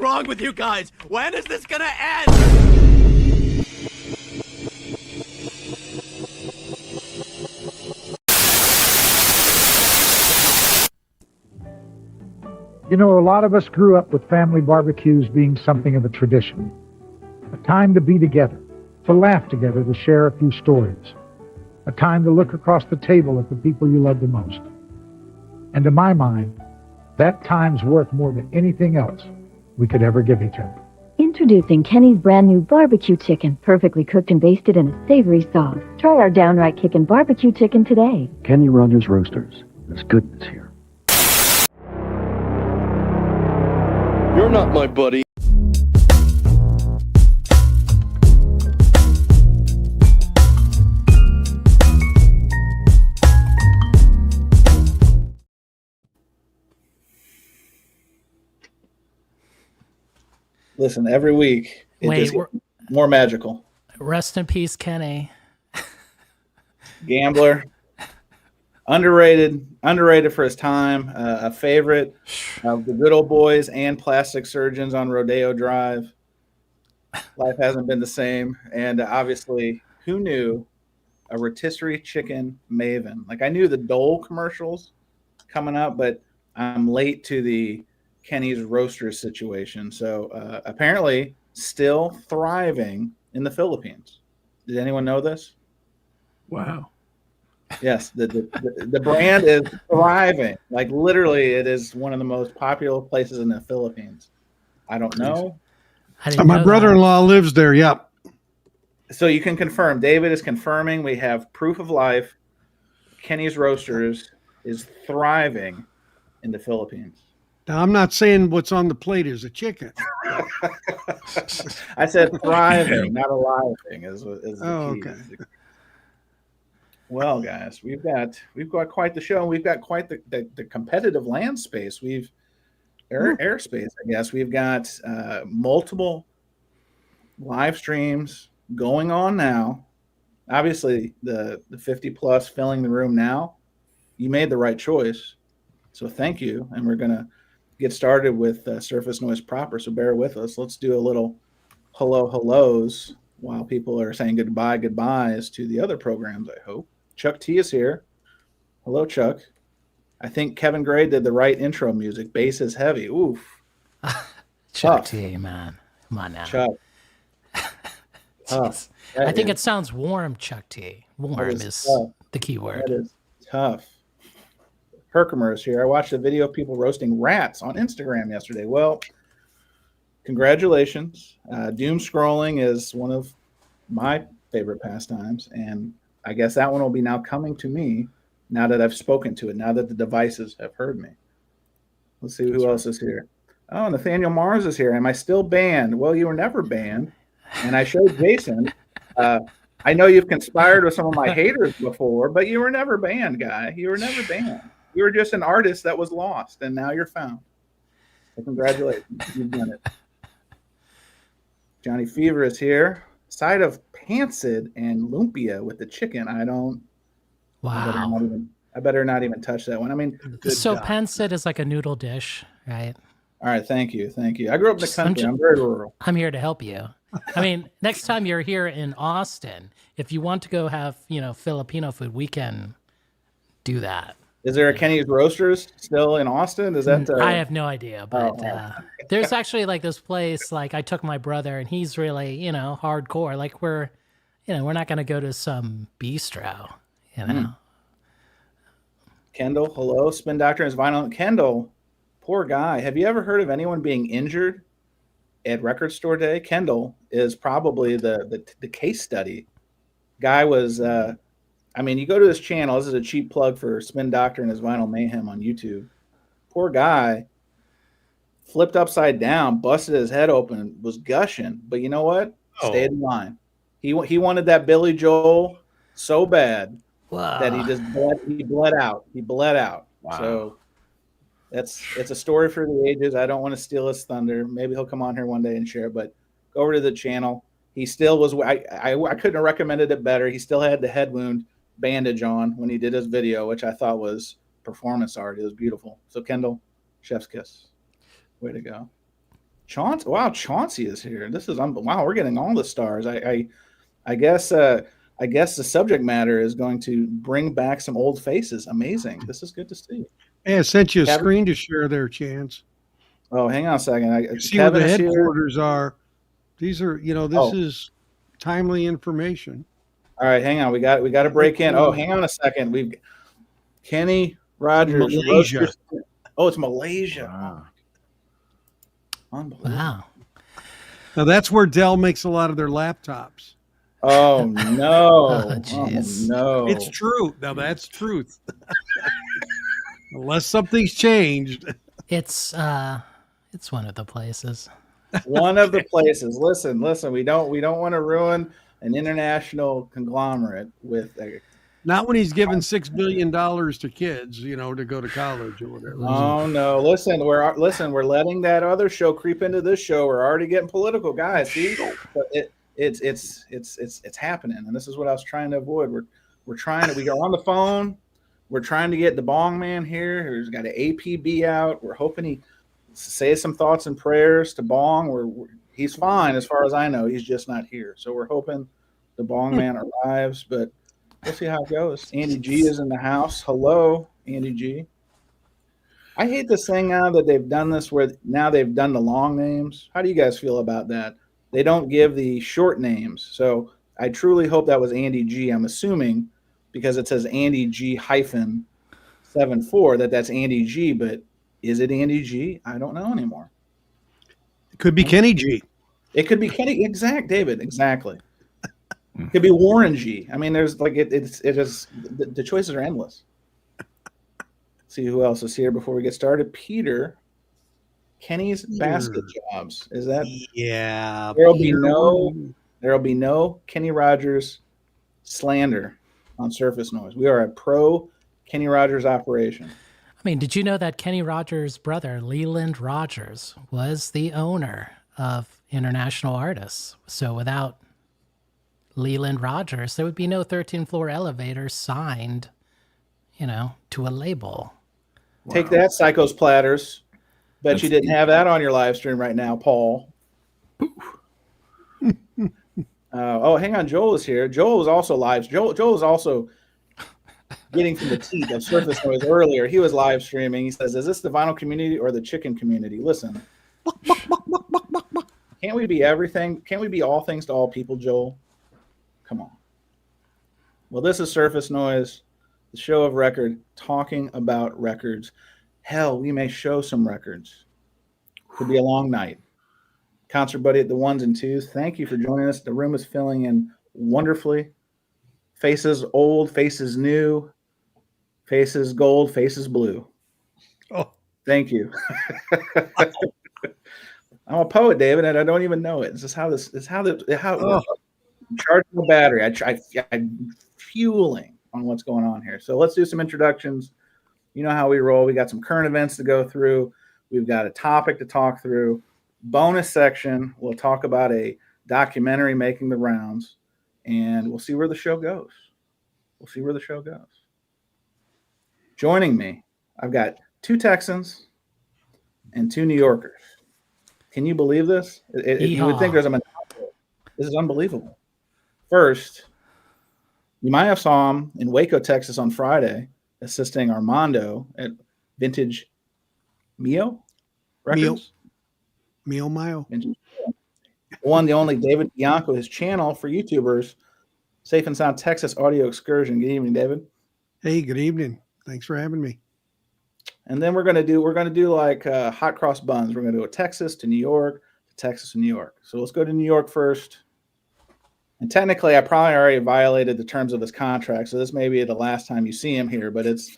wrong with you guys? When is this gonna end? You know, a lot of us grew up with family barbecues being something of a tradition. A time to be together, to laugh together, to share a few stories. A time to look across the table at the people you love the most. And to my mind, that time's worth more than anything else we could ever give each other. Introducing Kenny's brand new barbecue chicken, perfectly cooked and basted in a savory sauce. Try our downright kickin' barbecue chicken today. Kenny Rogers Roasters. There's goodness here. You're not my buddy. Listen, every week it Wait, just gets more magical. Rest in peace, Kenny. Gambler, underrated for his time. A favorite of the good old boys and plastic surgeons on Rodeo Drive. Life hasn't been the same, and obviously, who knew a rotisserie chicken maven? Like I knew the Dole commercials coming up, but I'm late to the Kenny's Roasters situation. So apparently still thriving in the Philippines. Did anyone know this? Wow. Yes, the brand is thriving. Like literally it is one of the most popular places in the Philippines. I don't know. My brother-in-law lives there. Yep. So you can confirm. David is confirming. We have proof of life. Kenny's Roasters is thriving in the Philippines. Now, I'm not saying what's on the plate is a chicken. I said thriving, not arriving. Is the key. Okay. Well, guys, we've got quite the show. We've got quite the competitive land space. We've airspace, I guess. We've got multiple live streams going on now. Obviously, the 50 plus filling the room now. You made the right choice, so thank you. And we're gonna get started with Surface Noise proper. So bear with us. Let's do a little hellos while people are saying goodbyes to the other programs. I hope Chuck T is here. Hello, Chuck. I think Kevin Gray did the right intro music. Bass is heavy. Oof. Chuck T, man. Come on now. Chuck. Tough. I think it sounds warm, Chuck T. Warm is the key word. That is tough. Herkimer is here. I watched a video of people roasting rats on Instagram yesterday. Well, congratulations. Doom scrolling is one of my favorite pastimes, and I guess that one will be now coming to me now that I've spoken to it, now that the devices have heard me. Let's see who else is here. Oh, Nathaniel Mars is here. Am I still banned? Well, you were never banned. And I showed Jason. I know you've conspired with some of my haters before, but you were never banned, guy. You were never banned. You were just an artist that was lost, and now you're found. So congratulations. You've done it. Johnny Fever is here. Side of pancit and lumpia with the chicken. Wow. I better not even touch that one. I mean, so pancit is like a noodle dish, right? All right. Thank you. I grew up in the country. I'm very rural. I'm here to help you. I mean, next time you're here in Austin, if you want to go have, Filipino food, we can do that. Is there a Kenny's Roasters still in Austin? Is that? I have no idea, but there's actually like this place. Like I took my brother, and he's really, hardcore. Like we're not going to go to some bistro, Kendall, hello, Spin Doctor is vinyl. Kendall, poor guy. Have you ever heard of anyone being injured at Record Store Day? Kendall is probably the case study. Guy was. You go to his channel. This is a cheap plug for Spin Doctor and his Vinyl Mayhem on YouTube. Poor guy flipped upside down, busted his head open, was gushing. But you know what? Stayed in line. He wanted that Billy Joel so bad that he just bled out. He bled out. Wow. So it's a story for the ages. I don't want to steal his thunder. Maybe he'll come on here one day and share. But go over to the channel. He still was. I couldn't have recommended it better. He still had the head wound bandage on when he did his video, which I thought was performance art. It was beautiful. So Kendall, chef's kiss. Way to go. Chauncey, wow, Chauncey is here. This is wow. We're getting all the stars. I guess the subject matter is going to bring back some old faces. Amazing. This is good to see. Hey, I sent you a Kevin? screen to share there, Chance. Oh, hang on a second. See where the headquarters are. These are, this is timely information. All right, hang on. We got to break in. Oh, hang on a second. We've Kenny Rogers. Malaysia. Oh, it's Malaysia. Wow. Unbelievable. Wow. Now that's where Dell makes a lot of their laptops. Oh no. Oh, no. It's true. Now that's truth. Unless something's changed. It's one of the places. One of the places. Listen. We don't want to ruin an international conglomerate with a. Not when he's giving $6 billion to kids, to go to college or whatever. Oh no! Listen, we're letting that other show creep into this show. We're already getting political, guys. See, it's happening, and this is what I was trying to avoid. We are on the phone. We're trying to get the Bong Man here, who's got an APB out. We're hoping he says some thoughts and prayers to Bong. He's fine as far as I know. He's just not here. So we're hoping the Bong Man arrives, but. We'll see how it goes. Andy G is in the house. Hello, Andy G. I hate this thing now that they've done this where now they've done the long names. How do you guys feel about that? They don't give the short names. So I truly hope that was Andy G. I'm assuming because it says Andy G -74 that's Andy G. But is it Andy G? I don't know anymore. It could be Kenny G. It could be Kenny. David. Exactly. It could be Warren G. I mean, there's like it is the choices are endless. See who else is here before we get started. Peter, Kenny's basket jobs. Is that? Yeah. There'll be no Kenny Rogers slander on Surface Noise. We are a pro Kenny Rogers operation. I mean, did you know that Kenny Rogers' brother, Leland Rogers, was the owner of International Artists? So without Leland Rogers, there would be no 13th floor elevator signed, to a label. Take that, Psycho's Platters. Bet you didn't have that on your live stream right now, Paul. Hang on. Joel is here. Joel was also live. Joel was also getting from the teeth of Surface Noise earlier. He was live streaming. He says, is this the vinyl community or the chicken community? Listen. Can't we be everything? Can't we be all things to all people, Joel? Come on. Well, this is Surface Noise, the show of record, talking about records. Hell, we may show some records. Could be a long night. Concert Buddy at the ones and twos. Thank you for joining us. The room is filling in wonderfully. Faces old, faces new, faces gold, faces blue. Oh, thank you. I'm a poet, David, and I don't even know it. This is how charging the battery. I'm fueling on what's going on here. So let's do some introductions. You know how we roll. We got some current events to go through. We've got a topic to talk through. Bonus section. We'll talk about a documentary making the rounds, and we'll see where the show goes. Joining me, I've got 2 Texans and 2 New Yorkers. Can you believe this? You would think there's a monopoly. This is unbelievable. First, you might have saw him in Waco, Texas on Friday, assisting Armando at Vintage Mio Records. Mio Mio. One, the only David Bianco, his channel for YouTubers, Safe and Sound Texas Audio Excursion. Good evening, David. Hey, good evening. Thanks for having me. And then we're gonna do like hot cross buns. We're gonna do a Texas to New York, Texas to New York. So let's go to New York first. And technically, I probably already violated the terms of this contract, so this may be the last time you see him here. But it's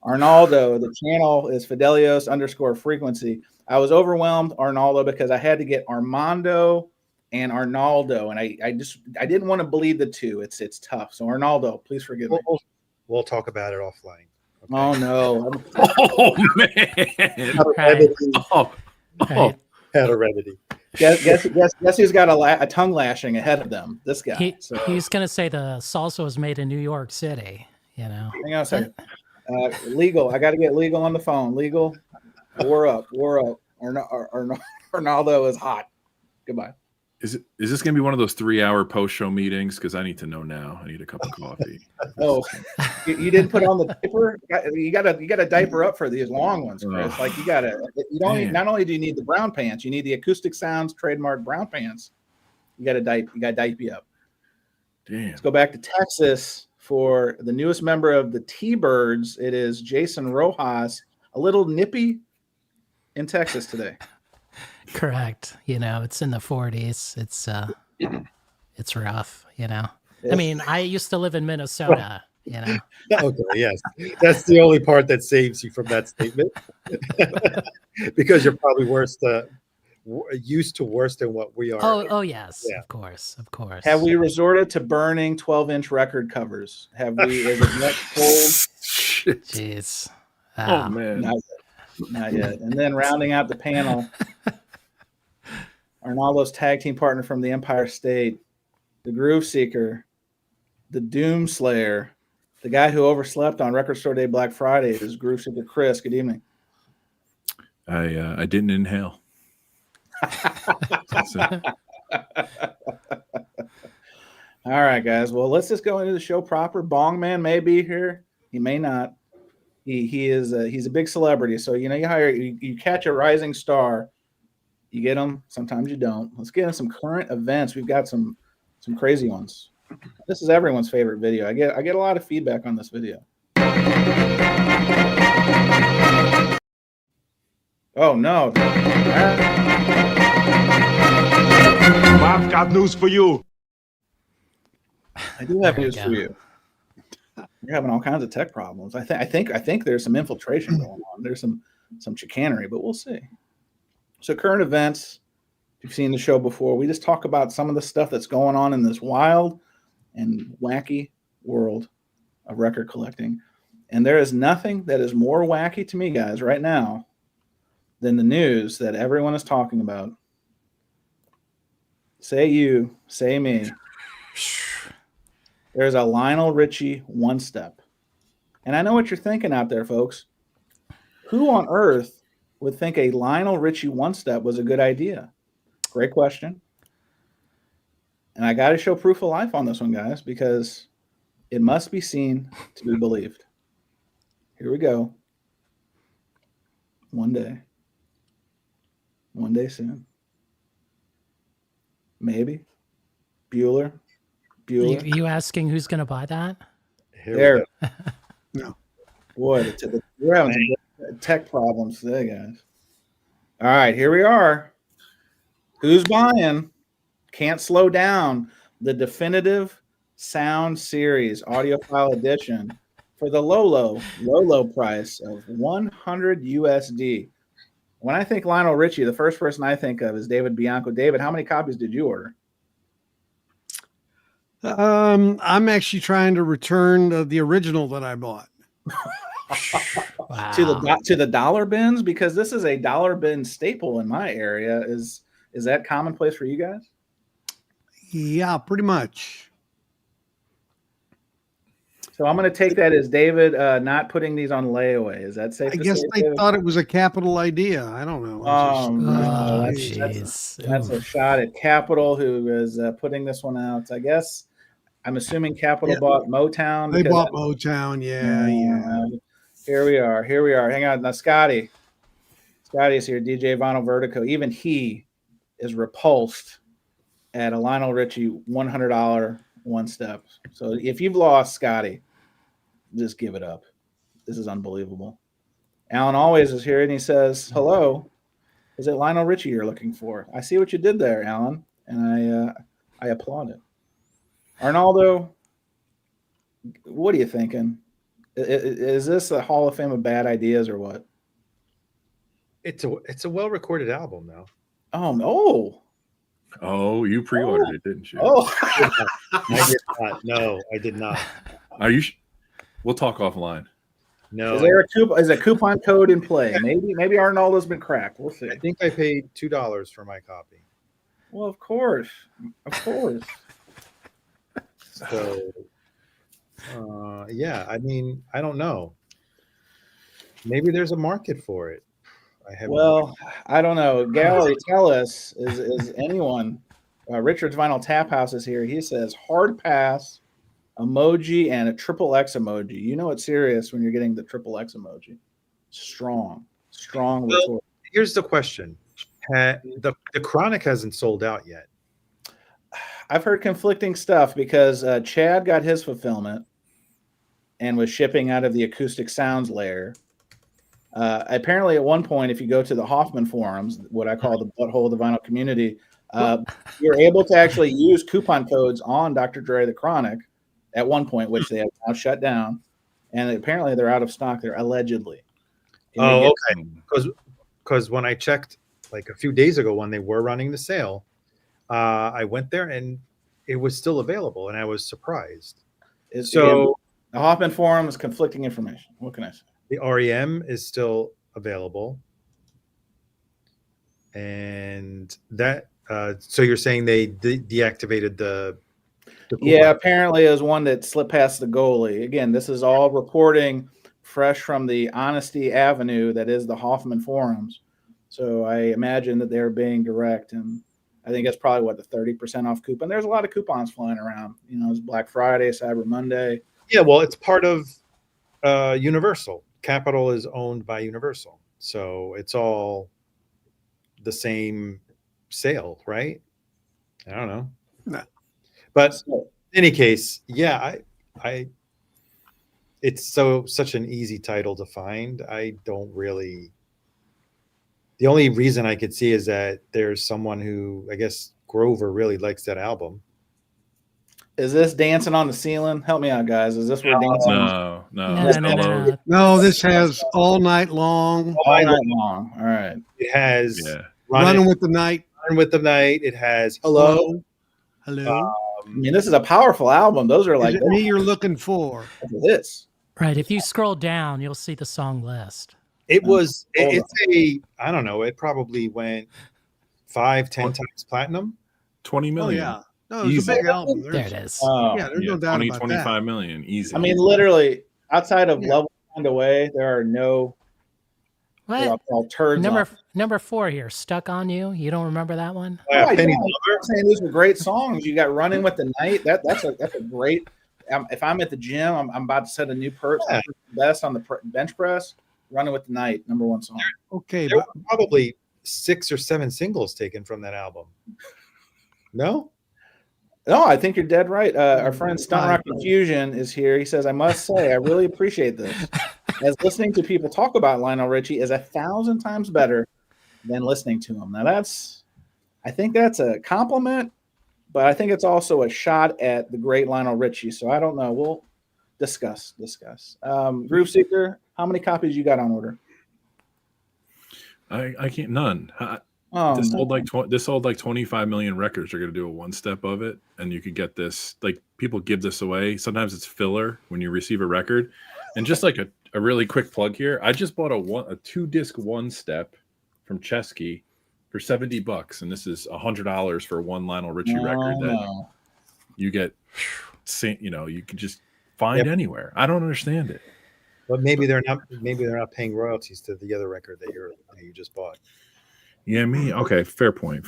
Arnaldo. The channel is Fidelios_frequency. I was overwhelmed, Arnaldo, because I had to get Armando and Arnaldo, and I didn't want to bleed the two. It's tough. So Arnaldo, please forgive me. We'll talk about it offline. Okay. Oh no! Oh man! Heredity. Guess who's got a tongue lashing ahead of them? This guy. He's gonna say the salsa was made in New York City. Hang on a second. Legal. I got to get Legal on the phone. Legal. War up. Arnaldo is hot. Goodbye. Is this going to be one of those 3-hour post-show meetings? Because I need to know now. I need a cup of coffee. Oh, you didn't put on the diaper. You got to diaper up for these long ones, Chris. Oh, Like you don't. Not only do you need the brown pants, you need the Acoustic Sounds trademark brown pants. You got to diaper up. damn. Let's go back to Texas for the newest member of the T-Birds. It is Jason Rojas, a little nippy in Texas today. Correct. It's in the 40s. It's rough. I mean, I used to live in Minnesota. Okay, yes, that's the only part that saves you from that statement, because you're probably used to worse than what we are. Oh yes, Yeah. of course. Have we resorted to burning 12-inch record covers? Have we? Is it yet cold? Shit. Jeez. Oh, man. Not yet. And then rounding out the panel, Arnaldo's tag team partner from the Empire State, the Groove Seeker, the Doom Slayer, the guy who overslept on Record Store Day Black Friday is Groove Seeker Chris. Good evening. I didn't inhale. All right, guys. Well, let's just go into the show proper. Bong Man may be here. He may not. He's a big celebrity. So you catch a rising star, you get them. Sometimes you don't. Let's get into some current events. We've got some crazy ones. This is everyone's favorite video. I get a lot of feedback on this video. Oh no. Bob's got news for you. I do have news for you. You're having all kinds of tech problems. I think there's some infiltration going on. There's some chicanery, but we'll see. So current events. If you've seen the show before, we just talk about some of the stuff that's going on in this wild and wacky world of record collecting. And there is nothing that is more wacky to me, guys, right now than the news that everyone is talking about. Say you, say me. There's a Lionel Richie one-step. And I know what you're thinking out there, folks. Who on earth would think a Lionel Richie one-step was a good idea? Great question. And I got to show proof of life on this one, guys, because it must be seen to be believed. Here we go. One day soon. Maybe. Bueller. You asking who's going to buy that? There. No. Boy, we're having some tech problems today, guys. All right, here we are. Who's buying? Can't Slow Down, the definitive sound series, audiophile edition, for the low price of $100 USD. When I think Lionel Richie, the first person I think of is David Bianco. David, how many copies did you order? I'm actually trying to return the original that I bought. Wow. To the dollar bins, because this is a dollar bin staple in my area. Is that commonplace for you guys? Yeah, pretty much. So I'm going to take that as David not putting these on layaway. Is that safe? I guess they thought it was a capital idea. I don't know. No, jeez. That's a shot at Capitol, who is putting this one out. I guess I'm assuming Capitol bought Motown. They bought Motown. Yeah. Here we are. Hang on. Now, Scotty's here. DJ Vinyl Vertigo. Even he is repulsed at a Lionel Richie $100 one step. So if you've lost, Scotty, just give it up. This is unbelievable. Alan Always is here, and he says, hello. Is it Lionel Richie you're looking for? I see what you did there, Alan, and I applaud it. Arnaldo, what are you thinking? Is this a Hall of Fame of bad ideas or what? It's a well-recorded album, though. Oh, no. Oh, you pre-ordered it, didn't you? Oh, I did not. No, I did not. Are you? We'll talk offline. No. Is a coupon code in play? Maybe Arnaldo's been cracked. We'll see. I think I paid $2 for my copy. Well, of course. So, yeah, I mean, I don't know. Maybe there's a market for it. I have. Well, I don't know. Gallery, tell us, is anyone? Richard's Vinyl Tap House is here. He says hard pass, emoji, and a triple X emoji. You know it's serious when you're getting the triple X emoji. Strong. Well, here's the question: the Chronic hasn't sold out yet. I've heard conflicting stuff because Chad got his fulfillment and was shipping out of the acoustic sounds layer. Apparently, at one point, if you go to the Hoffman forums, what I call the butthole of the vinyl community, you're able to actually use coupon codes on Dr. Dre the Chronic at one point, which they have now shut down. And apparently, they're out of stock there, allegedly. Okay. Because when I checked like a few days ago when they were running the sale, I went there and it was still available, and I was surprised. The Hoffman forum is conflicting information. What can I say? The REM is still available, and that. So you're saying they deactivated the yeah, apparently it was one that slipped past the goalie. Again, this is all reporting fresh from the Honesty Avenue that is the Hoffman forums. So I imagine that they're being direct, and I think that's probably what, the 30% off coupon. There's a lot of coupons flying around. You know, it's Black Friday, Cyber Monday. Yeah, well, it's part of Universal. Capital is owned by Universal, so it's all the same sale, right? I don't know. No. But in any case, yeah, I it's such an easy title to find. I don't really. The only reason I could see is that there's someone who, I guess Grover really likes that album. Is this Dancing on the Ceiling? Help me out, guys. Is this where Dancing? No. No, this has All Night Long. All Night Long. All right. It has Running with the Night. Running with the Night. It has Hello. Hello. I mean, this is a powerful album. Those are like Is it me you're looking for? This. Right. If you scroll down, you'll see the song list. It was. It's a. I don't know. It probably went 5-10 times platinum. 20 million. Oh yeah. No, it's a big album. There it is. Yeah, there's no doubt 20, about 25 that. million, easy. I mean, literally, outside of Love Will Find a Way, there are no What? turds. Number 4 here, Stuck on You. You don't remember that one? I'm saying these are great songs. You got Running with the Night. That's a great. If I'm at the gym, I'm about to set a new best on the bench press. Running with the Night, number 1 song. Okay, there but were probably 6 or 7 singles taken from that album. No, I think you're dead right. Our friend Stunt Rock Confusion is here. He says, "I must say, I really appreciate this. As listening to people talk about Lionel Richie is 1,000 times better than listening to him." Now I think that's a compliment, but I think it's also a shot at the great Lionel Richie. So I don't know. We'll discuss. Groove Seeker, how many copies you got on order? I can't. None. This sold like 25 million records. They're going to do a one step of it, and you could get this. Like, people give this away. Sometimes it's filler when you receive a record. And just like a really quick plug here, I just bought a 2-disc one step from Chesky for $70, and this is $100 for one Lionel Richie record that you get. You can just find anywhere. I don't understand it. But maybe they're not paying royalties to the other record that you just bought. Yeah, okay, fair point.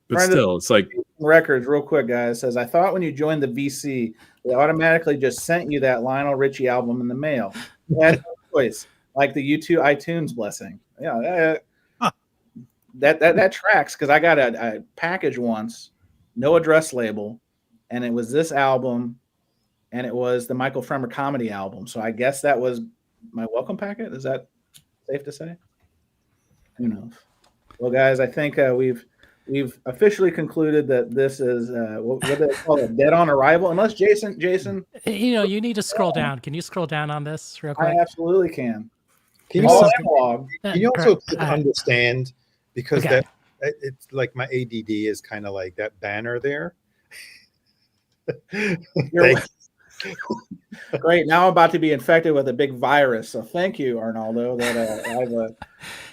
But still, it's like records. Real quick, guys, says I thought when you joined the VC, they automatically just sent you that Lionel Richie album in the mail. You had no choice, like the U2 iTunes blessing. Yeah, that tracks because I got a package once, no address label, and it was this album, and it was the Michael Fremer comedy album. So I guess that was my welcome packet. Is that safe to say? Who knows? Well, guys, I think we've officially concluded that this is what do they call it, dead on arrival. Unless Jason, you need to scroll down. Can you scroll down on this real quick? I absolutely can. Can you also understand, because that it's like my ADD is kind of like that banner there. Great. Now I'm about to be infected with a big virus. So thank you, Arnaldo. That I've.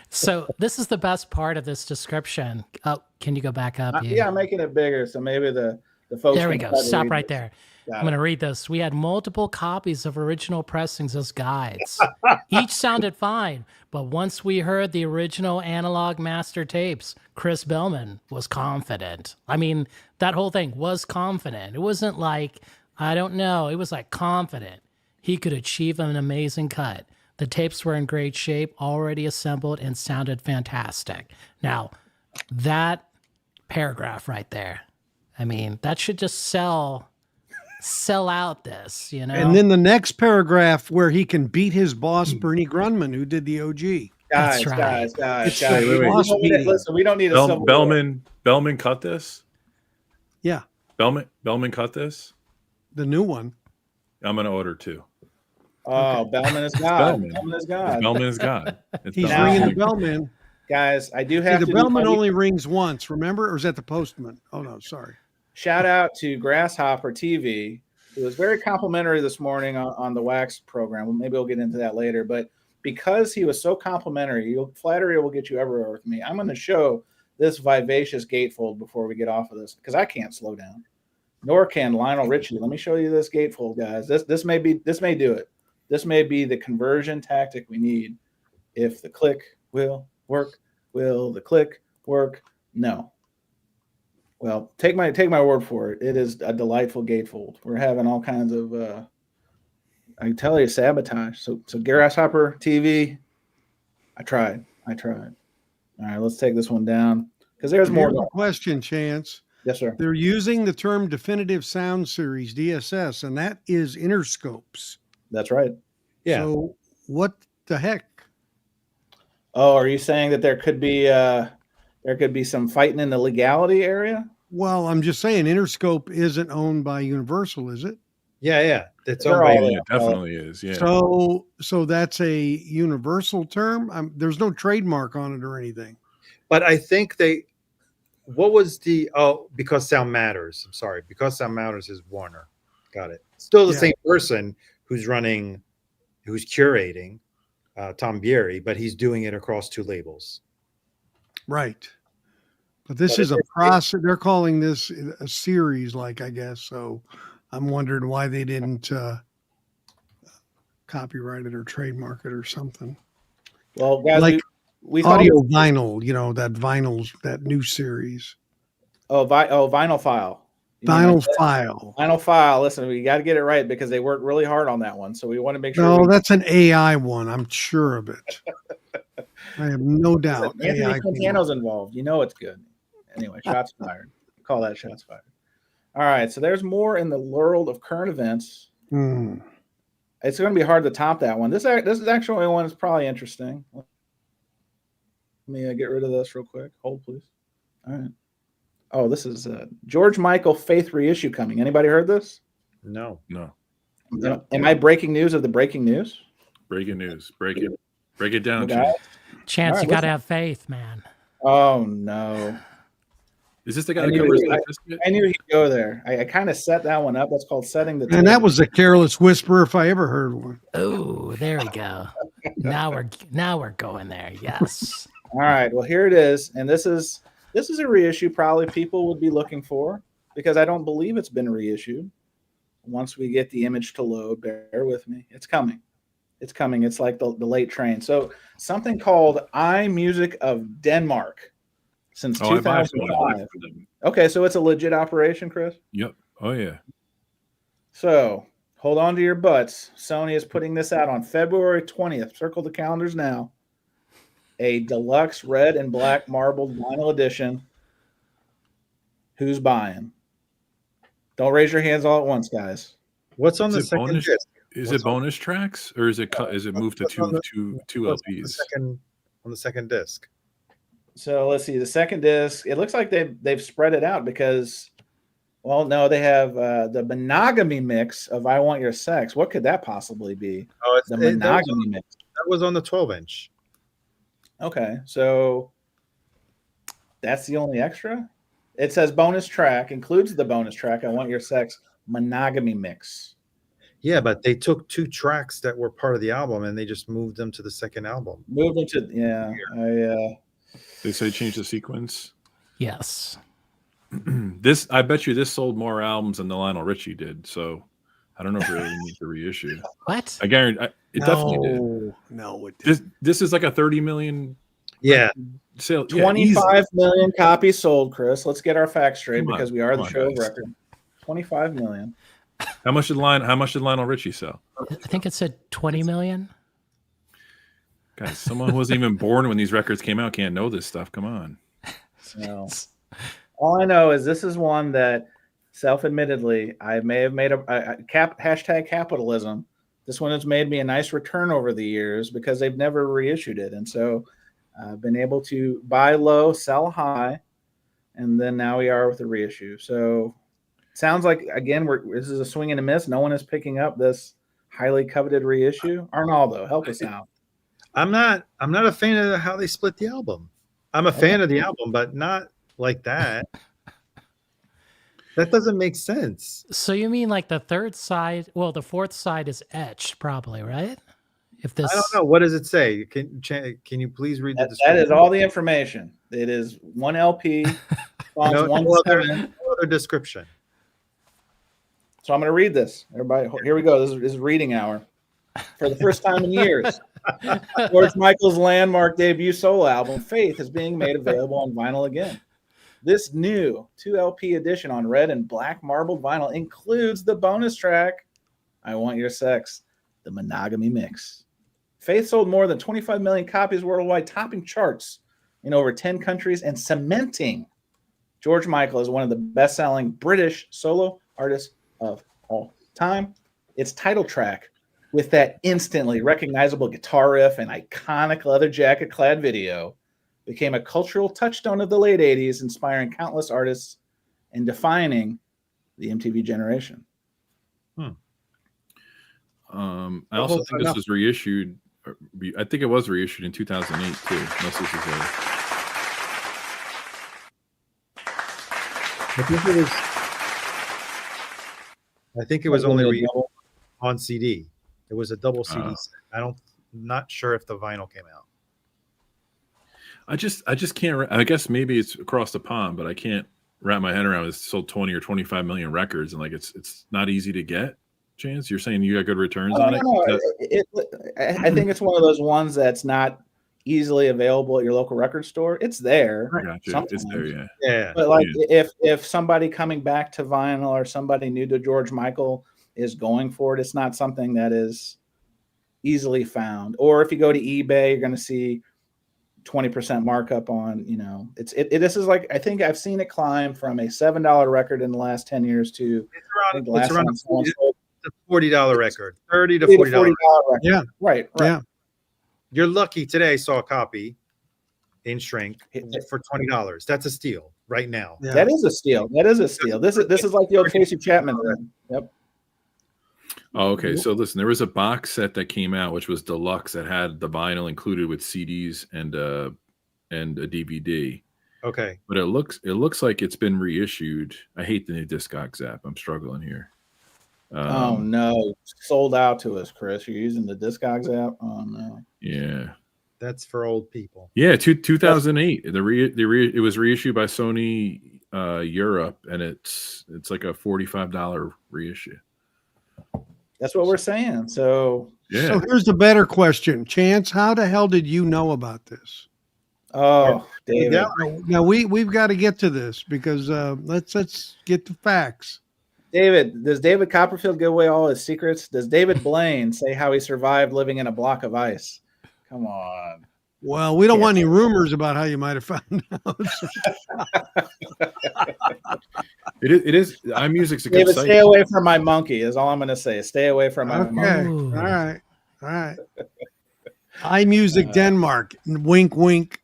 So this is the best part of this description. Oh, can you go back up? Yeah, I'm making it bigger. So maybe the folks. There we go. Stop right there. I'm going to read this. We had multiple copies of original pressings as guides. Each sounded fine, but once we heard the original analog master tapes, Chris Bellman was confident. I mean, that whole thing was confident. It wasn't like, I don't know. It was like confident. He could achieve an amazing cut. The tapes were in great shape, already assembled, and sounded fantastic. Now, that paragraph right there, I mean, that should just sell out this, you know? And then the next paragraph where he can beat his boss, Bernie Grunman, who did the OG. Guys, right. guys. Wait. Listen, we don't need a civil war. Bellman cut this? Yeah. Bellman cut this? The new one. I'm going to order 2. Oh, Bellman is God. Bellman is God. Bellman is God. He's ringing the bellman. Guys, I do have the to. bellman only rings once, remember? Or is that the postman? Oh, no, sorry. Shout out to Grasshopper TV, who was very complimentary this morning on the Wax program. Maybe we'll get into that later. But because he was so complimentary, flattery will get you everywhere with me. I'm going to show this vivacious gatefold before we get off of this, because I can't slow down. Nor can Lionel Richie. Let me show you this gatefold, guys. This may do it. This may be the conversion tactic we need. If the click will work, will the click work? No. Well, take my word for it. It is a delightful gatefold. We're having all kinds of I can tell you, sabotage. So Grasshopper TV, I tried. All right, let's take this one down because there's more. Question, Chance. Yes, sir. They're using the term Definitive Sound Series, DSS, and that is Interscopes. That's right. Yeah. So what the heck? Oh, are you saying that there could be some fighting in the legality area? Well, I'm just saying Interscope isn't owned by Universal, is it? Yeah. It's owned by it definitely is. Yeah. So that's a Universal term. There's no trademark on it or anything. But I think because Sound Matters. I'm sorry. Because Sound Matters is Warner. Got it. Still the same person who's curating Tom Bieri, but he's doing it across 2 labels. Right. But this is a process. They're calling this a series, I guess. So I'm wondering why they didn't copyright it or trademark it or something. Well, guys, like we audio vinyl, that new series. Vinyl File. Vinyl File. Listen, we got to get it right because they worked really hard on that one. So we want to make sure. No, that's an AI one. I'm sure of it. I have no doubt. Anthony Quintano's involved. You know it's good. Anyway, shots fired. Call that shots fired. All right, so there's more in the world of current events. It's going to be hard to top that one. This is actually one that's probably interesting. Let me get rid of this real quick. Hold, please. All right. Oh, this is George Michael Faith reissue coming. Anybody heard this? No. Am I breaking news of the breaking news? Breaking news. Break it down. Okay. Chance, you got to have faith, man. Oh, no. Is this the guy that covers I knew he'd go there. I kind of set that one up. That's called setting the table. And that was a careless whisper if I ever heard one. Oh, there we go. Now we're going there. Yes. All right. Well, here it is. And this is a reissue probably people would be looking for because I don't believe it's been reissued. Once we get the image to load, bear with me. It's coming. It's like the late train. So something called iMusic of Denmark since 2005. Okay, so it's a legit operation, Chris? Yep. Oh, yeah. So hold on to your butts. Sony is putting this out on February 20th. Circle the calendars now. A deluxe red and black marbled vinyl edition. Who's buying? Don't raise your hands all at once, guys. What's on the second disc? Is it bonus tracks or is it moved to two LPs? On the second disc. So let's see. The second disc. It looks like they've spread it out because, well, no, they have the monogamy mix of "I Want Your Sex." What could that possibly be? Oh, it's the monogamy mix. That was on the 12-inch. Okay, so that's the only extra. It says bonus track includes the bonus track. "I Want Your Sex" monogamy mix. Yeah, but they took 2 tracks that were part of the album and they just moved them to the second album. Moved them to They say change the sequence. Yes. This, I bet you, this sold more albums than the Lionel Richie did. So I don't know if we really need to reissue. What? I guarantee it definitely did. No, it didn't. This is like a 30 million. Yeah. Sale. 25 million copies sold, Chris. Let's get our facts straight because we are the show of guys. record. 25 million. How much did Lionel Richie sell? I think it said 20 million. Guys, someone who wasn't even born when these records came out can't know this stuff. Come on. No. All I know is this is one that, self-admittedly, I may have made a hashtag capitalism. This one has made me a nice return over the years because they've never reissued it, and so I've been able to buy low, sell high, and then now we are with the reissue. So sounds like, again, this is a swing and a miss. No one is picking up this highly coveted reissue. Arnaldo, help us out. I'm not a fan of how they split the album. I'm a fan of the album, but not like that. That doesn't make sense. So you mean like the third side? Well, the fourth side is etched, probably, right? If this, I don't know. What does it say? Can you please read the description? That is all the information. It is one LP, songs no 1 to 7. No other description. So I'm going to read this. Everybody, here we go. This is reading hour. For the first time in years, George Michael's landmark debut solo album, Faith, is being made available on vinyl again. This new 2 LP edition on red and black marbled vinyl includes the bonus track, I Want Your Sex, the Monogamy Mix. Faith sold more than 25 million copies worldwide, topping charts in over 10 countries and cementing George Michael as one of the best-selling British solo artists of all time. Its title track, with that instantly recognizable guitar riff and iconic leather jacket-clad video, became a cultural touchstone of the late 80s, inspiring countless artists and defining the MTV generation. I also think this was reissued. I think it was reissued in 2008 too. Unless this is I think it was only on CD. It was a double CD set. I'm not sure if the vinyl came out. I just can't. I guess maybe it's across the pond, but I can't wrap my head around. It's sold 20 or 25 million records, and like it's not easy to get. Chance, you're saying you got good returns on it? I think it's one of those ones that's not easily available at your local record store. It's there. Gotcha. It's there, yeah. But like, if somebody coming back to vinyl or somebody new to George Michael is going for it, it's not something that is easily found. Or if you go to eBay, you're going to see 20% markup on, this is like, I think I've seen it climb from a $7 record in the last 10 years to it's around a $40 record, $30 to $40 record. Yeah, right. Yeah, you're lucky today. Saw a copy in shrink for $20. That's a steal right now. Yeah. That is a steal. This is like the old Casey Chapman thing. Yep. Oh, okay. So listen, there was a box set that came out, which was deluxe, that had the vinyl included with CDs and a DVD. Okay, but it looks like it's been reissued. I hate the new Discogs app. I'm struggling here. Oh no, sold out to us, Chris. You're using the Discogs app. Oh no. Yeah, that's for old people. Yeah, 2008. It was reissued by Sony Europe, and it's like a $45 reissue. That's what we're saying. So yeah. So here's the better question, Chance. How the hell did you know about this? Oh, David. Now we've got to get to this because let's get the facts. David, does David Copperfield give away all his secrets? Does David Blaine say how he survived living in a block of ice? Come on. Well, we don't want any rumors about how you might have found out. It is. iMusic's a good David, site. stay away from my monkey is all I'm going to say. Stay away from my monkey. All right. iMusic Denmark. Wink, wink.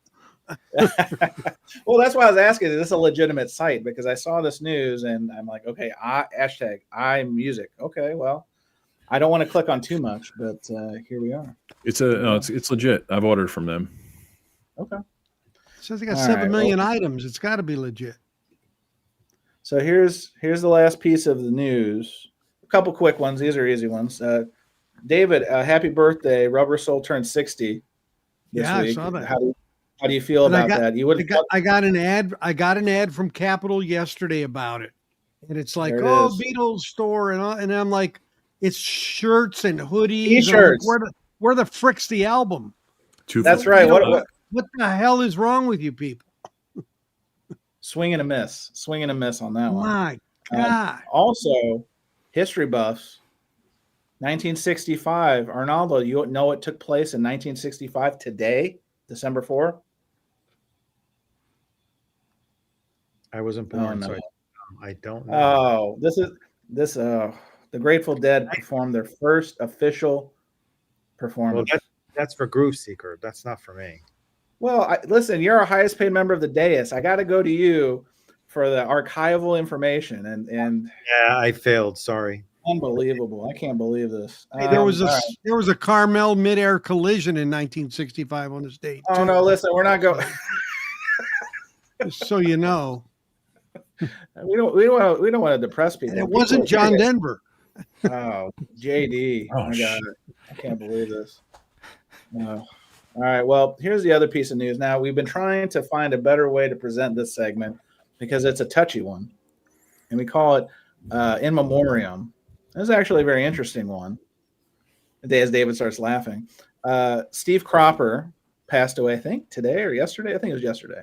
Well, that's why I was asking. Is this a legitimate site? Because I saw this news and I'm like, okay, hashtag iMusic. Okay, well, I don't want to click on too much, but here we are. It's legit. I've ordered from them. Okay. It says they got 7 million items. It's got to be legit. So here's the last piece of the news. A couple quick ones. These are easy ones. David, happy birthday! Rubber Soul turned 60 this week. I saw that. How do you feel And about that? You would. I got an ad. I got an ad from Capitol yesterday about it, and it's like, There it oh, is. Beatles store, and I'm like, it's shirts and hoodies. T-shirts. And I'm like, where the frick's the album? That's right. What the hell is wrong with you people? Swing and a miss. Swing and a miss on that one. My God. Also, history buffs. 1965. Arnaldo, you know what took place in 1965 today, December 4th? I wasn't born, so I don't know. Oh, the Grateful Dead performed their first official performance. Well, that's for Groove Seeker. That's not for me. Well, listen, you're our highest paid member of the dais. I got to go to you for the archival information, and yeah, I failed. Sorry. Unbelievable! I can't believe this. Hey, there was a Carmel midair collision in 1965 on the stage. Oh no! Listen, we're not going. Just so you know, we don't want to depress people. And it wasn't John Denver. Oh, JD! Oh my God, I can't believe this. No. All right. Well, here's the other piece of news. Now, we've been trying to find a better way to present this segment because it's a touchy one, and we call it In Memoriam. This is actually a very interesting one. As David starts laughing, Steve Cropper passed away, I think, today or yesterday. I think it was yesterday.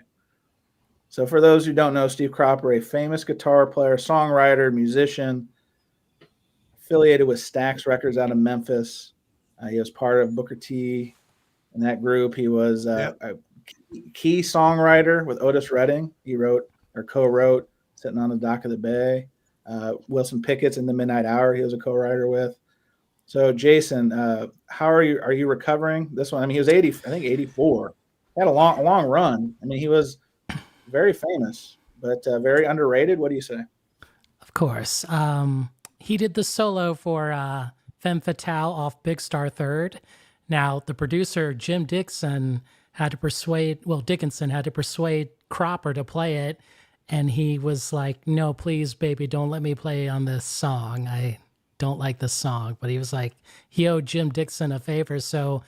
So for those who don't know, Steve Cropper, a famous guitar player, songwriter, musician, affiliated with Stax Records out of Memphis. He was part of Booker T. In that group, he was a key songwriter with Otis Redding. He wrote or co-wrote "Sitting on the Dock of the Bay." Wilson Pickett's "In the Midnight Hour" he was a co-writer with. So, Jason, how are you? Are you recovering? This one, I mean, he was 80, I think 84. He had a long run. I mean, he was very famous, but very underrated. What do you say? Of course. He did the solo for Femme Fatale off Big Star Third. Now, the producer, Jim Dickinson, had to persuade Cropper to play it. And he was like, no, please, baby, don't let me play on this song. I don't like this song. But he was like, he owed Jim Dickinson a favor. So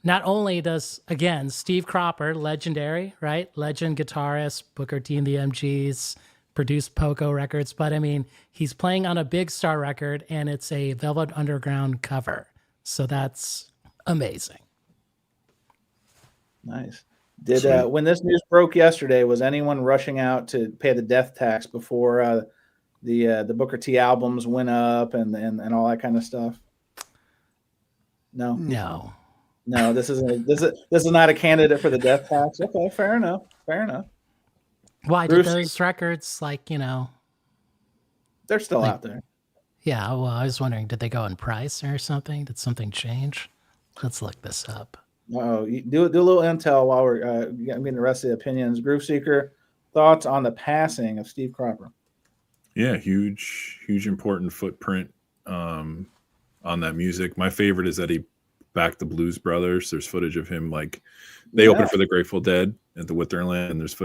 not only does, again, Steve Cropper, legendary, right? Legend guitarist, Booker T and the MGs, produced Poco records. But I mean, he's playing on a Big Star record and it's a Velvet Underground cover. So that's amazing. Nice. Did when this news broke yesterday, was anyone rushing out to pay the death tax before the Booker T albums went up and all that kind of stuff? No. This is not a candidate for the death tax. Okay, fair enough. Why did those records, like, you know, they're still out there? Yeah. Well, I was wondering, did they go in price or something? Did something change? Let's look this up. Oh, do a little intel while we're getting the rest of the opinions. Groove Seeker, thoughts on the passing of Steve Cropper? Yeah, huge important footprint on that music. My favorite is that he backed the Blues Brothers. There's footage of him, like, they opened for the Grateful Dead at the Witherland, and there's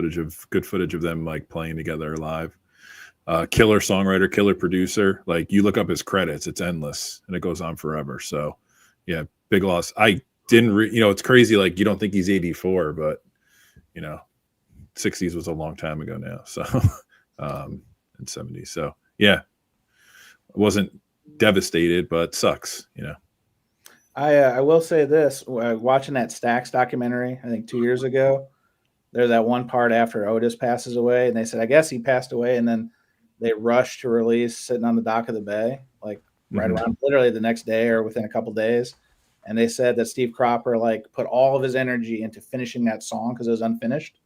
good footage of them like playing together live. Killer songwriter, killer producer. Like, you look up his credits, it's endless and it goes on forever. So yeah, big loss. I didn't it's crazy, like, you don't think he's 84, but 60s was a long time ago now. So and 70s. So yeah, I wasn't devastated, but sucks. I will say this, watching that Stax documentary, I think 2 years ago, there's that one part after Otis passes away, and they said, I guess he passed away, and then they rushed to release Sitting on the Dock of the Bay, like right around literally the next day or within a couple days. And they said that Steve Cropper, like, put all of his energy into finishing that song because it was unfinished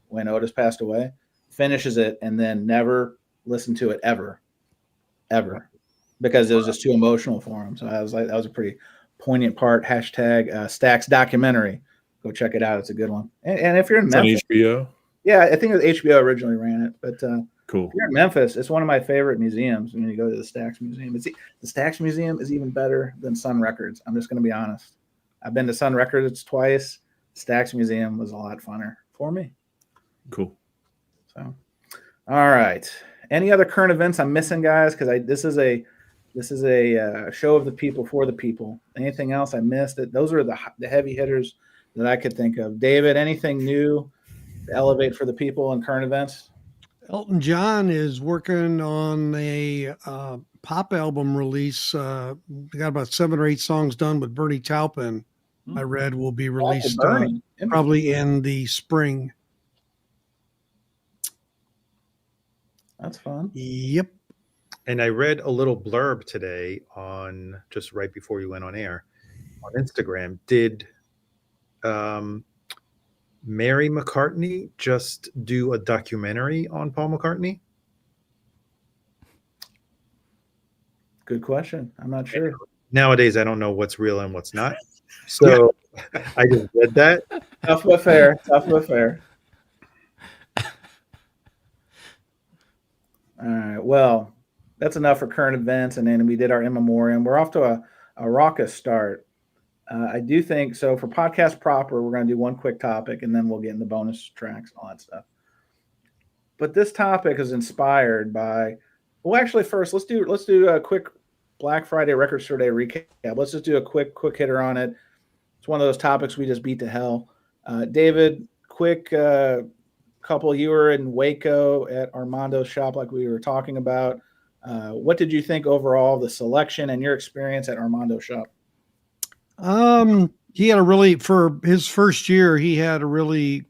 when Otis passed away, finishes it, and then never listened to it ever, because it was just too emotional for him. So I was like, that was a pretty poignant part. Hashtag Stax documentary. Go check it out. It's a good one. And if you're in Memphis, on HBO. Yeah, I think HBO originally ran it, but cool. If you're in Memphis, it's one of my favorite museums. When you go to the Stax Museum, the Stax Museum is even better than Sun Records. I'm just going to be honest. I've been to Sun Records twice. Stax Museum was a lot funner for me. Cool. So, all right. Any other current events I'm missing, guys? Because this is a show of the people for the people. Anything else I missed? Those are the heavy hitters that I could think of. David, anything new to elevate for the people in current events? Elton John is working on a pop album release. We got about 7 or 8 songs done with Bernie Taupin. I read will be released probably in the spring. That's fun. Yep. And I read a little blurb today on just right before you went on air on Instagram. Did Mary McCartney just do a documentary on Paul McCartney? Good question. I'm not sure. Nowadays, I don't know what's real and what's not. So I just read that. Tough but fair. Tough but fair. All right. Well, that's enough for current events. And then we did our in memoriam. We're off to a raucous start. I do think so. For podcast proper, we're going to do one quick topic, and then we'll get into bonus tracks and all that stuff. But this topic is inspired by. Well, actually, first let's do a quick Black Friday Record Store Day recap. Let's just do a quick hitter on it. It's one of those topics we just beat to hell. David, quick couple. You were in Waco at Armando's shop, like we were talking about. What did you think overall of the selection and your experience at Armando's shop? He had a really, for his first year, he had a really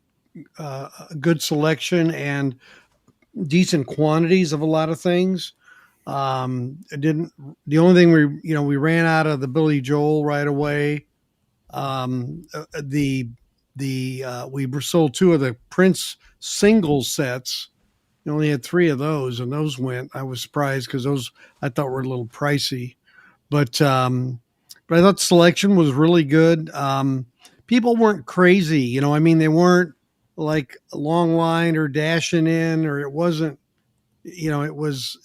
good selection and decent quantities of a lot of things. The only thing we ran out of the Billy Joel right away. We sold 2 of the Prince single sets. We only had 3 of those, and those went. I was surprised because those I thought were a little pricey, but I thought the selection was really good. People weren't crazy, I mean, they weren't like a long line or dashing in, or it wasn't, it was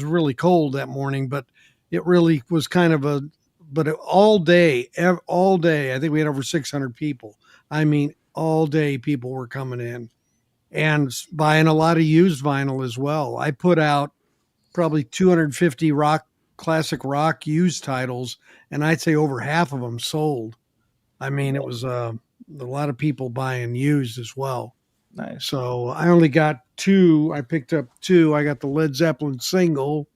really cold that morning, but it really was kind of all day, I think we had over 600 people. I mean, all day people were coming in and buying a lot of used vinyl as well. I put out probably 250 classic rock used titles, and I'd say over half of them sold. I mean, it was a lot of people buying used as well. Nice. So I only got 2. I picked up 2. I got the Led Zeppelin single,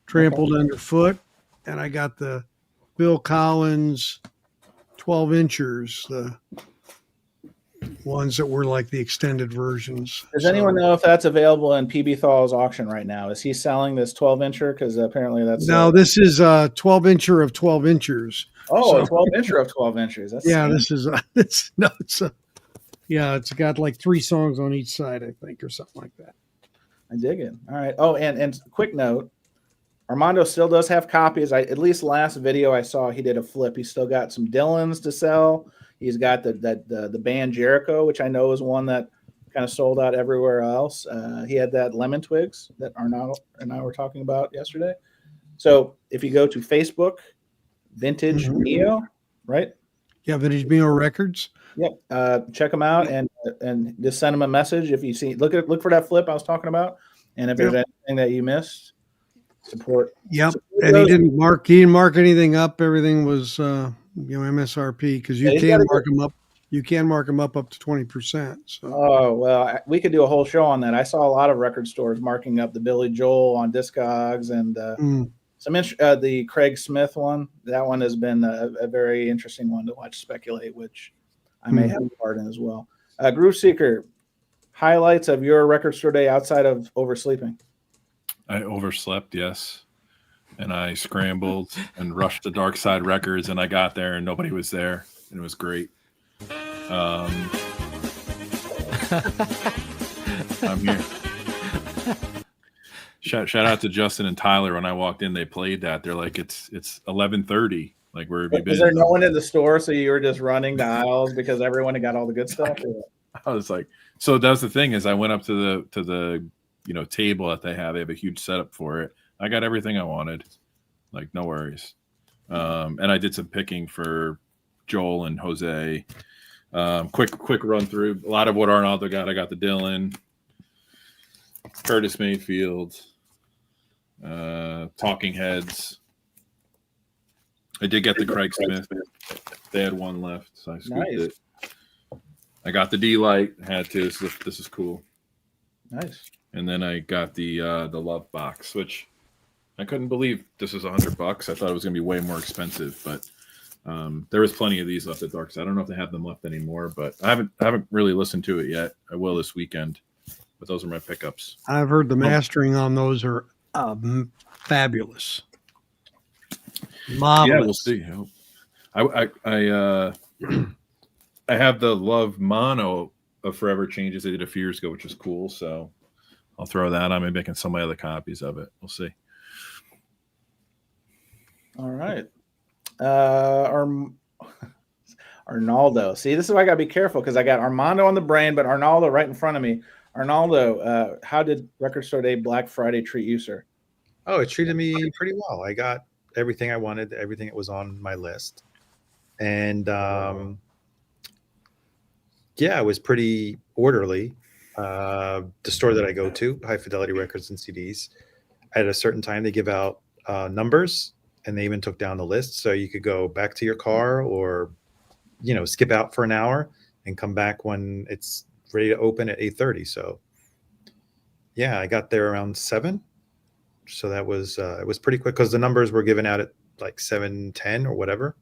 Trampled Underfoot, and I got the Bill Collins 12-inchers, the ones that were like the extended versions. Does anyone know if that's available in PB Thal's auction right now? Is he selling this 12-incher? Because apparently that's this is a 12-incher of 12-inchers. Oh, a 12-incher of 12-inchers. That's it's got like 3 songs on each side, I think, or something like that. I dig it. All right. Oh, and quick note, Armando still does have copies. At least last video I saw, he did a flip. He's still got some Dylans to sell. He's got the band Jericho, which I know is one that kind of sold out everywhere else. He had that Lemon Twigs that Arnaldo and I were talking about yesterday. So if you go to Facebook, Vintage Neo, right? Yeah, Vintage Neo Records. Yep. Check them out and just send them a message if you see. Look for that flip I was talking about, and if there's anything that you missed, support. Yep. And he didn't mark anything up. Everything was MSRP, because you can mark them up. You can mark them up to 20%. So. Oh well, we could do a whole show on that. I saw a lot of record stores marking up the Billy Joel on Discogs and the Craig Smith one. That one has been a very interesting one to watch speculate, which I may have a part in as well. Groove Seeker, highlights of your record store day outside of oversleeping. I overslept, yes. And I scrambled and rushed to Dark Side Records, and I got there and nobody was there, and it was great. I'm here. Shout out to Justin and Tyler. When I walked in, they played that. They're like, it's 11:30. Like, where have you been? Is there no one in the store, so you were just running the aisles because everyone had got all the good stuff? I was like, so that's the thing is, I went up to the table that they have. They have a huge setup for it. I got everything I wanted, like no worries. And I did some picking for Joel and Jose. Quick run through a lot of what Arnaldo got. I got the Dylan, Curtis Mayfield, Talking Heads, I did get the Craig Smith. They had one left, so I scooped it. I got the D-Light. Had to. This is cool. Nice. And then I got the Love box, which I couldn't believe this is $100. I thought it was going to be way more expensive, but there was plenty of these left at Dark Side. I don't know if they have them left anymore, but I haven't really listened to it yet. I will this weekend. But those are my pickups. I've heard the mastering on those are fabulous. Marvelous. Yeah, we'll see. I have the Love Mono of Forever Changes they did a few years ago, which is cool. So I'll throw that on. Maybe I can sell my other copies of it. We'll see. All right. Arnaldo. See, this is why I got to be careful because I got Armando on the brain, but Arnaldo right in front of me. Arnaldo, how did Record Store Day Black Friday treat you, sir? Oh, it treated me pretty well. I got everything I wanted, everything that was on my list. And yeah, it was pretty orderly. The store that I go to, High Fidelity Records and CDs, at a certain time they give out numbers, and they even took down the list. So you could go back to your car or, skip out for an hour and come back when it's ready to open at 8:30. So yeah, I got there around 7. So that was it was pretty quick because the numbers were given out at like 7:10 or whatever.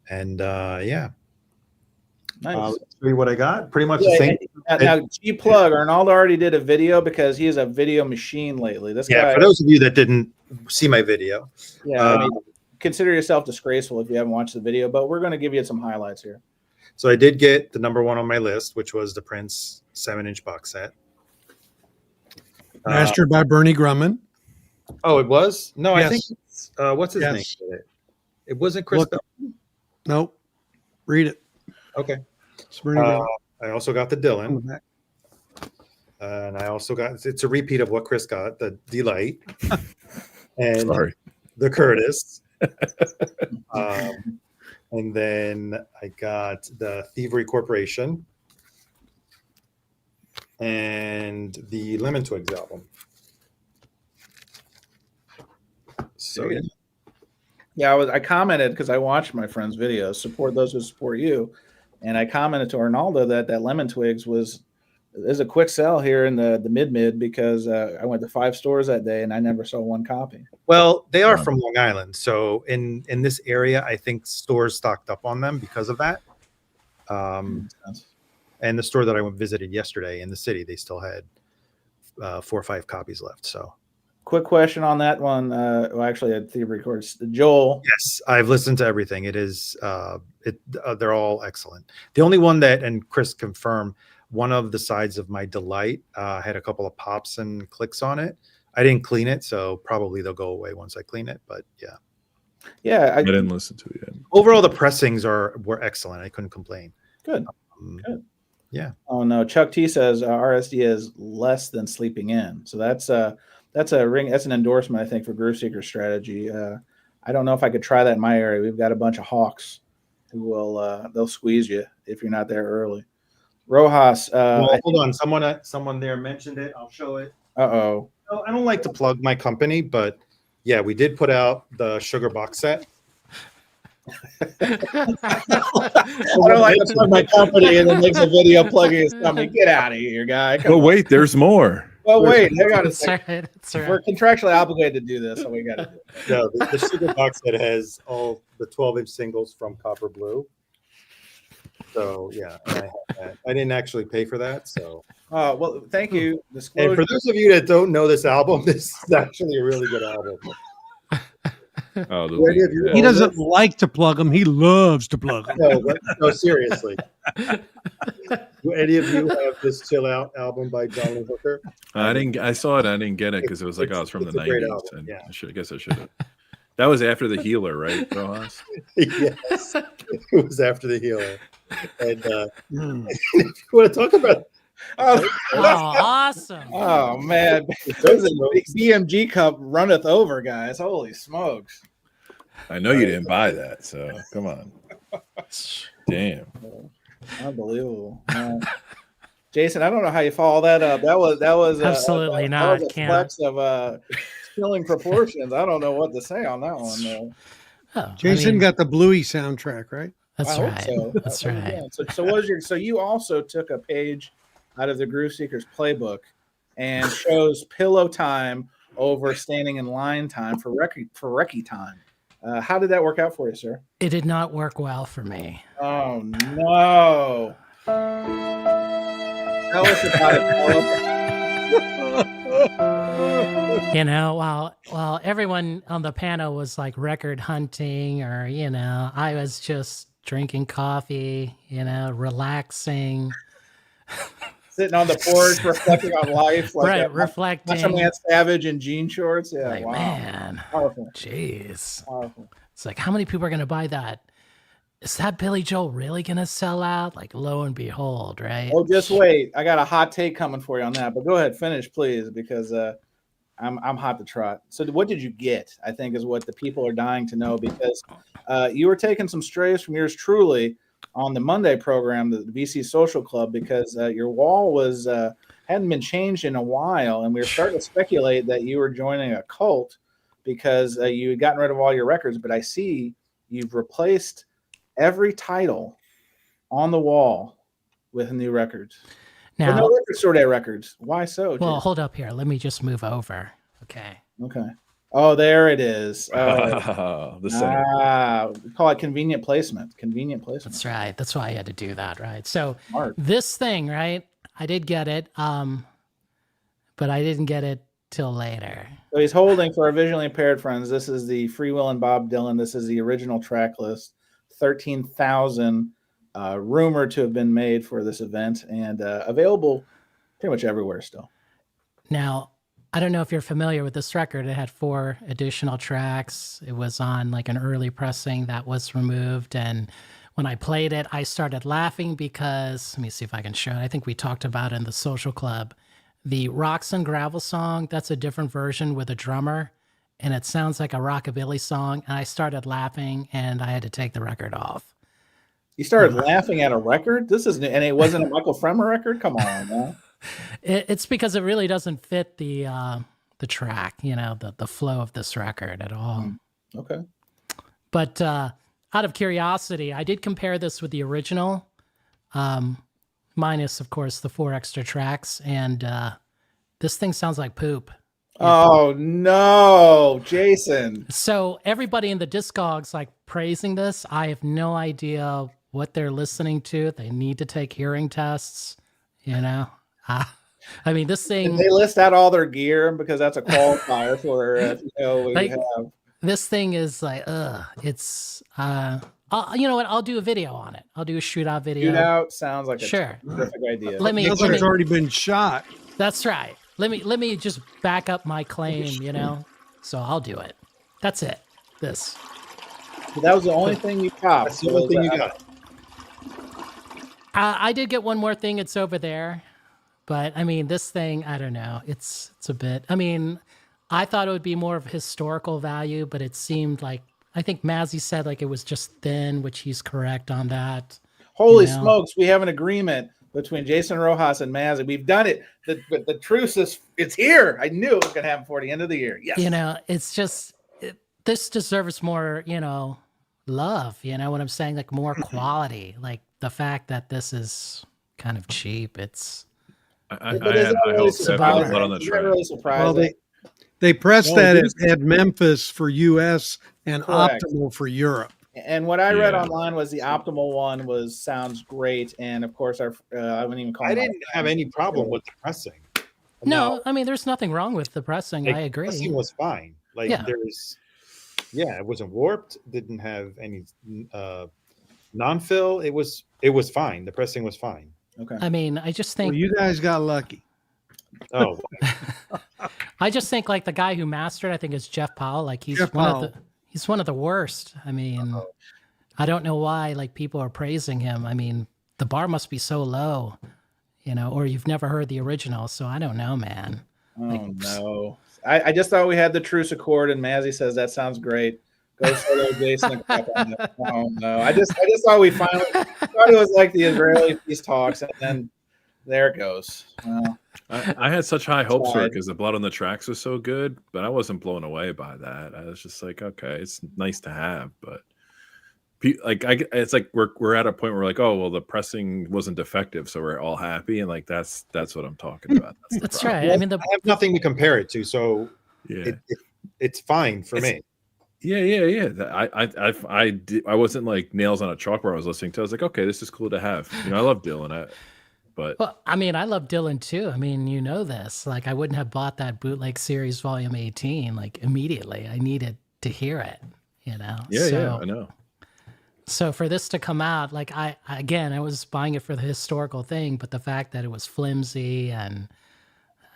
And yeah. Nice. Let's see what I got. Pretty much the same. Now, G-Plug, Arnaldo already did a video because he is a video machine lately. This guy, for those of you that didn't see my video. Yeah, consider yourself disgraceful if you haven't watched the video, but we're going to give you some highlights here. So I did get the number 1 on my list, which was the Prince 7-inch box set. Mastered by Bernie Grumman. Oh, it was? No, yes. I think it's, what's his name? It wasn't Chris Bell. Nope. Read it. Okay. It's Bernie Grumman. I also got the Dylan. And I also got, it's a repeat of what Chris got, the D-Light. And the Curtis. And then I got the Thievery Corporation and the Lemon Twigs album. So yeah, I commented because I watched my friend's videos. Support those who support you, and I commented to Arnaldo that Lemon Twigs is a quick sell here in the mid because I went to 5 stores that day and I never saw one copy. Well, they are from Long Island, so in this area, I think stores stocked up on them because of that. And the store that I visited yesterday in the city, they still had 4 or 5 copies left. So, quick question on that one. Well, actually, at Thievery Records, Joel. Yes, I've listened to everything. It is they're all excellent. The only one that, and Chris confirmed, one of the sides of my Delight had a couple of pops and clicks on it. I didn't clean it, so probably they'll go away once I clean it. But yeah, I didn't listen to it yet. Overall, the pressings were excellent. I couldn't complain. Good. Good. Yeah. Oh no, Chuck T says RSD is less than Sleeping In. So that's an endorsement, I think, for Groove Seeker strategy. I don't know if I could try that in my area. We've got a bunch of hawks who will they'll squeeze you if you're not there early. Rojas. Hold on. Someone there mentioned it. I'll show it. Uh-oh. No, I don't like to plug my company, but yeah, we did put out the Sugar box set. I don't like to plug my company and then makes a video plugging his company. Get out of here, guy. But wait, there's more. Well, wait, hang on a That's right. second. That's right. We're contractually obligated to do this, so we got to do it. No, the Sugar box set has all the 12-inch singles from Copper Blue. So yeah, and I have that. I didn't actually pay for that, so. Well, thank you. And for those of you that don't know this album, this is actually a really good album. He doesn't like to plug them. He loves to plug them. No, seriously. Do any of you have this Chill Out album by John Lee Hooker? I saw it. I didn't get it because it was like, it's from the 90s. And yeah. I guess I should have. That was after The Healer, right, Rojas? Yes, it was after The Healer. And if you want to talk about. Oh, awesome. Oh, man. There's a big BMG cup runneth over, guys. Holy smokes. I know you didn't buy that, so come on. Damn. Unbelievable. Jason, I don't know how you follow that up. That was absolutely not. That was a flex of spilling proportions. I don't know what to say on that one, though. Oh, Jason got the Bluey soundtrack, right? That's I hope right. so. That's right. Yeah. So what was your? So you also took a page out of the Groove Seekers playbook and chose pillow time over standing in line time for recce time. How did that work out for you, sir? It did not work well for me. Oh no! Tell us about it. You know, while everyone on the panel was like record hunting, or I was just drinking coffee, relaxing, sitting on the porch, reflecting on life, like right, reflecting. Macho Man Savage in jean shorts. Yeah, like, wow. Man, powerful. Jeez, powerful. It's like, how many people are going to buy that? Is that Billy Joel really going to sell out? Like, lo and behold, right? Oh, just wait. I got a hot take coming for you on that. But go ahead, finish, please, because I'm hot to trot. So what did you get? I think is what the people are dying to know, because you were taking some strays from yours truly on the Monday program, the VC Social Club, because your wall was hadn't been changed in a while, and we were starting to speculate that you were joining a cult because you had gotten rid of all your records. But I see you've replaced every title on the wall with new records. Now, no Record Store Day records. Why so? Well, hold up here. Let me just move over. Okay. Oh, there it is. The center. We call it convenient placement. Convenient placement. That's right. That's why I had to do that, right? So Smart. This thing, right? I did get it, but I didn't get it till later. So he's holding, for our visually impaired friends, this is the Free Will and Bob Dylan. This is the original track list. 13,000 rumored to have been made for this event, and available pretty much everywhere still. Now, I don't know if you're familiar with this record. It had 4 additional tracks. It was on like an early pressing that was removed. And when I played it, I started laughing because, let me see if I can show it. I think we talked about it in the Social Club. The Rocks and Gravel song, that's a different version with a drummer. And it sounds like a rockabilly song. And I started laughing, and I had to take the record off. You started laughing at a record? This is, and it wasn't a Michael Fremer record? Come on, man. It's because it really doesn't fit the track, the flow of this record at all. Okay. But out of curiosity, I did compare this with the original, minus, of course, the 4 extra tracks. And this thing sounds like poop. Oh, no, Jason. So everybody in the Discogs like praising this. I have no idea what they're listening to. They need to take hearing tests, I mean, this thing. Did they list out all their gear, because that's a qualifier for we have. This thing is like, it's you know what? I'll do a video on it. I'll do a shootout video. Shootout sounds like a sure. terrific idea. Sounds like it's already been shot. That's right. Let me just back up my claim, So I'll do it. That's it. This. That was the only thing you got. That's the only thing you got. I did get one more thing. It's over there. But I mean, this thing, I don't know. It's a bit, I mean, I thought it would be more of historical value, but it seemed like, I think Mazzy said like it was just thin, which he's correct on that. Holy smokes, we have an agreement between Jason Rojas and Mazzy. We've done it. The truce it's here. I knew it was going to happen before the end of the year. Yes. It's just, this deserves more, love. You know what I'm saying? Like more quality. Like the fact that this is kind of cheap. It's. I hope that blood on the track. Really surprised. Well, they pressed that at Memphis for U.S. and Correct. Optimal for Europe. And what I read online was the Optimal one sounds great, and of course I wouldn't even call. I didn't have any problem with the pressing. No, I mean there's nothing wrong with the pressing. I agree. The pressing was fine. Like it wasn't warped. Didn't have any non-fill. It was fine. The pressing was fine. Okay. I mean, I just think you guys got lucky. Oh, I just think like the guy who mastered, I think is Jeff Powell. Like he's one of the worst. I mean, I don't know why like people are praising him. I mean, the bar must be so low, or you've never heard the original. So I don't know, man. No. I just thought we had the truce accord, and Mazzy says that sounds great. Go solo, Jason. Oh no! I just thought we finally thought it was like the Israeli peace talks, and then There it goes. Well, I had such high hopes for it tried. because the blood on the tracks was so good, but I wasn't blown away by that. I was just like, okay, it's nice to have, but it's like we're at a point where we're like, oh well, the pressing wasn't defective, so we're all happy, and like that's what I'm talking about. That's right. I mean, I have nothing to compare it to, so Yeah, it's fine for me. yeah. I wasn't like nails on a chalkboard. I was listening to. I was like, okay, this is cool to have. I love Dylan. Well, I mean, I love Dylan too. I mean, you know this. Like, I wouldn't have bought that bootleg series volume 18 like immediately. I needed to hear it. Yeah, I know. So for this to come out, like I was buying it for the historical thing, but the fact that it was flimsy and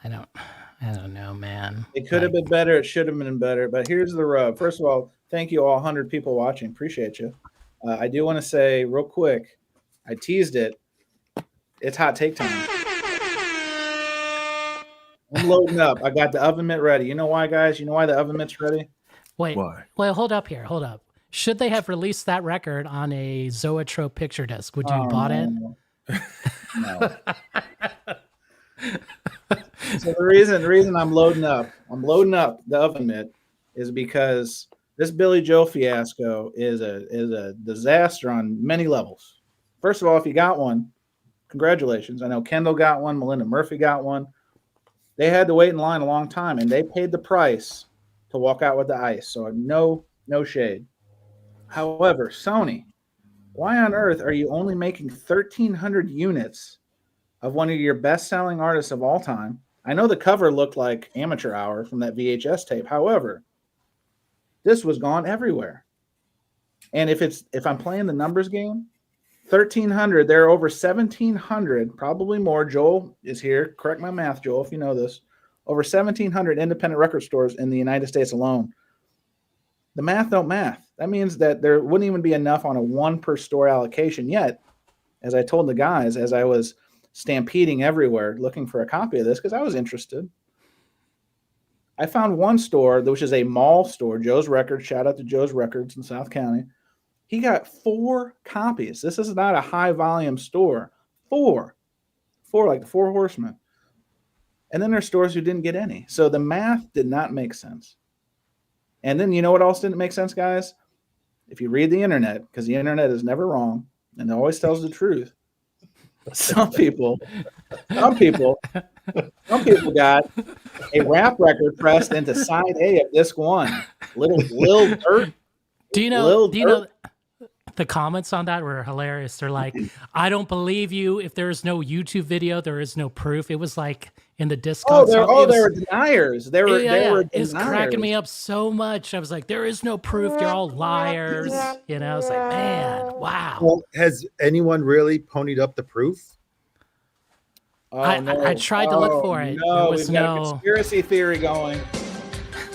I don't know, man. It could have been better. It should have been better. But here's the rub. First of all, thank you all 100 people watching. Appreciate you. I do want to say real quick, I teased it. It's hot take time. I'm loading up. I got the oven mitt ready. You know why, guys? You know why the oven mitt's ready? Wait. Why? Well, hold up here. Hold up. Should they have released that record on a Zoetrope picture disc? Would you have bought it? No. So the reason I'm loading up the oven mitt is because this Billy Joel fiasco is a disaster on many levels. First of all, if you got one, congratulations. I know Kendall got one, Melinda Murphy got one. They had to wait in line a long time, and they paid the price to walk out with the ice. So no shade. However, Sony, why on earth are you only making 1,300 units of one of your best-selling artists of all time? I know the cover looked like Amateur Hour from that VHS tape. However, this was gone everywhere. And if I'm playing the numbers game, 1,300, there are over 1,700, probably more. Joel is here. Correct my math, Joel, if you know this. Over 1,700 independent record stores in the United States alone. The math don't math. That means that there wouldn't even be enough on a one per store allocation yet. As I told the guys, as I was stampeding everywhere looking for a copy of this, because I was interested, I found one store, which is a mall store, Joe's Records. Shout out to Joe's Records in South County. He got 4 copies. This is not a high volume store. 4 like the 4 Horsemen. And then there's stores who didn't get any. So the math did not make sense. And then you know what else didn't make sense, guys? If you read the internet, because the internet is never wrong and it always tells the truth. Some people got a rap record pressed into side A of disc 1. Lil Durk. Do you know the comments on that were hilarious. They're like, I don't believe you. If there is no YouTube video, there is no proof. It was like in the Discord. They were deniers. They were deniers. It's cracking me up so much. I was like, there is no proof. You're all liars. I was like, man, wow. Well, has anyone really ponied up the proof? I tried to look for it. No, we've got a conspiracy theory going.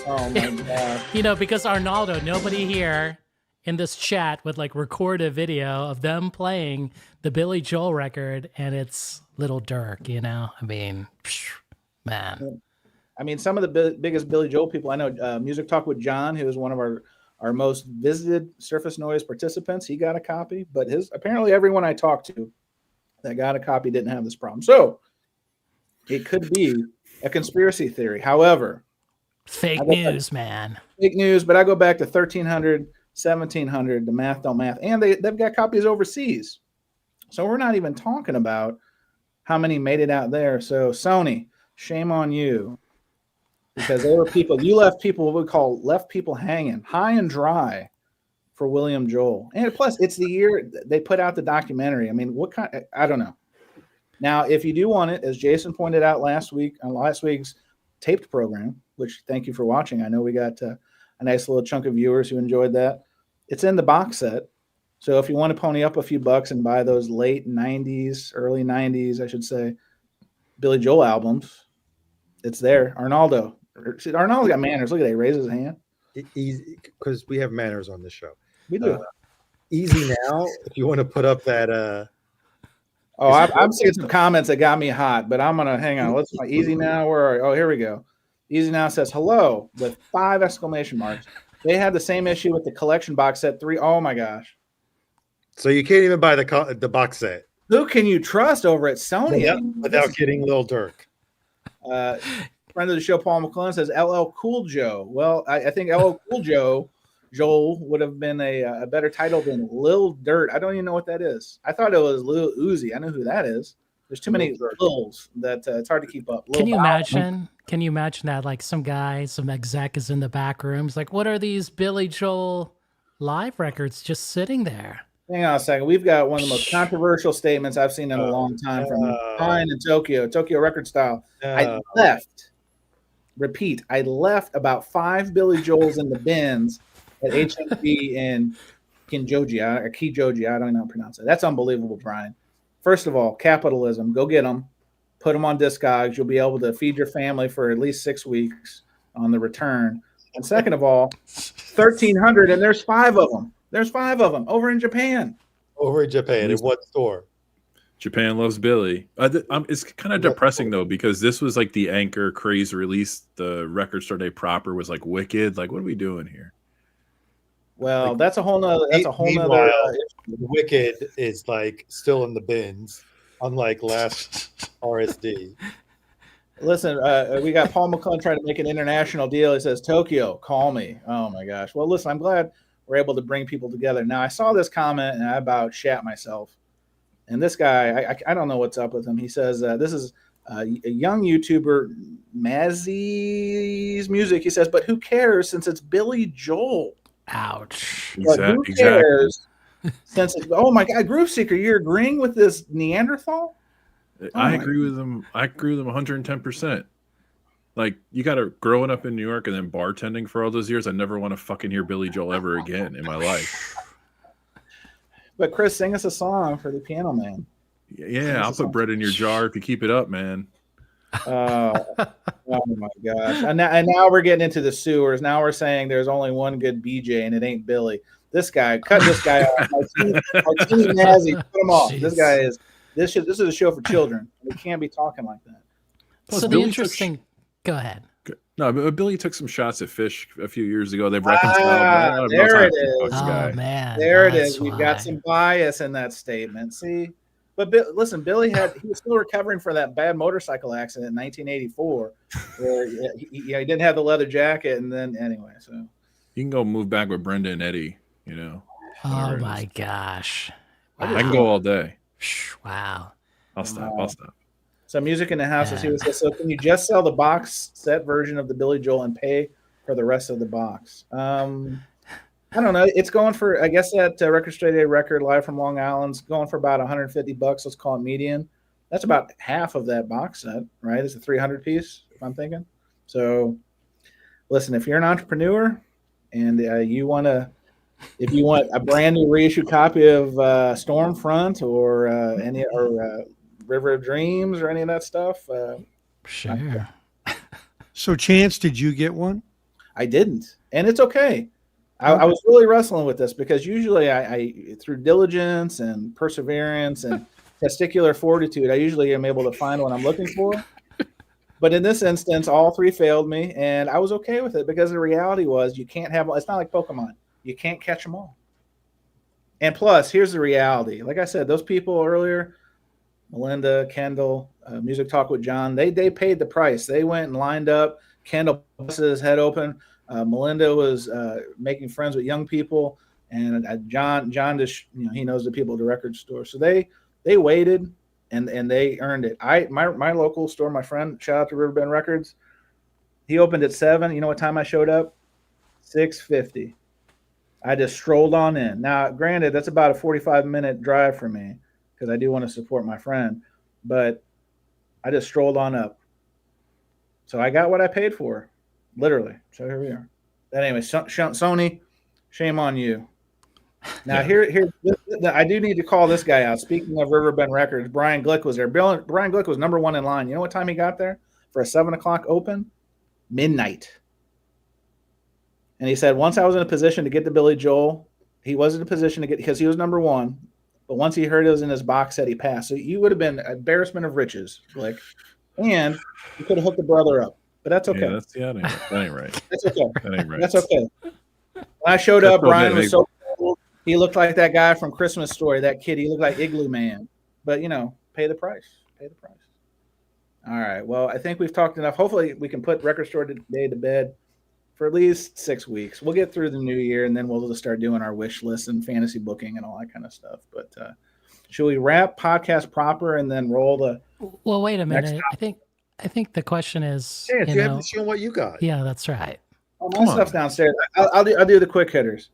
Oh my god. Because Arnaldo, nobody here in this chat would like record a video of them playing the Billy Joel record and it's Little Durk, I mean, man. I mean, some of the biggest Billy Joel people I know, Music Talk with John, who is one of our most visited Surface Noise participants, he got a copy, but apparently everyone I talked to that got a copy didn't have this problem. So it could be a conspiracy theory. However, fake news, man. Fake news, but I go back to 1,300, 1,700. The math don't math. And they've got copies overseas. So we're not even talking about how many made it out there. So Sony, shame on you. Because there were people, you left people, what we call left people hanging high and dry for William Joel. And plus, it's the year they put out the documentary. I mean, I don't know. Now, if you do want it, as Jason pointed out last week on last week's taped program, which thank you for watching. I know we got a nice little chunk of viewers who enjoyed that. It's in the box set. So if you want to pony up a few bucks and buy those late 90s, early 90s, I should say, Billy Joel albums, it's there. Arnaldo got manners. Look at that. He raises his hand. Easy, because we have manners on this show. We do. Easy now, if you want to put up that. I'm seeing some comments that got me hot, but I'm going to hang on. Let's Easy Now. Here we go. Easy Now says hello with 5 exclamation marks. They had the same issue with the collection box set 3. Oh my gosh. So you can't even buy the box set. Who can you trust over at Sony? Without getting Lil Durk. Friend of the show, Paul McClellan, says LL Cool Joe. Well, I think LL Cool Joel would have been a better title than Lil Dirt. I don't even know what that is. I thought it was Lil Uzi. I know who that is. There's too many Lils that it's hard to keep up. Can you imagine? Can you imagine that? Like some guy, some exec is in the back rooms. Like, what are these Billy Joel live records just sitting there? Hang on a second. We've got one of the most controversial statements I've seen in a long time from Brian in Tokyo Record Style. I left about 5 Billy Joels in the bins at HMV in Kinjoji, or Kijoji. I don't even know how to pronounce it. That's unbelievable, Brian. First of all, capitalism. Go get them. Put them on Discogs. You'll be able to feed your family for at least 6 weeks on the return. And second of all, 1,300, and there's 5 of them. There's 5 of them over in Japan. Over in Japan. In what store? Japan loves Billy. It's kind of depressing though, because this was like the Anchor craze release. The Record Store Day proper was like wicked. Like, what are we doing here? Well, like, that's a whole nother. Wicked is like still in the bins, unlike last RSD. Listen, we got Paul McClellan trying to make an international deal. He says, Tokyo, call me. Oh my gosh. Well, listen, I'm glad we're able to bring people together. Now, I saw this comment and I about shat myself. And this guy, I don't know what's up with him. He says, this is a young YouTuber, Mazzy's Music. He says, but who cares since it's Billy Joel? Ouch. But who cares since it's, oh my God, Groove Seeker, you're agreeing with this Neanderthal? I agree with them. I agree with them 110%. Like, you got to, growing up in New York and then bartending for all those years, I never want to fucking hear Billy Joel ever again in my life. But Chris, sing us a song for the Piano Man. Yeah, I'll put bread in your jar if you keep it up, man. Oh my gosh. And now we're getting into the sewers. Now we're saying there's only one good BJ and it ain't Billy. This guy, cut this guy off. Martini Mazzy, put him off. Jeez. This guy is, this is a show for children. We can't be talking like that. Plus, so the interesting, go ahead. No, but Billy took some shots at Fish a few years ago. They've reconciled. There it is. Oh, man. There it is. We've got some bias in that statement. See? But listen, Billy he was still recovering from that bad motorcycle accident in 1984 where he didn't have the leather jacket. And then anyway, so. You can go move back with Brenda and Eddie, you know. Oh, my gosh. Wow. I can go all day. Wow. I'll stop. So Music in the House. Let's see what it says. So can you just sell the box set version of the Billy Joel and pay for the rest of the box? I don't know. It's going for, I guess that Record Store Day record live from Long Island's going for about $150. Let's call it median. That's about half of that box set, right? It's a 300 piece, if I'm thinking. So listen, if you're an entrepreneur and if you want a brand new reissue copy of Stormfront or River of Dreams or any of that stuff. Sure. So Chance, did you get one? I didn't. And it's okay. I was really wrestling with this because usually I through diligence and perseverance and testicular fortitude, I usually am able to find what I'm looking for. But in this instance, all 3 failed me, and I was okay with it because the reality was you can't have, it's not like Pokemon. You can't catch them all. And plus, here's the reality. Like I said, those people earlier, Melinda, Kendall, Music Talk with John, they paid the price. They went and lined up. Kendall busted his head open. Melinda was making friends with young people, and John just, he knows the people at the record store. So they waited and they earned it. My local store, my friend, shout out to Riverbend Records, he opened at 7. You know what time I showed up? 6:50. I just strolled on in. Now, granted, that's about a 45-minute drive for me because I do want to support my friend, but I just strolled on up. So I got what I paid for, literally. So here we are. But anyway, Sony, shame on you. Now, I do need to call this guy out. Speaking of Riverbend Records, Brian Glick was there. Brian Glick was number 1 in line. You know what time he got there for a 7 o'clock open? Midnight. And he said, once I was in a position to get to Billy Joel, he was in a position to get, because he was number 1. But once he heard it was in his box set, he passed. So you would have been an embarrassment of riches, Glick. And you could have hooked the brother up. But that's okay. Yeah, that ain't right. That's okay. That ain't right. That's okay. When I showed up, Brian was so cool. He looked like that guy from Christmas Story, that kid. He looked like Igloo Man. but pay the price. Pay the price. All right. Well, I think we've talked enough. Hopefully, we can put Record Store Day to bed for at least 6 weeks. We'll get through the new year, and then we'll just start doing our wish list and fantasy booking and all that kind of stuff. But should we wrap podcast proper and then roll the? Well, wait a minute. I think the question is, you haven't shown what you got. Yeah, that's right. Oh, my stuff's downstairs. I'll do the quick hitters.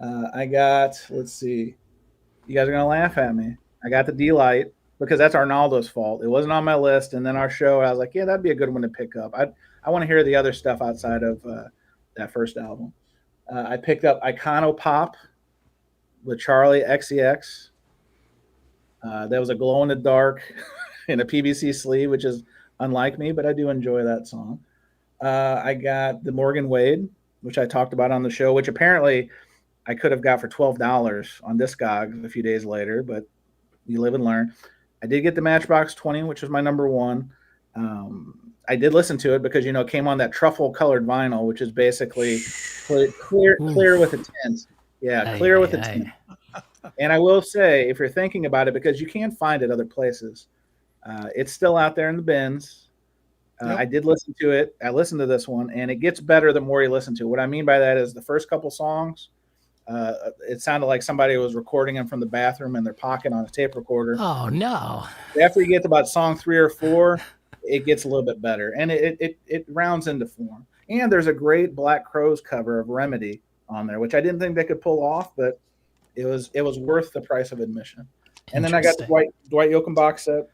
I got. Let's see. You guys are gonna laugh at me. I got the D-Light because that's Arnaldo's fault. It wasn't on my list, and then our show, I was like, yeah, that'd be a good one to pick up. I want to hear the other stuff outside of that first album. I picked up Iconopop with Charlie XCX. That was a glow in the dark in a PVC sleeve, which is unlike me, but I do enjoy that song. I got the Morgan Wade, which I talked about on the show, which apparently I could have got for $12 on Discogs a few days later, but you live and learn. I did get the Matchbox 20, which was my number one. I did listen to it because, it came on that truffle colored vinyl, which is basically clear with a tint. Yeah, clear with a tint. And I will say, if you're thinking about it, because you can find it other places, it's still out there in the bins. Yep. I did listen to it. I listened to this one, and it gets better the more you listen to it. What I mean by that is the first couple songs, it sounded like somebody was recording them from the bathroom in their pocket on a tape recorder. Oh, no. After you get to about song 3 or 4, it gets a little bit better, and it rounds into form. And there's a great Black Crowes cover of Remedy on there, which I didn't think they could pull off, but it was worth the price of admission. And then I got the Dwight Yoakam box set.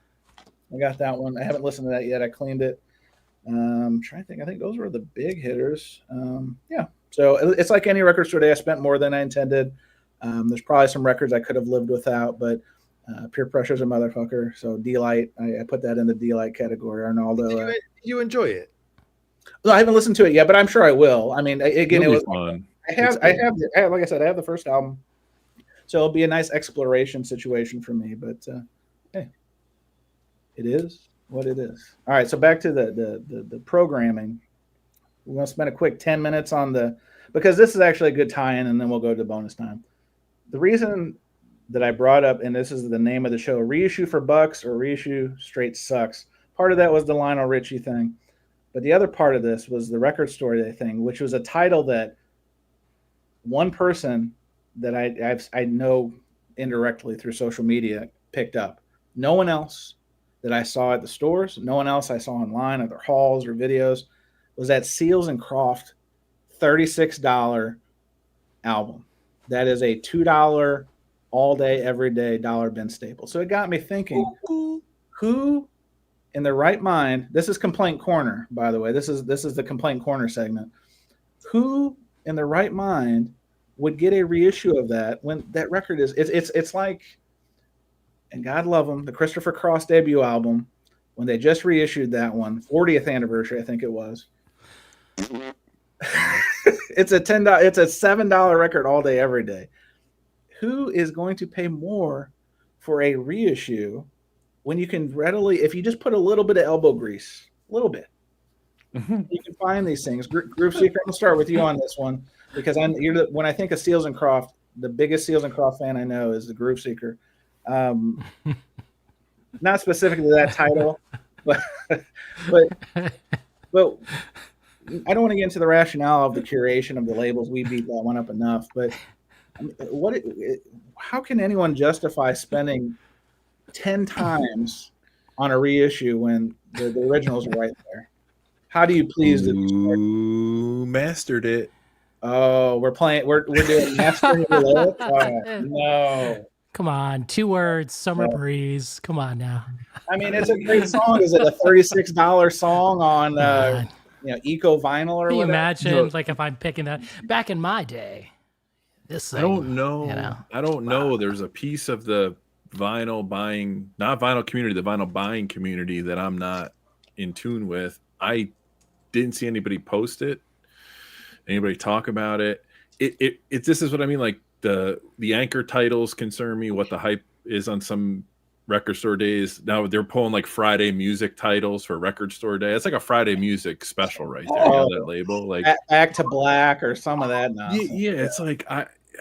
I got that one. I haven't listened to that yet. I cleaned it. I'm trying to think. I think those were the big hitters. Yeah. So it's like any record store day. I spent more than I intended. There's probably some records I could have lived without, but peer pressure is a motherfucker. So D-Light, I put that in the D-Light category. Arnaldo. You enjoy it? No, I haven't listened to it yet, but I'm sure I will. I mean, again, it was fun. I have, like I said, I have the first album, so it'll be a nice exploration situation for me. But hey, it is what it is. All right, so back to the programming. We're going to spend a quick 10 minutes on because this is actually a good tie-in, and then we'll go to bonus time. The reason that I brought up, and this is the name of the show, Reissue for Bucks or Reissue Straight Sucks. Part of that was the Lionel Richie thing. But the other part of this was the Record Store Day thing, which was a title that one person that I know indirectly through social media picked up. No one else that I saw at the stores, no one else I saw online at their hauls or videos, was that Seals and Croft $36 album. That is a $2 all day, every day dollar bin staple. So it got me thinking, who in their right mind, this is Complaint Corner, by the way, this is the Complaint Corner segment. Who in their right mind would get a reissue of that when that record it's like, and God love them, the Christopher Cross debut album, when they just reissued that one, 40th anniversary, I think it was. It's a $7 record all day, every day. Who is going to pay more for a reissue when you can readily, if you just put a little bit of elbow grease, a little bit, you can find these things. Groove Seeker, I'm gonna start with you on this one because when I think of Seals and Croft, the biggest Seals and Croft fan I know is the Groove Seeker. Not specifically that title, but I don't want to get into the rationale of the curation of the labels. We beat that one up enough, but how can anyone justify spending 10 times on a reissue when the originals are right there? How do you please the mastered it? Oh, we're doing mastering roulette? Oh, no. Come on, 2 words, Summer Breeze. Come on now. I mean, it's a great song. Is it a $36 song on Eco Vinyl or Can you whatever? imagine, like, if I'm picking that back in my day? This thing, I don't know. I don't know. There's a piece of the vinyl buying, not vinyl community, the vinyl buying community that I'm not in tune with. I didn't see anybody post it, anybody talk about it. This is what I mean. Like the anchor titles concern me. What the hype is on some record store days. Now they're pulling like Friday music titles for record store day. It's like a Friday music special right there. You know, that label, like Back to Black or some of that nonsense. Yeah, it's like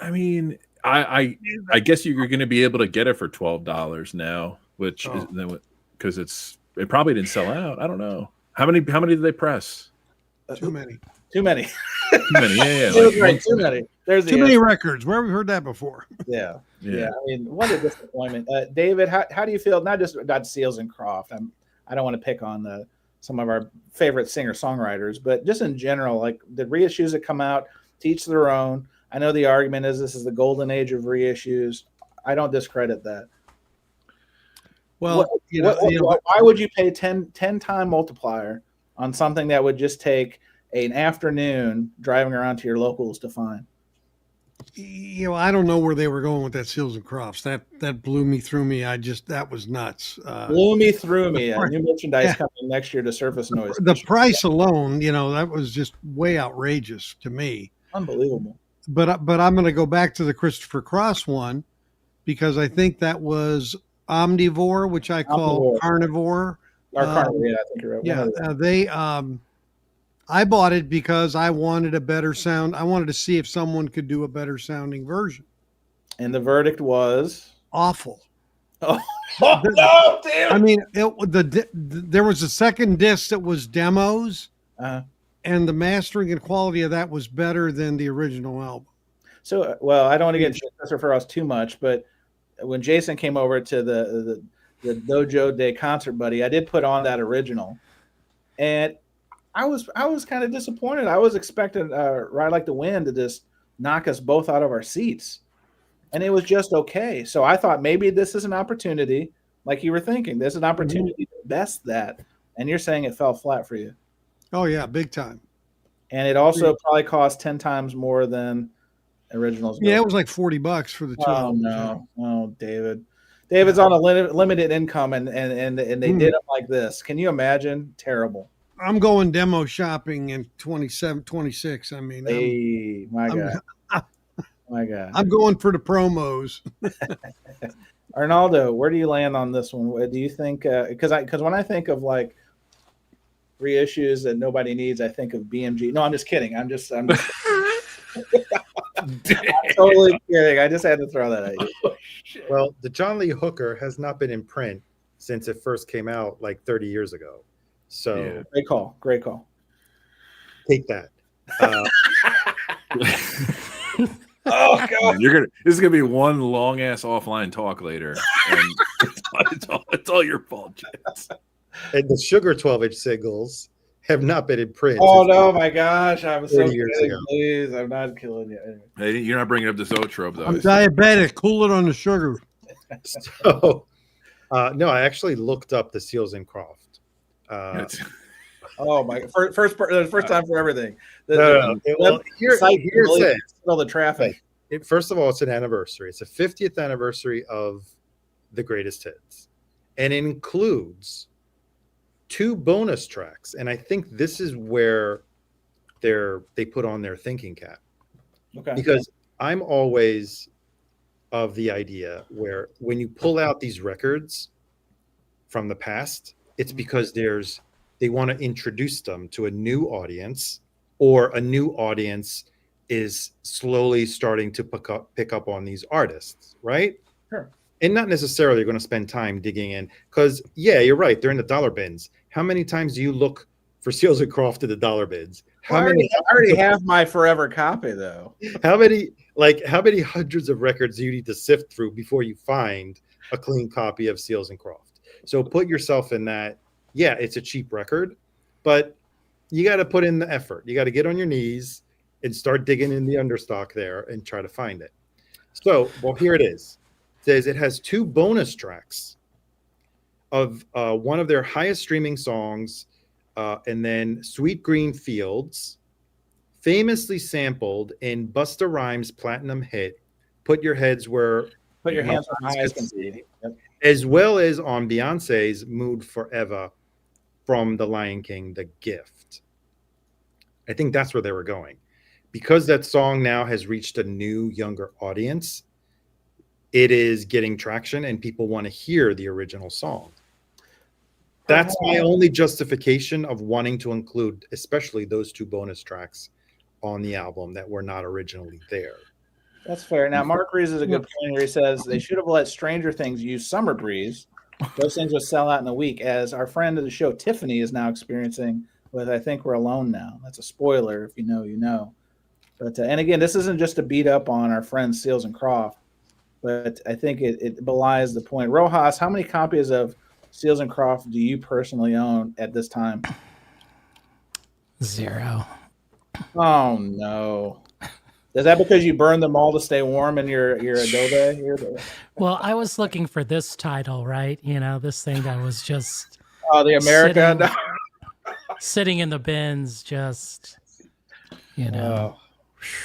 I mean, I guess you're going to be able to get it for $12 now. which is because it probably didn't sell out. I don't know how many did they press? Too many. Too many. Too many. Yeah. Right. Too many. There's too many records. Where have we heard that before? Yeah. I mean, what a disappointment. David, how do you feel? Not just about Seals and Croft. I don't want to pick on some of our favorite singer-songwriters, but just in general, like the reissues that come out, to each their own. I know the argument is this is the golden age of reissues. I don't discredit that. Well, why would you pay 10 time multiplier on something that would just take an afternoon driving around to your locals to find? I don't know where they were going with that Seals and Crofts. That blew me through me. That was nuts. Blew me through me. New merchandise coming next year to Surface Noise. The price alone, that was just way outrageous to me. Unbelievable. But I'm going to go back to the Christopher Cross one because I think that was Omnivore, which I call Carnivore. Carnivore, I think you're right. Yeah, I bought it because I wanted a better sound. I wanted to see if someone could do a better sounding version. And the verdict was awful. Oh no, damn! I mean, there was a second disc that was demos, and the mastering and quality of that was better than the original album. So, well, I don't want to get Christopher Cross too much, but when Jason came over to the Dojo Day Concert Buddy, I did put on that original, and I was kind of disappointed. I was expecting Ride Like the Wind to just knock us both out of our seats, and it was just okay. So I thought maybe this is an opportunity, like you were thinking, this is an opportunity to best that, and you're saying it fell flat for you. Oh yeah, big time. And it also probably cost 10 times more than originals. Yeah, it was like $40 for the two. Oh no, David's on a limited income, and they did it like this. Can you imagine? Terrible. I'm going demo shopping in 27, 26. I mean, my God. I'm going for the promos. Arnaldo, where do you land on this one? Do you think, because when I think of like reissues that nobody needs, I think of BMG. No, I'm just kidding. I'm totally kidding. I just had to throw that at you. Well, the John Lee Hooker has not been in print since it first came out like 30 years ago. So great call. Take that. Oh God! This is gonna be one long ass offline talk later. And it's all your fault, Chance. And the Sugar 12-inch singles have not been in print. Oh no, my gosh! I was so years ago. Please, I'm not killing you. Anyway. Hey, you're not bringing up the Zoetrope though. I'm diabetic. Cool it on the sugar. So, no, I actually looked up the Seals and Croft. Oh my! First time for everything. Here's it. The traffic. First of all, it's an anniversary. It's a 50th anniversary of the greatest hits, and it includes 2 bonus tracks. And I think this is where they put on their thinking cap. Okay. Because I'm always of the idea where when you pull out these records from the past, it's because they want to introduce them to a new audience, or a new audience is slowly starting to pick up on these artists, right? Sure. And not necessarily going to spend time digging in, because yeah, you're right, they're in the dollar bins. How many times do you look for Seals and Croft in the dollar bins? I already have my forever copy though. How many hundreds of records do you need to sift through before you find a clean copy of Seals and Croft? So put yourself in that. Yeah, it's a cheap record, but you got to put in the effort. You got to get on your knees and start digging in the understock there and try to find it. So, well, here it is. It says it has 2 bonus tracks of one of their highest streaming songs, and then Sweet Green Fields, famously sampled in Busta Rhymes' platinum hit, Put Your Hands Where Your Eyes Can See. Yep. As well as on Beyonce's Mood Forever from The Lion King, The Gift. I think that's where they were going. Because that song now has reached a new, younger audience, it is getting traction and people want to hear the original song. That's my only justification of wanting to include, especially those 2 bonus tracks on the album that were not originally there. That's fair. Now, Mark raises a good point here. He says they should have let Stranger Things use Summer Breeze Those things will sell out in a week, as our friend of the show, Tiffany, is now experiencing with I Think We're Alone Now. That's a spoiler. If you know, you know. But and again, this isn't just to beat up on our friends Seals and Croft, but I think it belies the point. Rojas, how many copies of Seals and Croft do you personally own at this time? 0. Oh no. Is that because you burned them all to stay warm in your Adobe? Well, I was looking for this title, right? You know, this thing that was just the America sitting in the bins, just, you know.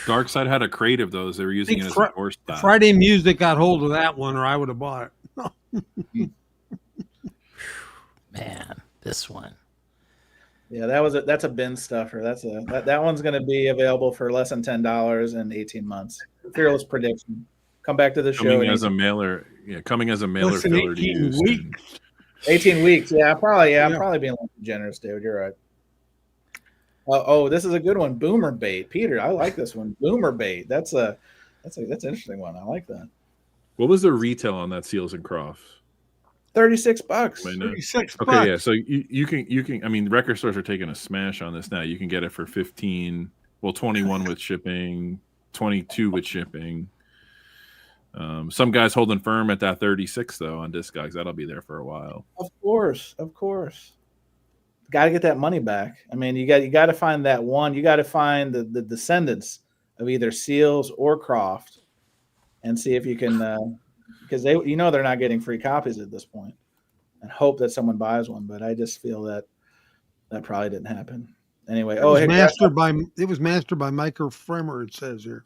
Dark Side had a crate of those. They were using it as a horse stock. Friday Music got hold of that one, or I would have bought it. Man, this one. Yeah, that's a bin stuffer. That one's going to be available for less than $10 in 18 months. Fearless prediction. Come back to the show. Coming as a mailer filler to use. 18 weeks. Yeah, I'm probably being generous, dude. You're right. Oh, this is a good one. Boomer bait, Peter. I like this one. Boomer bait. That's an interesting one. I like that. What was the retail on that Seals and Croft? $36. $36. Okay, yeah. So you can. I mean, record stores are taking a smash on this now. You can get it for 15. Well, 21 with shipping, 22 with shipping. Some guys holding firm at that 36 though on Discogs. That'll be there for a while. Of course. Got to get that money back. I mean, you got to find that one. You got to find the descendants of either Seals or Croft, and see if you can, because they're not getting free copies at this point, and hope that someone buys one. But I just feel that probably didn't happen. Anyway, it was mastered by Michael Fremer. It says here.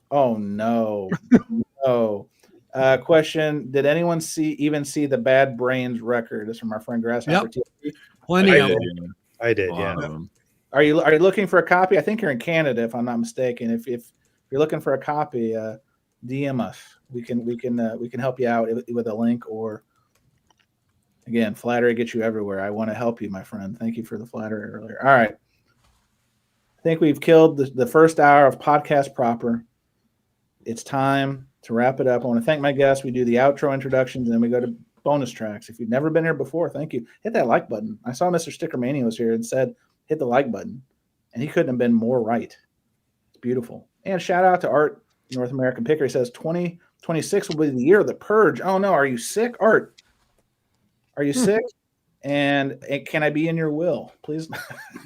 Oh no, no. Question: did anyone even see the Bad Brains record? This is from our friend Grasshopper. Yep. Plenty of them. I did, yeah. Are you looking for a copy? I think you're in Canada, if I'm not mistaken. If you're looking for a copy, DM us. We can help you out with a link, or again, flattery gets you everywhere. I want to help you, my friend. Thank you for the flattery earlier. All right, I think we've killed the first hour of podcast proper. It's time to wrap it up. I want to thank my guests. We do the outro introductions, and then we go to bonus tracks. If you've never been here before, thank you. Hit that like button. I saw Mr. Stickermania was here and said, hit the like button. And he couldn't have been more right. It's beautiful. And shout out to Art, North American Picker. He says 2026 will be the year of the purge. Oh no, are you sick, Art? Are you sick? And can I be in your will, please?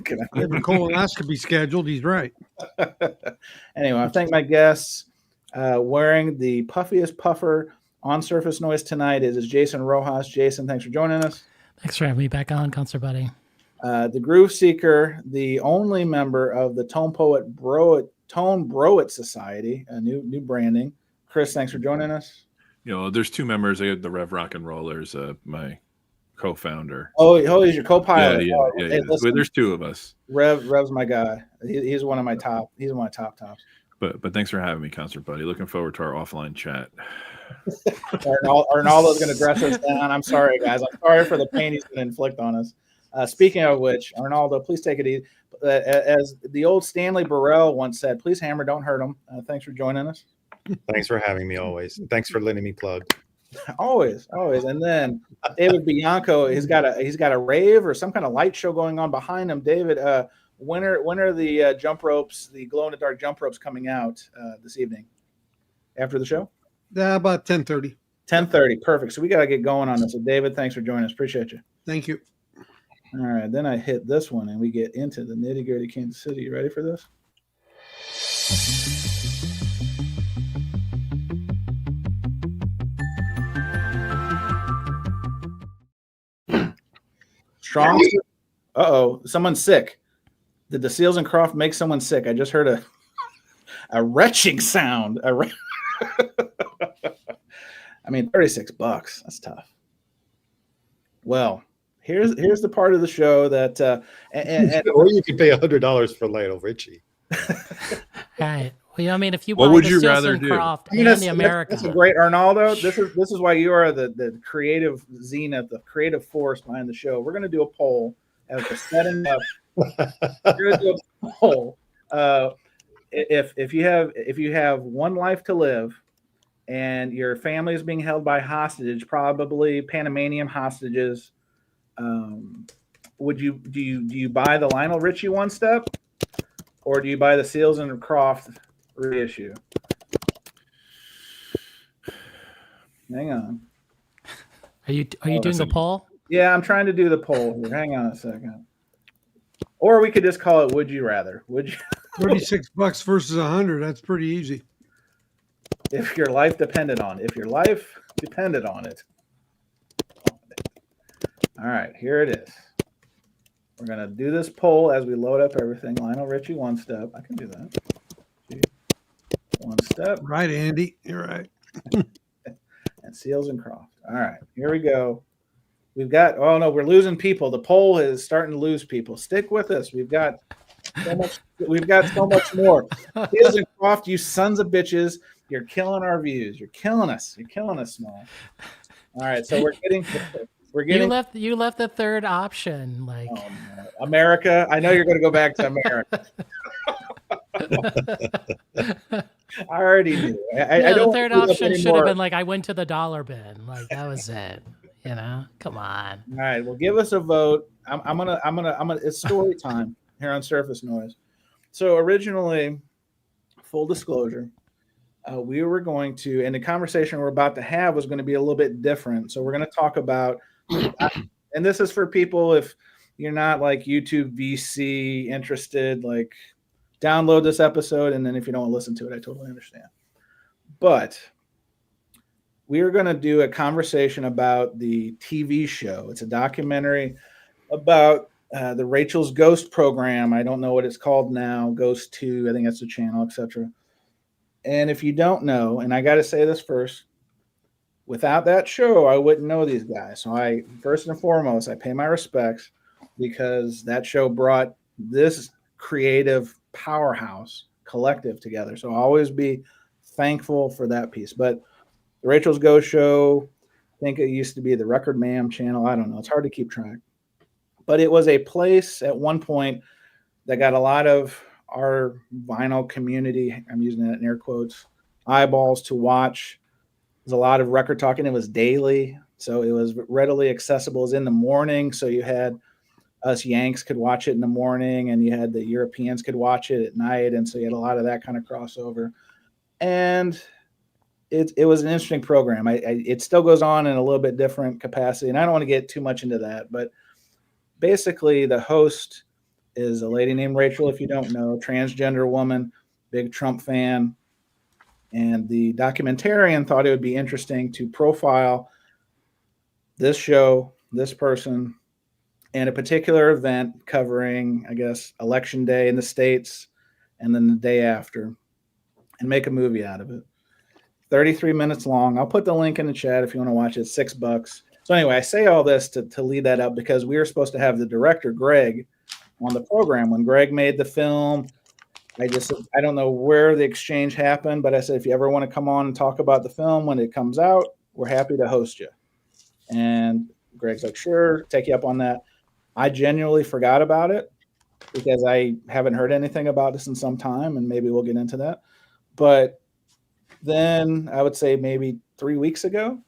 Can I have a colonoscopy scheduled? He's right. Anyway, I thank my guests. Wearing the puffiest puffer on Surface Noise tonight is Jason Rojas. Jason, thanks for joining us. Thanks for having me back on, Concert Buddy. The Groove Seeker, the only member of the Tone Broet Society, a new branding. Chris, thanks for joining us. There's two members. I have the Rev Rock and Rollers, my co-founder. Oh, he's your co-pilot. Yeah. Hey, listen, there's two of us. Rev's my guy. He's one of my top. He's one of my tops. But thanks for having me, Concert Buddy. Looking forward to our offline chat. Arnaldo's going to dress us down. I'm sorry, guys. I'm sorry for the pain he's going to inflict on us. Speaking of which, Arnaldo, please take it easy. As the old Stanley Burrell once said, please hammer, don't hurt him. Thanks for joining us. Thanks for having me always. Thanks for letting me plug. Always. And then David Bianco, he's got a rave or some kind of light show going on behind him. David, when are the jump ropes, the glow in the dark jump ropes coming out this evening after the show? About 10:30. 10:30. Perfect. So we got to get going on this. So David, thanks for joining us. Appreciate you. Thank you. All right. Then I hit this one and we get into the nitty gritty Kansas City. You ready for this? Strong. Uh-oh. Someone's sick. Did the Seals and Croft make someone sick? I just heard a retching sound. I mean, $36. That's tough. Well, here's the part of the show that or you could pay $100 for Lionel Richie. Right. Well, I mean, if you what buy would the you Seals rather and do? Croft I mean, and the America, that's a great Arnaldo. This is why you are the creative zenith, the creative force behind the show. We're going to do a poll as the setting up. We're going to do a poll. If you have one life to live, and your family is being held by hostage, probably Panamanian hostages. Do you buy the Lionel Richie one step, or do you buy the Seals and Croft reissue? Hang on. Are you doing the poll? Yeah, I'm trying to do the poll here. Hang on a second. Or we could just call it "Would You Rather." Would you? $36 versus 100. That's pretty easy. If your life depended on it. If your life depended on it. All right, here it is. We're going to do this poll as we load up everything. Lionel Richie, one step. I can do that. One step. Right, Andy. You're right. And Seals and Croft. All right, here we go. We've got, oh no, we're losing people. The poll is starting to lose people. Stick with us. We've got so much more. Seals and Croft, you sons of bitches. You're killing our views. You're killing us. You're killing us, Small. All right, so we're getting You left the third option, like America. I know you're going to go back to America. I already knew. I don't. The third option should have been like, I went to the dollar bin. Like that was it. You know, come on. All right, well, give us a vote. I'm gonna. It's story time here on Surface Noise. So originally, full disclosure, we were going to, and the conversation we're about to have was going to be a little bit different. So we're going to talk about, and this is for people if you're not like YouTube VC interested, like download this episode, and then if you don't listen to it, I totally understand. But we are going to do a conversation about the TV show. It's a documentary about the Rachel's Ghost program. I don't know what it's called now. Ghost 2, I think that's the channel, etc. And if you don't know, and I got to say this first, without that show, I wouldn't know these guys. So I, first and foremost, I pay my respects because that show brought this creative powerhouse collective together. So I'll always be thankful for that piece. But the Rachel's Ghost show, I think it used to be the Record Ma'am channel. I don't know. It's hard to keep track. But it was a place at one point that got a lot of our vinyl community, I'm using that in air quotes, eyeballs to watch. There's a lot of record talking. It was daily. So it was readily accessible. It was in the morning. So you had us Yanks could watch it in the morning, and you had the Europeans could watch it at night. And so you had a lot of that kind of crossover. And it was an interesting program. It still goes on in a little bit different capacity. And I don't want to get too much into that, but basically the host is a lady named Rachel, if you don't know, transgender woman, big Trump fan. And the documentarian thought it would be interesting to profile this show, this person, and a particular event covering, I guess, election day in the States and then the day after, and make a movie out of it. 33 minutes long. I'll put the link in the chat if you want to watch it. $6. So anyway, I say all this to lead that up because we were supposed to have the director, Greg, on the program. When Greg made the film, I don't know where the exchange happened, but I said, if you ever want to come on and talk about the film when it comes out, we're happy to host you. And Greg's like, sure, take you up on that. I genuinely forgot about it because I haven't heard anything about this in some time, and maybe we'll get into that. But then I would say maybe 3 weeks ago,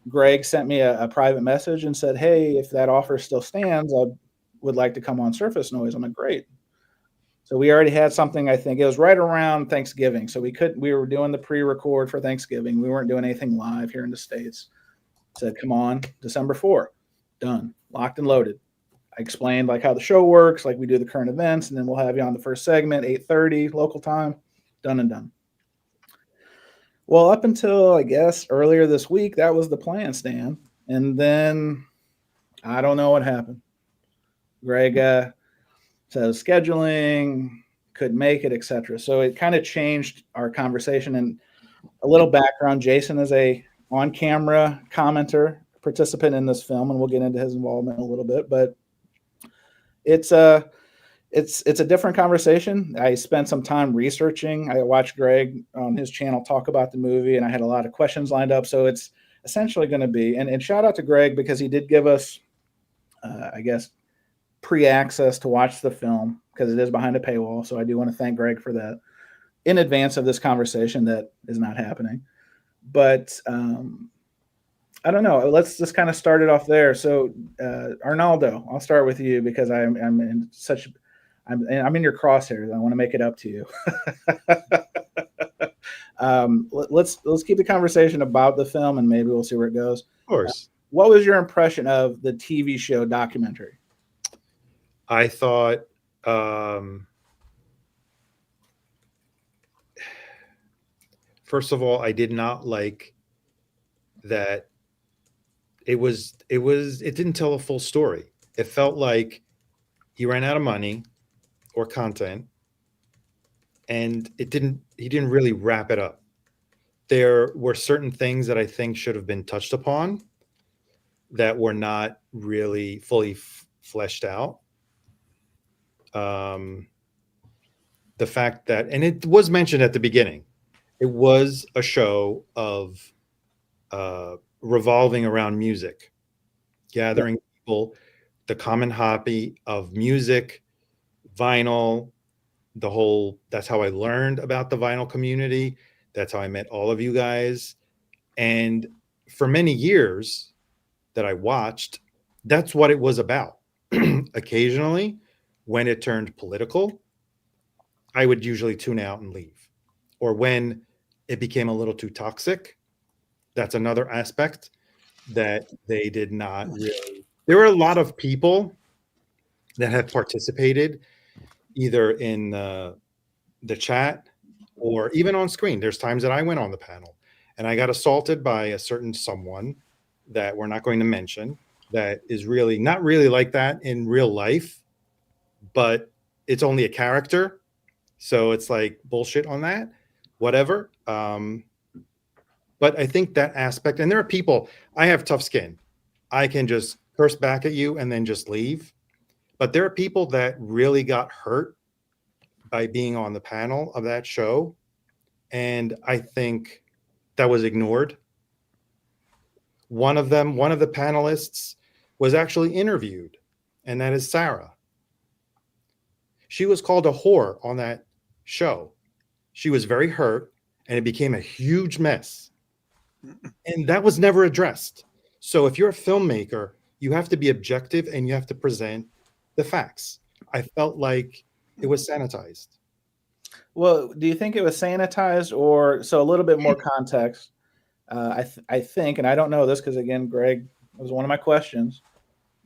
Greg sent me a private message and said, hey, if that offer still stands, I would like to come on Surface Noise. I'm like, great. So we already had something, I think it was right around Thanksgiving. So we were doing the pre-record for Thanksgiving. We weren't doing anything live here in the States. Said, come on, December 4, done, locked and loaded. I explained like how the show works, like we do the current events, and then we'll have you on the first segment, 8:30 local time, done and done. Well, up until, I guess, earlier this week, that was the plan, Stan. And then I don't know what happened. Greg says scheduling, couldn't make it, etc. So it kind of changed our conversation. And a little background, Jason is a on-camera commenter, participant in this film, and we'll get into his involvement in a little bit. But it's a different conversation. I spent some time researching. I watched Greg on his channel talk about the movie, and I had a lot of questions lined up. So it's essentially going to be, and shout out to Greg because he did give us, I guess, pre-access to watch the film because it is behind a paywall. So I do want to thank Greg for that in advance of this conversation that is not happening. But I don't know. Let's just kind of start it off there. So, Arnaldo, I'll start with you because I'm in such I'm in your crosshairs. I want to make it up to you. Let's keep the conversation about the film, and maybe we'll see where it goes. Of course. What was your impression of the TV show documentary? I thought first of all, I did not like that it didn't tell a full story. It felt like he ran out of money or content, and he didn't really wrap it up. There were certain things that I think should have been touched upon that were not really fully fleshed out. The fact that, and it was mentioned at the beginning, it was a show of revolving around music, gathering people, the common hobby of music, vinyl, that's how I learned about the vinyl community. That's how I met all of you guys. And for many years that I watched, that's what it was about. Occasionally, when it turned political, I would usually tune out and leave. Or when it became a little too toxic, that's another aspect that they did not really. There were a lot of people that have participated either in the chat or even on screen. There's times that I went on the panel and I got assaulted by a certain someone that we're not going to mention, that is really not really like that in real life, but it's only a character. So it's like bullshit on that, whatever. But I think that aspect, and there are people, I have tough skin. I can just curse back at you and then just leave. But there are people that really got hurt by being on the panel of that show. And I think that was ignored. One of the panelists was actually interviewed, and that is Sarah. She was called a whore on that show. She was very hurt, and it became a huge mess. And that was never addressed. So if you're a filmmaker, you have to be objective and you have to present the facts. I felt like it was sanitized. Well, do you think it was sanitized, or so a little bit more context? I think, and I don't know this because again, Greg, it was one of my questions.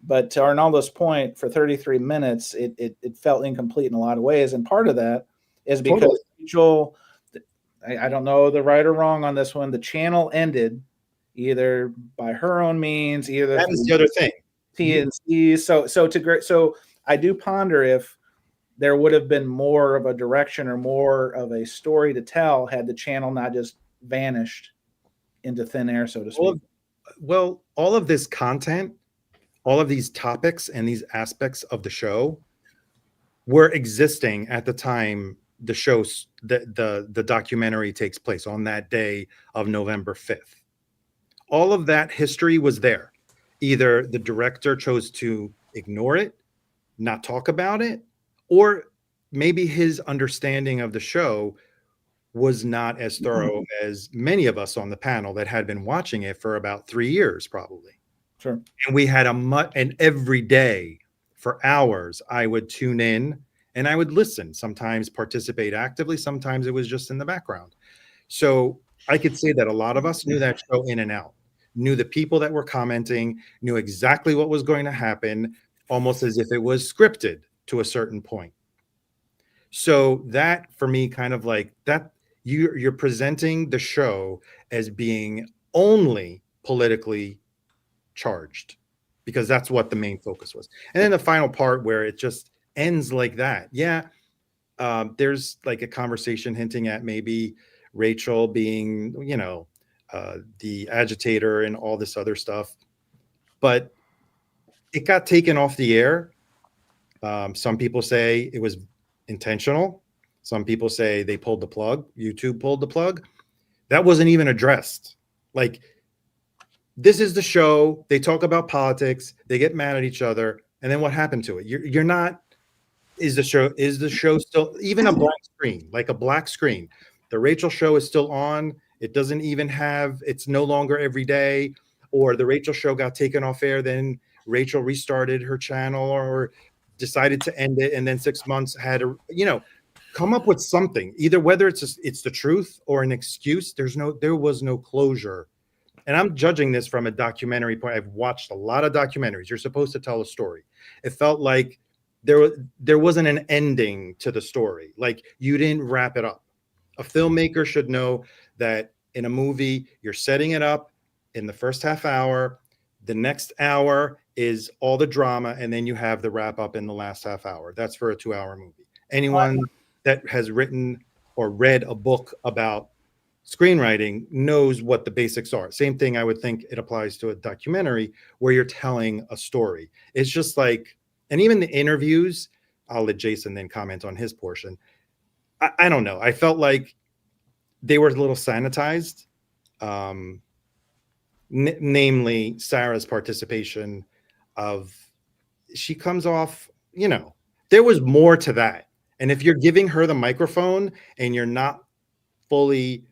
But to Arnaldo's point, for 33 minutes, it felt incomplete in a lot of ways, and part of that is because Rachel, I don't know the right or wrong on this one. The channel ended either by her own means, either that is the other thing. TNC. So I do ponder if there would have been more of a direction or more of a story to tell had the channel not just vanished into thin air, so to speak. Well, all of this content, all of these topics and these aspects of the show were existing at the time the show's the documentary takes place on that day of November 5th. All of that history was there. Either the director chose to ignore it, not talk about it, or maybe his understanding of the show was not as thorough as many of us on the panel that had been watching it for about 3 years, probably. Sure. And we had and every day for hours, I would tune in and I would listen, sometimes participate actively. Sometimes it was just in the background. So I could say that a lot of us knew that show in and out, knew the people that were commenting, knew exactly what was going to happen, almost as if it was scripted to a certain point. So that for me, kind of like that, you're presenting the show as being only politically charged, because that's what the main focus was. And then the final part where it just ends like that. Yeah. There's like a conversation hinting at maybe Rachel being, the agitator and all this other stuff, but it got taken off the air. Some people say it was intentional. Some people say they pulled the plug. YouTube pulled the plug. That wasn't even addressed. Like, this is the show. They talk about politics. They get mad at each other. And then what happened to it? You're not, is the show still even a black screen, like a black screen? The Rachel show is still on. It doesn't even have, it's no longer every day, or the Rachel show got taken off air. Then Rachel restarted her channel or decided to end it. And then 6 months had a, come up with something, either whether it's the truth or an excuse. There was no closure. And I'm judging this from a documentary point. I've watched a lot of documentaries. You're supposed to tell a story. It felt like there wasn't an ending to the story. Like you didn't wrap it up. A filmmaker should know that in a movie, you're setting it up in the first half hour. The next hour is all the drama, and then you have the wrap up in the last half hour. That's for a 2-hour movie. Anyone that has written or read a book about screenwriting knows what the basics are. Same thing, I would think it applies to a documentary where you're telling a story. It's just like, and even the interviews, I'll let Jason then comment on his portion. I don't know. I felt like they were a little sanitized, namely Sarah's participation she comes off, there was more to that. And if you're giving her the microphone and you're not fully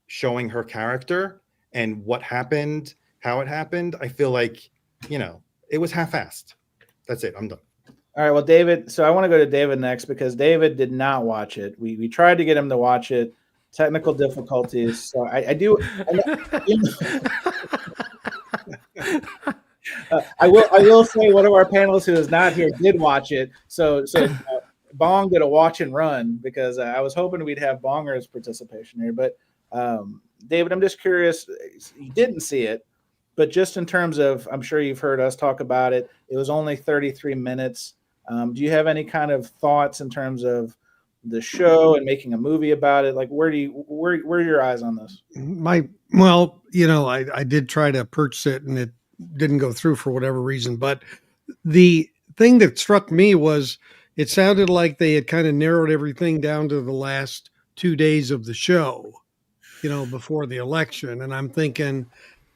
showing her character and what happened, how it happened, I feel like, it was half-assed. That's it. I'm done. All right. Well, David, so I want to go to David next because David did not watch it. We tried to get him to watch it. Technical difficulties. So I do. I will say one of our panelists who is not here did watch it. So Bong did a watch and run because I was hoping we'd have Bonger's participation here. But David, I'm just curious. You didn't see it, but just in terms of, I'm sure you've heard us talk about it. It was only 33 minutes. Do you have any kind of thoughts in terms of the show and making a movie about it? Like, where are your eyes on this? I did try to purchase it and it didn't go through for whatever reason. But the thing that struck me was it sounded like they had kind of narrowed everything down to the last 2 days of the show, before the election. And I'm thinking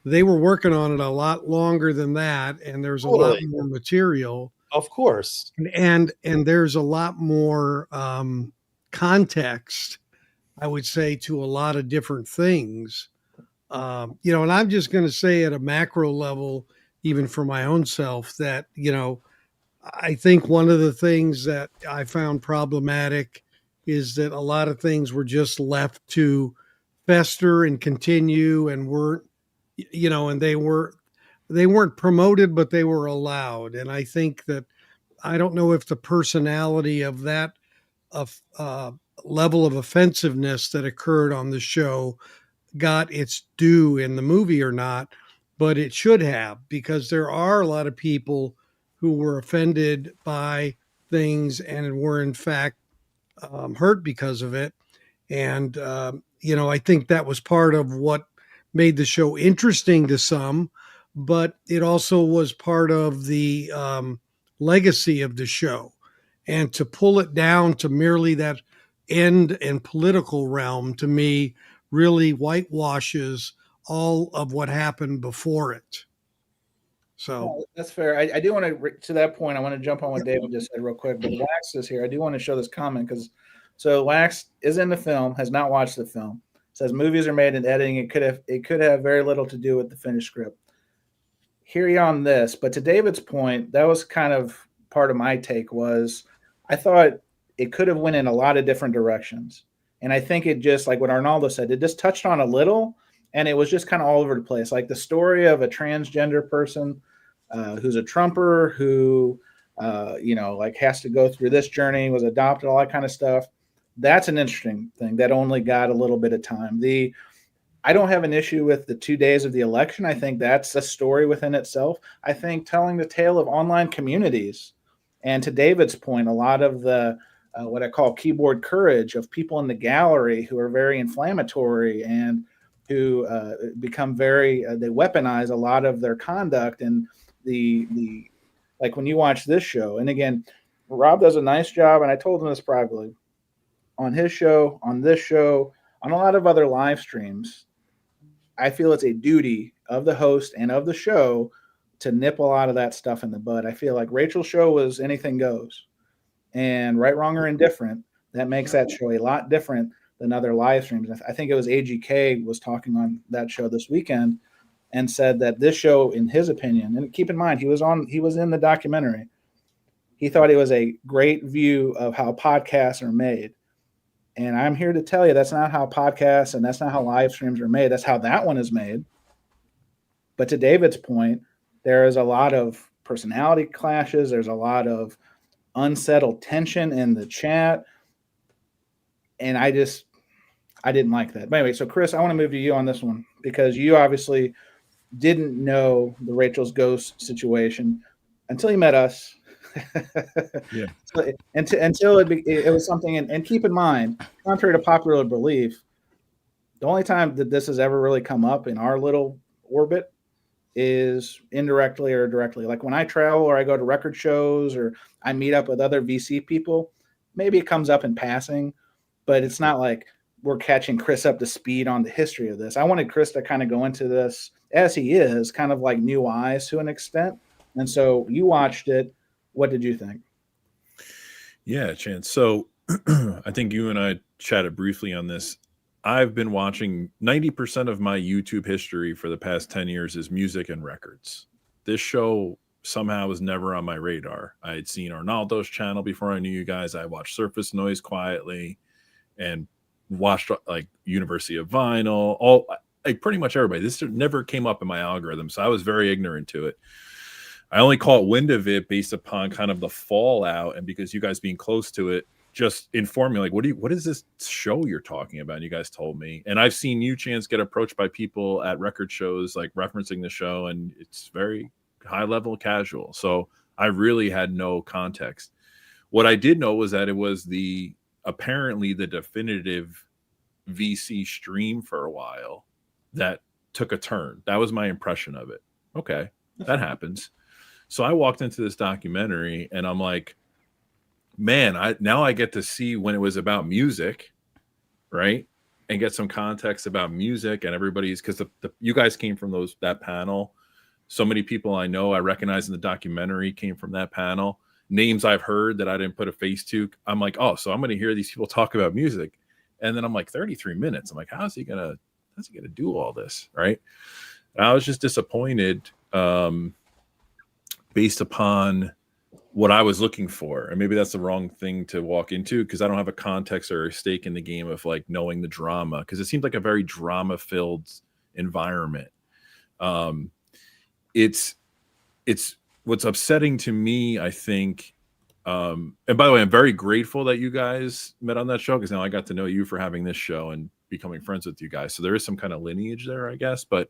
they were working on it a lot longer than that. And there's a lot more material. Of course. And there's a lot more context, I would say, to a lot of different things. And I'm just going to say at a macro level, even for my own self, that, I think one of the things that I found problematic is that a lot of things were just left to fester and continue and weren't, and they weren't promoted, but they were allowed. And I think that, I don't know if the personality of that level of offensiveness that occurred on the show got its due in the movie or not, but it should have, because there are a lot of people who were offended by things and were in fact hurt because of it. And, I think that was part of what made the show interesting to some, but it also was part of the legacy of the show. And to pull it down to merely that end and political realm, to me, really whitewashes all of what happened before it. So that's fair. I do want to that point, I want to jump on what David just said real quick, but Wax is here. I do want to show this comment because Wax is in the film, has not watched the film. Says movies are made in editing. It could have very little to do with the finished script. Hear you on this, but to David's point, that was kind of part of my take was I thought it could have went in a lot of different directions. And I think it just, like what Arnaldo said, it just touched on a little and it was just kind of all over the place. Like the story of a transgender person who's a Trumper who, has to go through this journey, was adopted, all that kind of stuff. That's an interesting thing that only got a little bit of time. I don't have an issue with the 2 days of the election. I think that's a story within itself. I think telling the tale of online communities, and to David's point, a lot of the what I call keyboard courage of people in the gallery who are very inflammatory and who become they weaponize a lot of their conduct. And the like when you watch this show, and again, Rob does a nice job, and I told him this privately, on his show, on this show, on a lot of other live streams, I feel it's a duty of the host and of the show to nip a lot of that stuff in the bud. I feel like Rachel's show was anything goes. And right, wrong, or indifferent, that makes that show a lot different than other live streams. I think it was AGK was talking on that show this weekend and said that this show, in his opinion, and keep in mind he was in the documentary, he thought it was a great view of how podcasts are made. And I'm here to tell you that's not how podcasts and that's not how live streams are made. That's how that one is made. But to David's point, there is a lot of personality clashes. There's a lot of unsettled tension in the chat. And I didn't like that. But anyway, so Chris, I want to move to you on this one because you obviously didn't know the Rachel's Ghost situation until you met us. Yeah. So, until it was something, and keep in mind, contrary to popular belief, the only time that this has ever really come up in our little orbit is indirectly or directly. Like when I travel or I go to record shows or I meet up with other VC people, maybe it comes up in passing, but it's not like we're catching Chris up to speed on the history of this. I wanted Chris to kind of go into this as he is, kind of like new eyes to an extent. And so you watched it. What did you think? Yeah, Chance. So I think you and I chatted briefly on this. I've been watching 90% of my YouTube history for the past 10 years is music and records. This show somehow was never on my radar. I had seen Arnaldo's channel before I knew you guys. I watched Surface Noise quietly and watched like University of Vinyl, like pretty much everybody. This never came up in my algorithm, so I was very ignorant to it. I only caught wind of it based upon kind of the fallout, and because you guys being close to it, just informed me like, what is this show you're talking about? And you guys told me, and I've seen you, Chance, get approached by people at record shows like referencing the show, and it's very high level casual. So I really had no context. What I did know was that it was apparently the definitive VC stream for a while that took a turn. That was my impression of it. Okay, that happens. So I walked into this documentary and I'm like, man, now I get to see when it was about music, right? And get some context about music and everybody's, because you guys came from that panel. So many people I know, I recognize in the documentary came from that panel. Names I've heard that I didn't put a face to. I'm like, oh, so I'm going to hear these people talk about music. And then I'm like, 33 minutes. I'm like, how's he gonna do all this, right? And I was just disappointed based upon what I was looking for. And maybe that's the wrong thing to walk into because I don't have a context or a stake in the game of like knowing the drama, because it seemed like a very drama-filled environment. It's what's upsetting to me, I think. And by the way, I'm very grateful that you guys met on that show because now I got to know you for having this show and becoming friends with you guys. So there is some kind of lineage there, I guess. But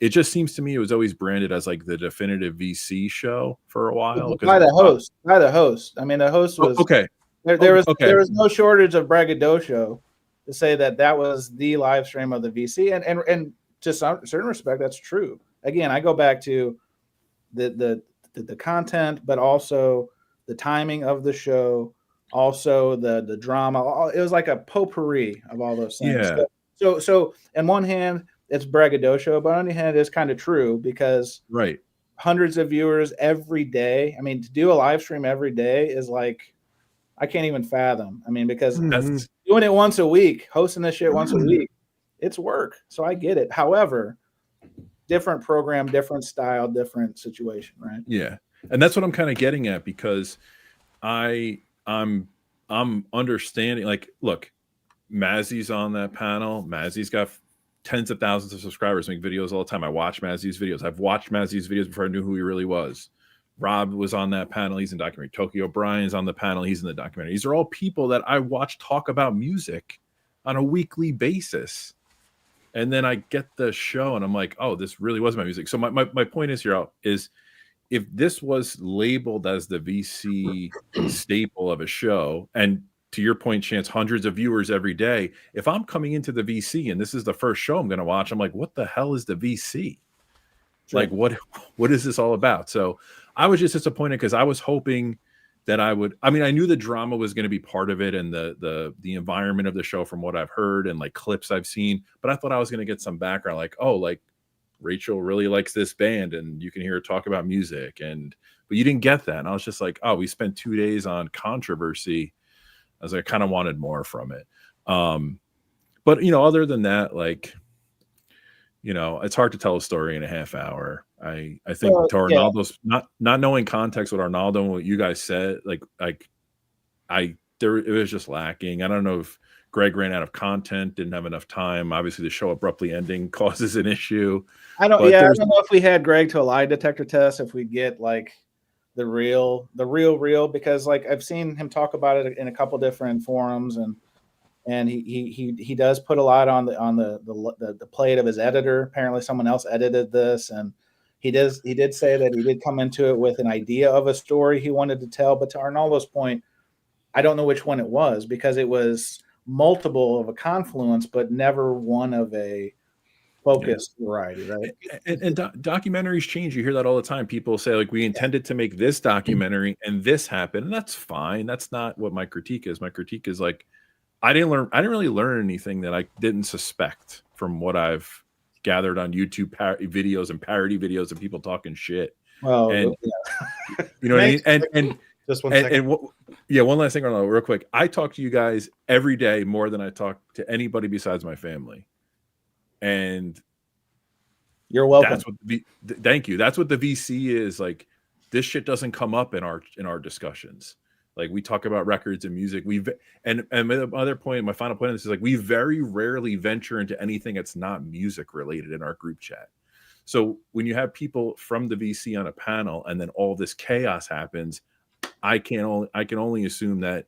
it just seems to me it was always branded as like the definitive VC show for a while. By the host. I mean, the host was okay. There was no shortage of braggadocio to say that was the live stream of the VC, and to some certain respect, that's true. Again, I go back to the content, but also the timing of the show, also the drama. It was like a potpourri of all those things. Yeah. So on one hand, it's braggadocio, but on the other hand, it's kind of true because right, hundreds of viewers every day. I mean, to do a live stream every day is like, I can't even fathom. I mean, because doing it once a week, hosting this shit once a week, it's work. So I get it. However, different program, different style, different situation, right? Yeah. And that's what I'm kind of getting at, because I'm understanding, like, look, Mazzy's on that panel. Mazzy's got tens of thousands of subscribers, make videos all the time. I watch Mazzy's videos. I've watched Mazzy's videos before I knew who he really was. Rob was on that panel. He's in the documentary. Tokyo O'Brien's on the panel. He's in the documentary. These are all people that I watch talk about music on a weekly basis. And then I get the show and I'm like, oh, this really was my music. So my point is here is, if this was labeled as the VC staple of a show, and to your point, Chance, hundreds of viewers every day, if I'm coming into the VC and this is the first show I'm going to watch, I'm like, what the hell is the VC? Sure. Like, what is this all about? So I was just disappointed because I was hoping that I knew the drama was going to be part of it and the environment of the show from what I've heard and like clips I've seen, but I thought I was going to get some background, like, oh, like Rachel really likes this band and you can hear her talk about music, but you didn't get that. And I was just like, oh, we spent 2 days on controversy. I was like, I kind of wanted more from it. But other than that, like, it's hard to tell a story in a half hour. I think to Arnaldo's not knowing context with Arnaldo and what you guys said, it was just lacking. I don't know if Greg ran out of content, didn't have enough time. Obviously, the show abruptly ending causes an issue. I don't know if we had Greg to a lie detector test, if we'd get like the real, because like I've seen him talk about it in a couple different forums, and he does put a lot on the plate of his editor. Apparently, someone else edited this, and he did say that he did come into it with an idea of a story he wanted to tell. But to Arnaldo's point, I don't know which one it was, because it was multiple of a confluence, but never one of a focused variety, right? And documentaries change. You hear that all the time. People say, like, we intended to make this documentary and this happened, and that's fine. That's not what my critique is. My critique is like, I didn't really learn anything that I didn't suspect from what I've gathered on YouTube videos and parody videos of people talking shit. Well, and you know what I mean? And just one second. One last thing, Arnold, real quick. I talk to you guys every day more than I talk to anybody besides my family. And you're welcome. Thank you. That's what the VC is. Like, this shit doesn't come up in our discussions. Like, we talk about records and music. And my other point, my final point on this is, like, we very rarely venture into anything that's not music related in our group chat. So when you have people from the VC on a panel and then all this chaos happens, I can only assume that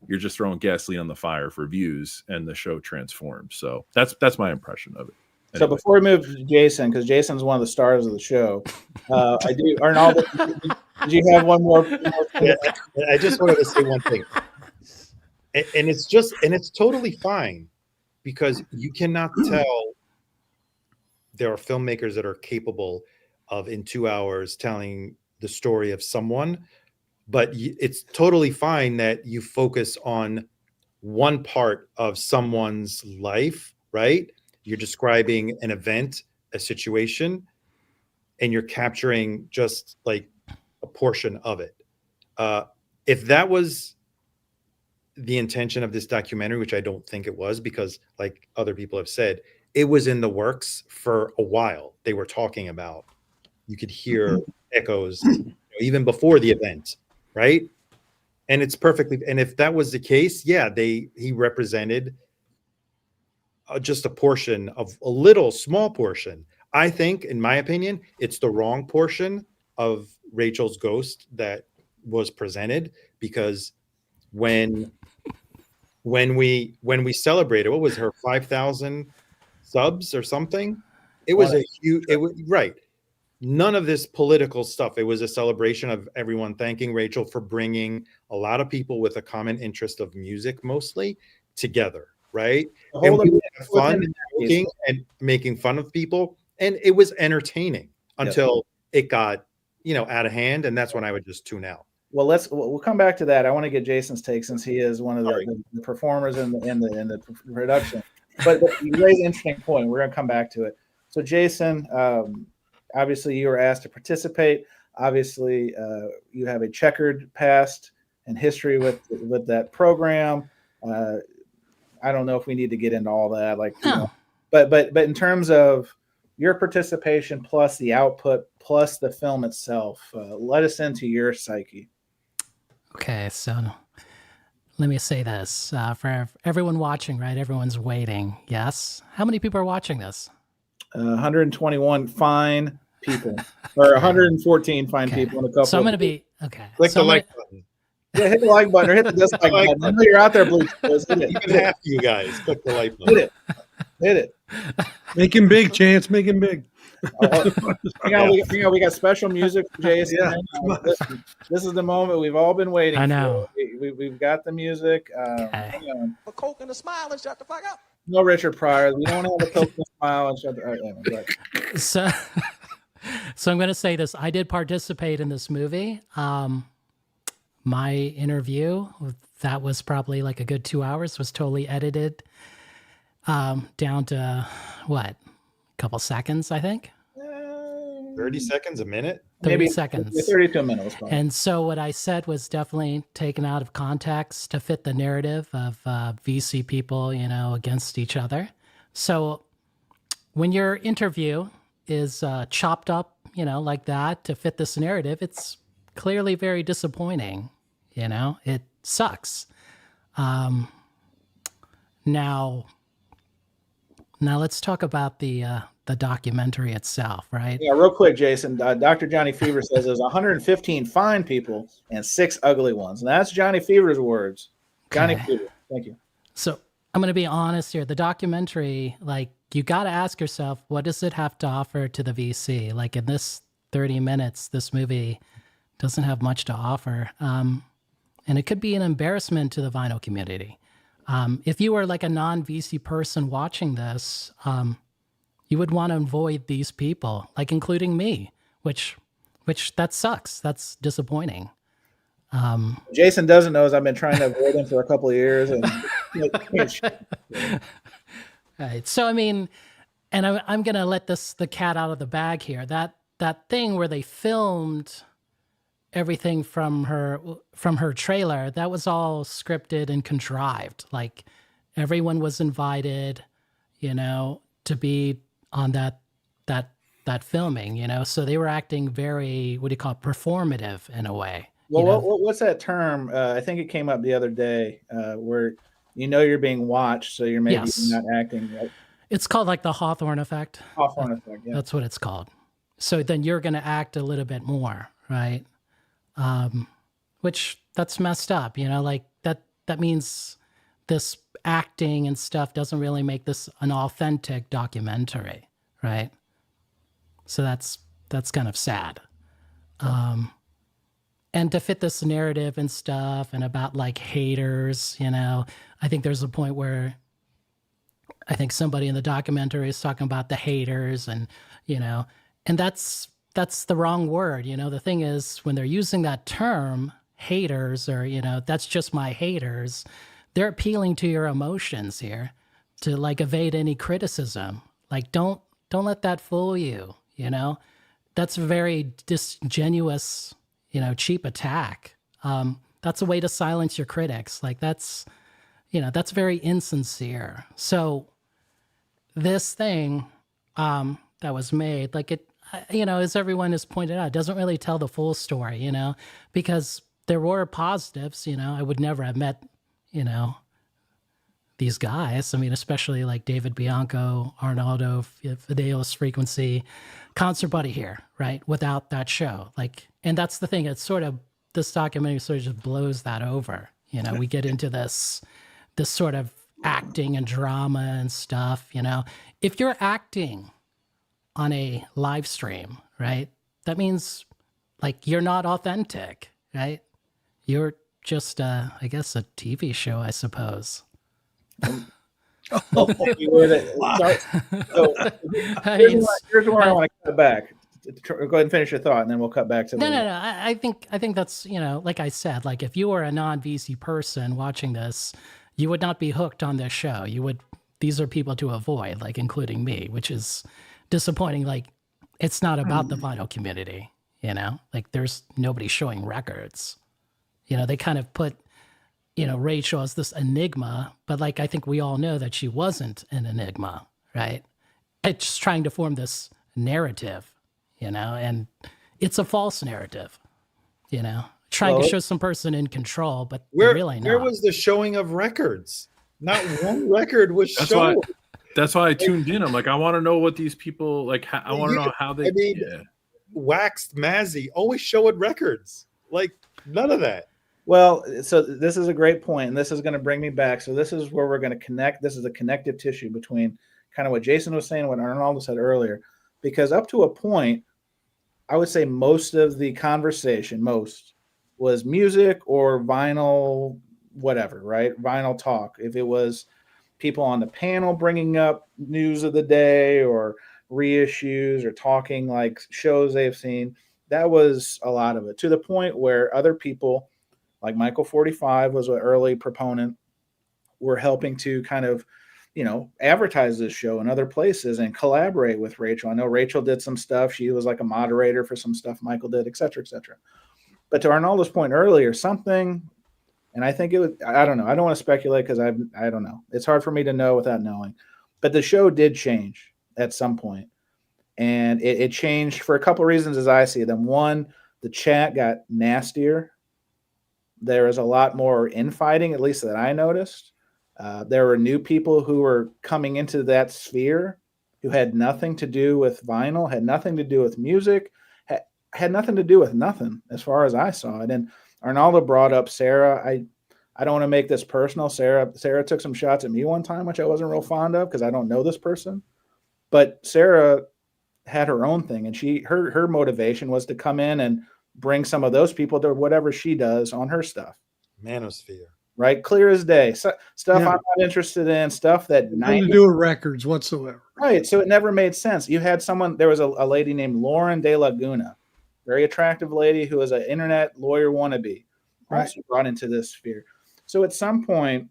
you're just throwing gasoline on the fire for views, and the show transforms. So that's my impression of it. Anyway. So before we move to Jason, because Jason's one of the stars of the show, Arnaldo, did you have one more? Yeah, I just wanted to say one thing, and it's totally fine, because you cannot tell. There are filmmakers that are capable of, in 2 hours, telling the story of someone, but it's totally fine that you focus on one part of someone's life, right? You're describing an event, a situation, and you're capturing just like a portion of it. If that was the intention of this documentary, which I don't think it was, because like other people have said, it was in the works for a while. They were talking about, you could hear echoes even before the event, right? And it's perfectly, and if that was the case, yeah, he represented just a portion of a small portion. I think, in my opinion, it's the wrong portion of Rachel's ghost that was presented, because when we celebrated, what was her 5,000 subs or something? It was a huge, right. None of this political stuff. It was a celebration of everyone thanking Rachel for bringing a lot of people with a common interest of music, mostly, together, right? And we had fun and making fun of people, and it was entertaining until it got, out of hand, and that's when I would just tune out. Well, we'll come back to that. I want to get Jason's take, since he is one of the performers in the production. But you raised an interesting point. We're going to come back to it. So, Jason, obviously you were asked to participate. Obviously, you have a checkered past and history with that program. I don't know if we need to get into all that, but in terms of your participation plus the output plus the film itself, let us into your psyche. Okay, so let me say this for everyone watching, right? Everyone's waiting. Yes. How many people are watching this? 121 fine people, or 114 fine people, and a couple. So I'm going to be okay. Click the like button. Yeah, hit the like button or hit the dislike button. I know you're out there, Blue. Even half you guys click the like button. Hit it. Make him big, Chance. Make him big. We got special music for Jason. Yeah. This is the moment we've all been waiting I know. for. We've got the music. Okay. A Coke and a smile and shut the fuck up. No Richard Pryor. We don't have a Coke and a smile and shut the up. So I'm going to say this. I did participate in this movie. My interview, that was probably like a good 2 hours, was totally edited down to what? A couple seconds, I think. 30 seconds, a minute? 30 maybe seconds. 32 minutes. Probably. And so what I said was definitely taken out of context to fit the narrative of VC people, against each other. So when your interview is chopped up, like that to fit this narrative, it's clearly very disappointing. It sucks. Now let's talk about the documentary itself, right? Yeah, real quick, Jason. Dr. Johnny Fever says there's 115 fine people and 6 ugly ones. And that's Johnny Fever's words. Johnny Fever, thank you. So I'm going to be honest here. The documentary, like, you got to ask yourself, what does it have to offer to the VC? Like, in this 30 minutes, this movie doesn't have much to offer. And it could be an embarrassment to the vinyl community. If you were like a non-VC person watching this, you would want to avoid these people, like including me, which that sucks. That's disappointing. Jason doesn't know is I've been trying to avoid him for a couple of years. And right. So, I mean, and I'm going to let the cat out of the bag here. That thing where they filmed everything from her trailer, that was all scripted and contrived. Like, everyone was invited, to be on that filming, so they were acting very, what do you call it, performative in a way. Well, what's that term? I think it came up the other day where you're being watched, so you're maybe not acting right. It's called like the Hawthorne effect. Hawthorne effect, yeah. That's what it's called. So then you're going to act a little bit more, right? Which that's messed up, like that means this acting and stuff doesn't really make this an authentic documentary, right? So that's kind of sad. And to fit this narrative and stuff and about like haters, I think there's a point where I think somebody in the documentary is talking about the haters and that's the wrong word. The thing is, when they're using that term, haters, or, that's just my haters, they're appealing to your emotions here to like evade any criticism. Like, don't let that fool you, That's a very disingenuous, cheap attack. That's a way to silence your critics. Like, that's very insincere. So this thing that was made, like it, as everyone has pointed out, it doesn't really tell the full story, because there were positives, I would never have met, these guys. I mean, especially like David Bianco, Arnaldo, Fidelis Frequency, CONCERTBUDDIE here, right? Without that show. Like, and that's the thing. It's sort of, this documentary sort of just blows that over. We get into this sort of acting and drama and stuff, If you're acting on a live stream, right? That means like you're not authentic, right? You're just, I guess, a TV show, I suppose. So, here's where I want to cut back. Go ahead and finish your thought, and then we'll cut back to No. I think that's, like I said, like if you were a non-VC person watching this, you would not be hooked on this show. These are people to avoid, like including me, which is disappointing. Like, it's not about the vinyl community, like there's nobody showing records. They kind of put, Rachel as this enigma, but like, I think we all know that she wasn't an enigma, right? It's trying to form this narrative, and it's a false narrative, trying to show some person in control, but really not. Where was the showing of records? Not one record was shown. That's why I tuned in. I'm like, I want to know what these people like. I want to know how they. Waxed Mazzy always showed records. Like, none of that. Well, so this is a great point, and this is going to bring me back. So this is where we're going to connect. This is a connective tissue between kind of what Jason was saying, what Arnaldo said earlier, because up to a point, I would say most of the conversation, was music or vinyl, whatever, right? Vinyl talk. If it was people on the panel bringing up news of the day or reissues or talking like shows they've seen, that was a lot of it, to the point where other people like Michael 45 was an early proponent, were helping to kind of advertise this show in other places and collaborate with Rachel. I know Rachel did some stuff. She was like a moderator for some stuff Michael did, et cetera, et cetera. But to Arnaldo's point earlier, something, and I think it was, I don't know. I don't want to speculate because I don't know. It's hard for me to know without knowing. But the show did change at some point. And it changed for a couple of reasons as I see them. One, the chat got nastier. There was a lot more infighting, at least that I noticed. There were new people who were coming into that sphere who had nothing to do with vinyl, had nothing to do with music, had nothing to do with nothing as far as I saw it. And Arnaldo brought up Sarah. I don't want to make this personal. Sarah took some shots at me one time, which I wasn't real fond of because I don't know this person. But Sarah had her own thing, and her motivation was to come in and bring some of those people to whatever she does on her stuff. Manosphere. Right? Clear as day. Stuff I'm not interested in, stuff that nothing to do with records whatsoever. Right. So it never made sense. You had there was a lady named Lauren De Laguna, very attractive lady who was an internet lawyer wannabe, also brought into this sphere. So at some point,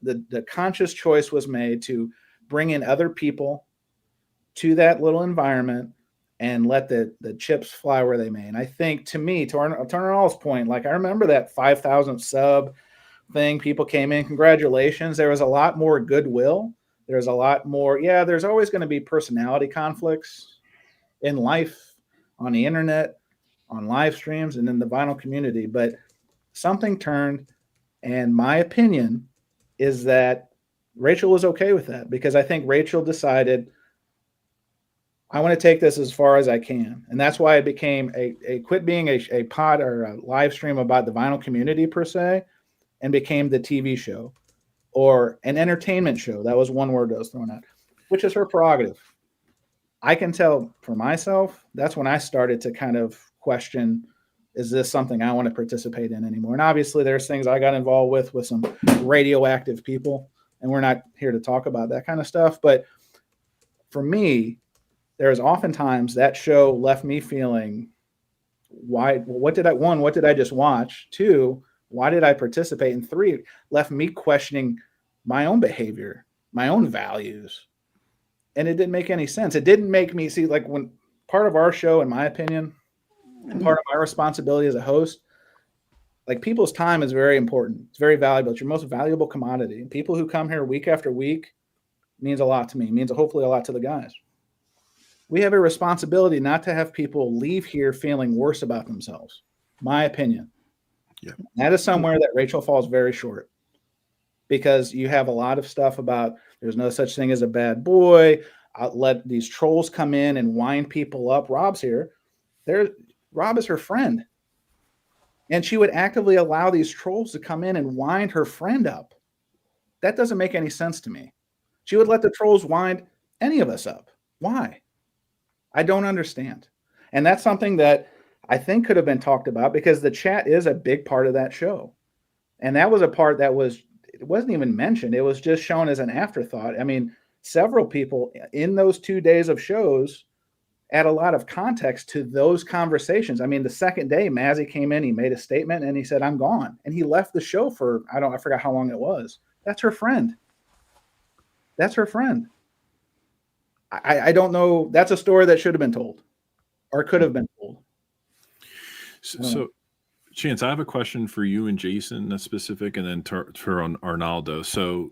the conscious choice was made to bring in other people to that little environment and let the chips fly where they may. And I think, to me, to Arnold's point, like I remember that 5,000 sub thing, people came in, congratulations. There was a lot more goodwill. There's a lot more, there's always going to be personality conflicts in life, on the internet, on live streams, and in the vinyl community. But something turned, and my opinion is that Rachel was okay with that, because I think Rachel decided, I want to take this as far as I can. And that's why it became quit being a pod or a live stream about the vinyl community per se, and became the TV show or an entertainment show. That was one word that was thrown out, which is her prerogative. I can tell for myself, that's when I started to kind of question, is this something I want to participate in anymore? And obviously there's things I got involved with some radioactive people, and we're not here to talk about that kind of stuff. But for me, there's oftentimes that show left me feeling, what did I just watch? 2, why did I participate? And 3, left me questioning my own behavior, my own values. And it didn't make any sense. It didn't make me see, like, when part of our show, in my opinion, and part of my responsibility as a host, like, people's time is very important. It's very valuable. It's your most valuable commodity. And people who come here week after week means a lot to me, means hopefully a lot to the guys. We have a responsibility not to have people leave here feeling worse about themselves. My opinion. Yeah. That is somewhere that Rachel falls very short, because you have a lot of stuff about there's no such thing as a bad boy. I'll let these trolls come in and wind people up. Rob's here. Rob is her friend. And she would actively allow these trolls to come in and wind her friend up. That doesn't make any sense to me. She would let the trolls wind any of us up. Why? I don't understand. And that's something that I think could have been talked about, because the chat is a big part of that show. And that was a part that it wasn't even mentioned. It was just shown as an afterthought. I mean, several people in those 2 days of shows add a lot of context to those conversations. I mean, the second day, Mazzy came in, he made a statement, and he said, I'm gone. And he left the show for, I forgot how long it was. That's her friend. That's her friend. I don't know. That's a story that should have been told, or could have been told. So Chance, I have a question for you and Jason that's specific, and then for Arnaldo. So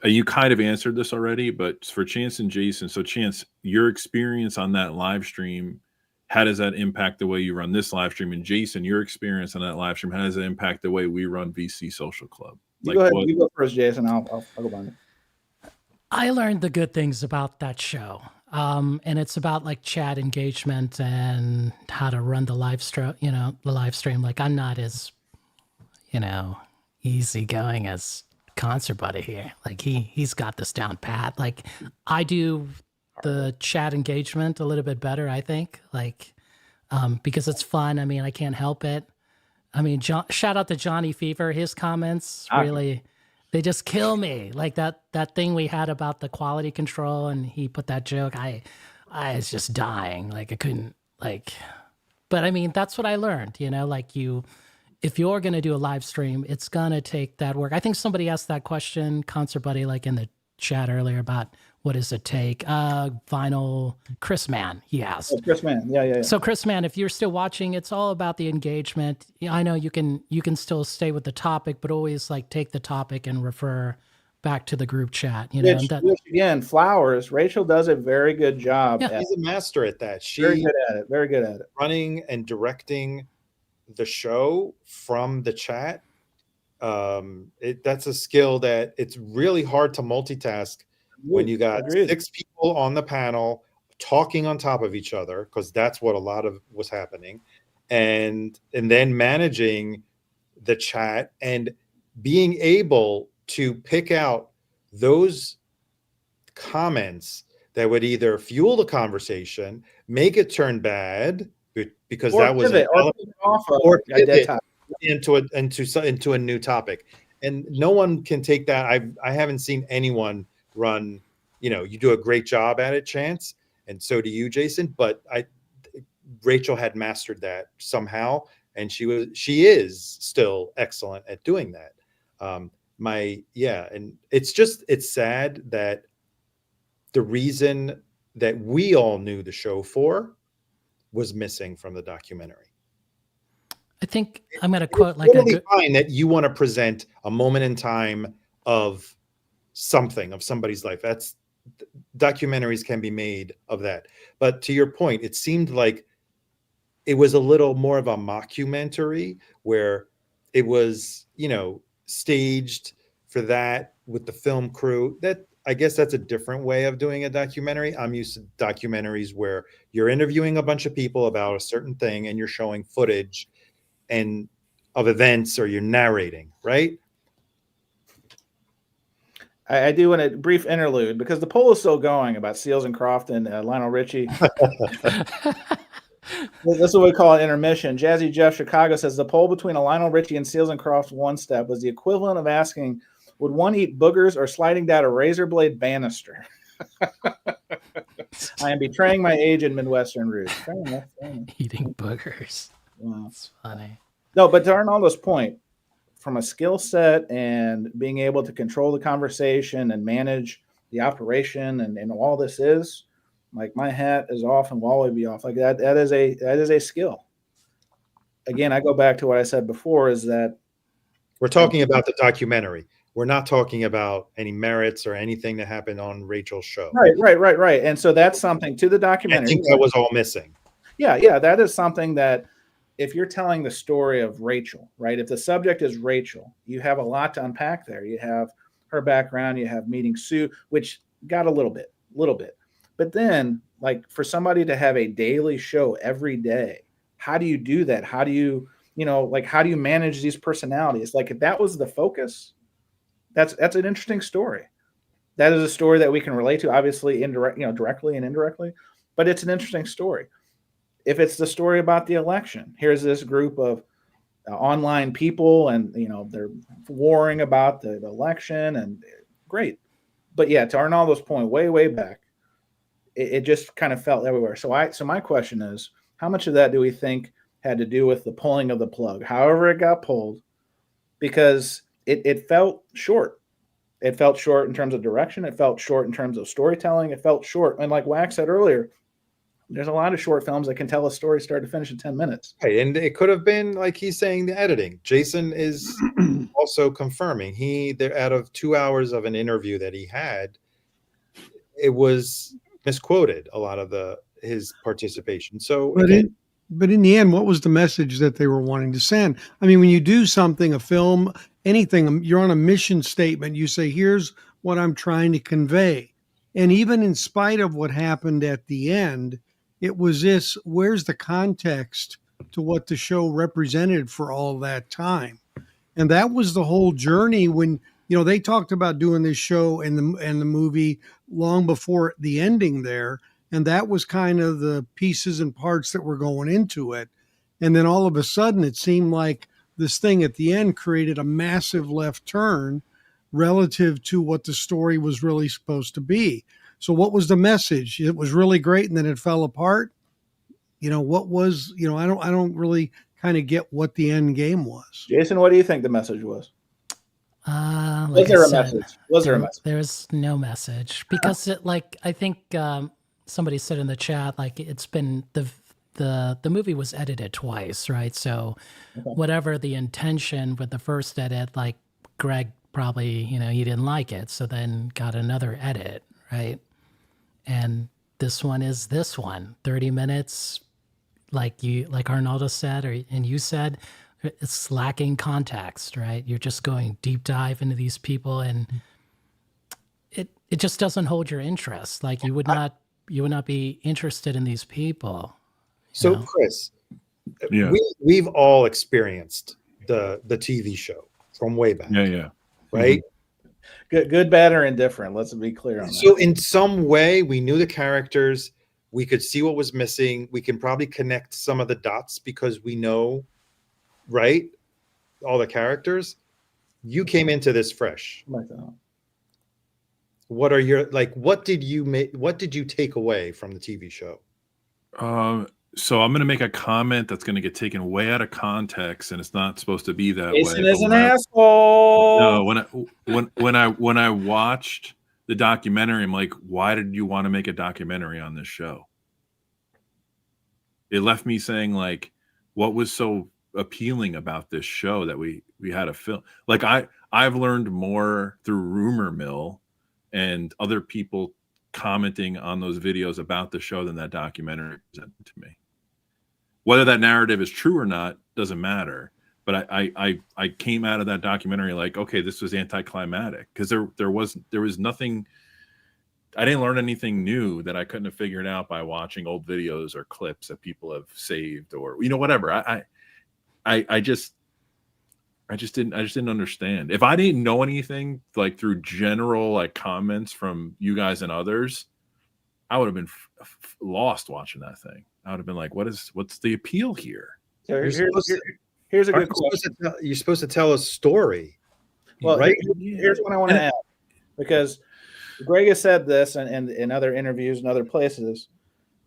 you kind of answered this already, but for Chance and Jason. So Chance, your experience on that live stream, how does that impact the way you run this live stream? And Jason, your experience on that live stream, how does it impact the way we run VC Social Club? Go ahead. You go first, Jason. I'll go behind it. I learned the good things about that show. And it's about like chat engagement and how to run the live stream, Like, I'm not as, easygoing as CONCERTBUDDIE here. Like, he's got this down pat. Like, I do the chat engagement a little bit better, I think, because it's fun. I mean, I can't help it. I mean, shout out to Johnny Fever. His comments really, they just kill me. Like that thing we had about the quality control, and he put that joke. I was just dying. Like, I couldn't, but I mean, that's what I learned, if you're going to do a live stream, it's going to take that work. I think somebody asked that question, CONCERTBUDDIE, like in the chat earlier about what does it take. Vinyl Chris Mann, he asked. Oh, Chris Mann, yeah. So Chris Mann, if you're still watching, it's all about the engagement. I know you can still stay with the topic, but always like take the topic and refer back to the group chat. You know, which again, Flowers. Rachel does a very good job. Yeah. She's a master at that. Very good at it. Very good at it. Running and directing the show from the chat. That's a skill that it's really hard to multitask when you got 6 people on the panel talking on top of each other, because that's what a lot of was happening, and then managing the chat and being able to pick out those comments that would either fuel the conversation, make it turn bad because or that was pivot, or pivot into a new topic, and no one can take that. I haven't seen anyone run. You do a great job at it, Chance, and so do you, Jason. But Rachel had mastered that somehow, and she is still excellent at doing that. And it's sad that the reason that we all knew the show for was missing from the documentary. I think I'm going to quote like totally fine that you want to present a moment in time of something, of somebody's life. That's documentaries can be made of that. But to your point, it seemed like it was a little more of a mockumentary where it was, staged for that with the film crew. That I guess that's a different way of doing a documentary. I'm used to documentaries where you're interviewing a bunch of people about a certain thing and you're showing footage and of events, or you're narrating, right? I do want a brief interlude because the poll is still going about Seals and Crofton, Lionel Richie. This is what we call an intermission. Jazzy Jeff Chicago says the poll between a Lionel Richie and Seals and Crofton one step was the equivalent of asking, would one eat boogers or sliding down a razor blade banister? I am betraying my age in Midwestern roots. Fair enough. Eating boogers. Wow. That's funny. No, but to Arnaldo's point, from a skill set and being able to control the conversation and manage the operation and all this is, like, my hat is off and will always be off. Like that is a skill. Again, I go back to what I said before, is that we're talking about the documentary. We're not talking about any merits or anything that happened on Rachel's show. Right. And so that's something to the documentary. I think that was all missing. Yeah, that is something that if you're telling the story of Rachel, right? If the subject is Rachel, you have a lot to unpack there. You have her background, you have meeting Sue, which got a little bit. But then, like, for somebody to have a daily show every day, how do you do that? How do you, how do you manage these personalities? Like, if that was the focus, that's an interesting story. That is a story that we can relate to, obviously, directly and indirectly, but it's an interesting story. If it's the story about the election, here's this group of online people and, they're warring about the election, and great. But yeah, to Arnaldo's point, way back, it just kind of felt everywhere. So my question is, how much of that do we think had to do with the pulling of the plug, however it got pulled? Because it felt short. It felt short in terms of direction. It felt short in terms of storytelling. It felt short. And like Wax said earlier, there's a lot of short films that can tell a story start to finish in 10 minutes. Right, and it could have been, like he's saying, the editing. Jason is also confirming out of 2 hours of an interview that he had, it was misquoted, a lot of his participation. So, but in the end, what was the message that they were wanting to send? I mean, when you do something, a film, anything, you're on a mission statement. You say, here's what I'm trying to convey. And even in spite of what happened at the end, it was this, where's the context to what the show represented for all that time? And that was the whole journey when, they talked about doing this show and the movie long before the ending there. And that was kind of the pieces and parts that were going into it. And then all of a sudden, it seemed like this thing at the end created a massive left turn relative to what the story was really supposed to be. So what was the message? It was really great, and then it fell apart. What was, I don't really kind of get what the end game was. Jason, what do you think the message was? Like there I a said, message? Was there a message? There's no message because I think somebody said in the chat, like it's been the movie was edited twice, right? So whatever the intention with the first edit, like Greg probably, he didn't like it, so then got another edit, right? And this one is 30 minutes, like Arnaldo said, and you said, it's lacking context, right? You're just going deep dive into these people, and it just doesn't hold your interest. Like you would not be interested in these people. So Chris, we've all experienced the TV show from way back. Yeah. Right? Good, bad, or indifferent. Let's be clear on that. So in some way, we knew the characters. We could see what was missing. We can probably connect some of the dots because we know, right, all the characters. You came into this fresh. What are your what did you take away from the TV show? So I'm going to make a comment that's going to get taken way out of context, and it's not supposed to be that Jason way. is an asshole. No, when I watched the documentary, I'm like, why did you want to make a documentary on this show? It left me saying, like, what was so appealing about this show that we had a film? Like I've learned more through rumor mill and other people commenting on those videos about the show than that documentary presented to me. Whether that narrative is true or not doesn't matter. But I came out of that documentary like, okay, this was anticlimactic because there was nothing. I didn't learn anything new that I couldn't have figured out by watching old videos or clips that people have saved or whatever. I just didn't understand. If I didn't know anything like through general like comments from you guys and others, I would have been lost watching that thing. I would have been like, what's the appeal here? Here's a good question. You're supposed to tell a story. Well, right? Here's what I want to add, because Greg has said this and in other interviews and other places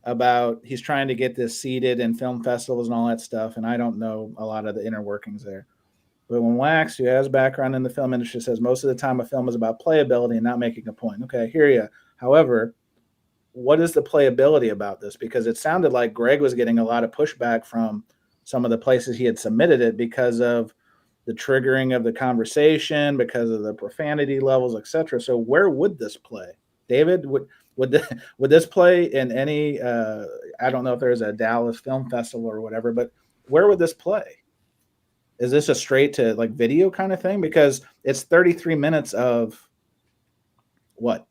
about he's trying to get this seated in film festivals and all that stuff. And I don't know a lot of the inner workings there. But when Wax, who has background in the film industry, says most of the time a film is about playability and not making a point. Okay, I hear you. However, what is the playability about this? Because it sounded like Greg was getting a lot of pushback from some of the places he had submitted it because of the triggering of the conversation, because of the profanity levels, etc. So where would this play? David, would this play in any, I don't know if there's a Dallas Film Festival or whatever, but where would this play? Is this a straight to like video kind of thing? Because it's 33 minutes of what?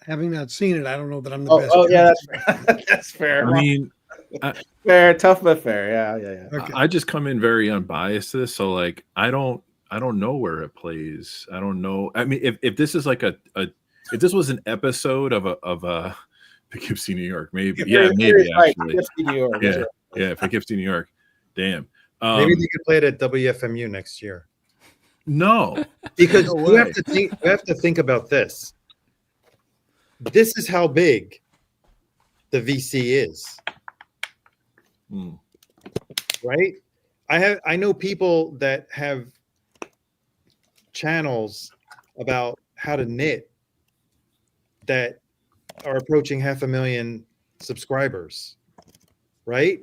Having not seen it, I don't know that I'm the best. Oh, yeah, that's fair. That's fair. I mean, fair, tough but fair. Yeah. Okay. I just come in very unbiased to this, so like I don't know where it plays. I don't know. I mean, if this is like if this was an episode of a Poughkeepsie, New York, maybe maybe actually, New York, yeah, Poughkeepsie, New York. Damn. Maybe they could play it at WFMU next year. No, because you have to think about this. This is how big the VC is. Right? I know people that have channels about how to knit that are approaching 500,000 subscribers. Right?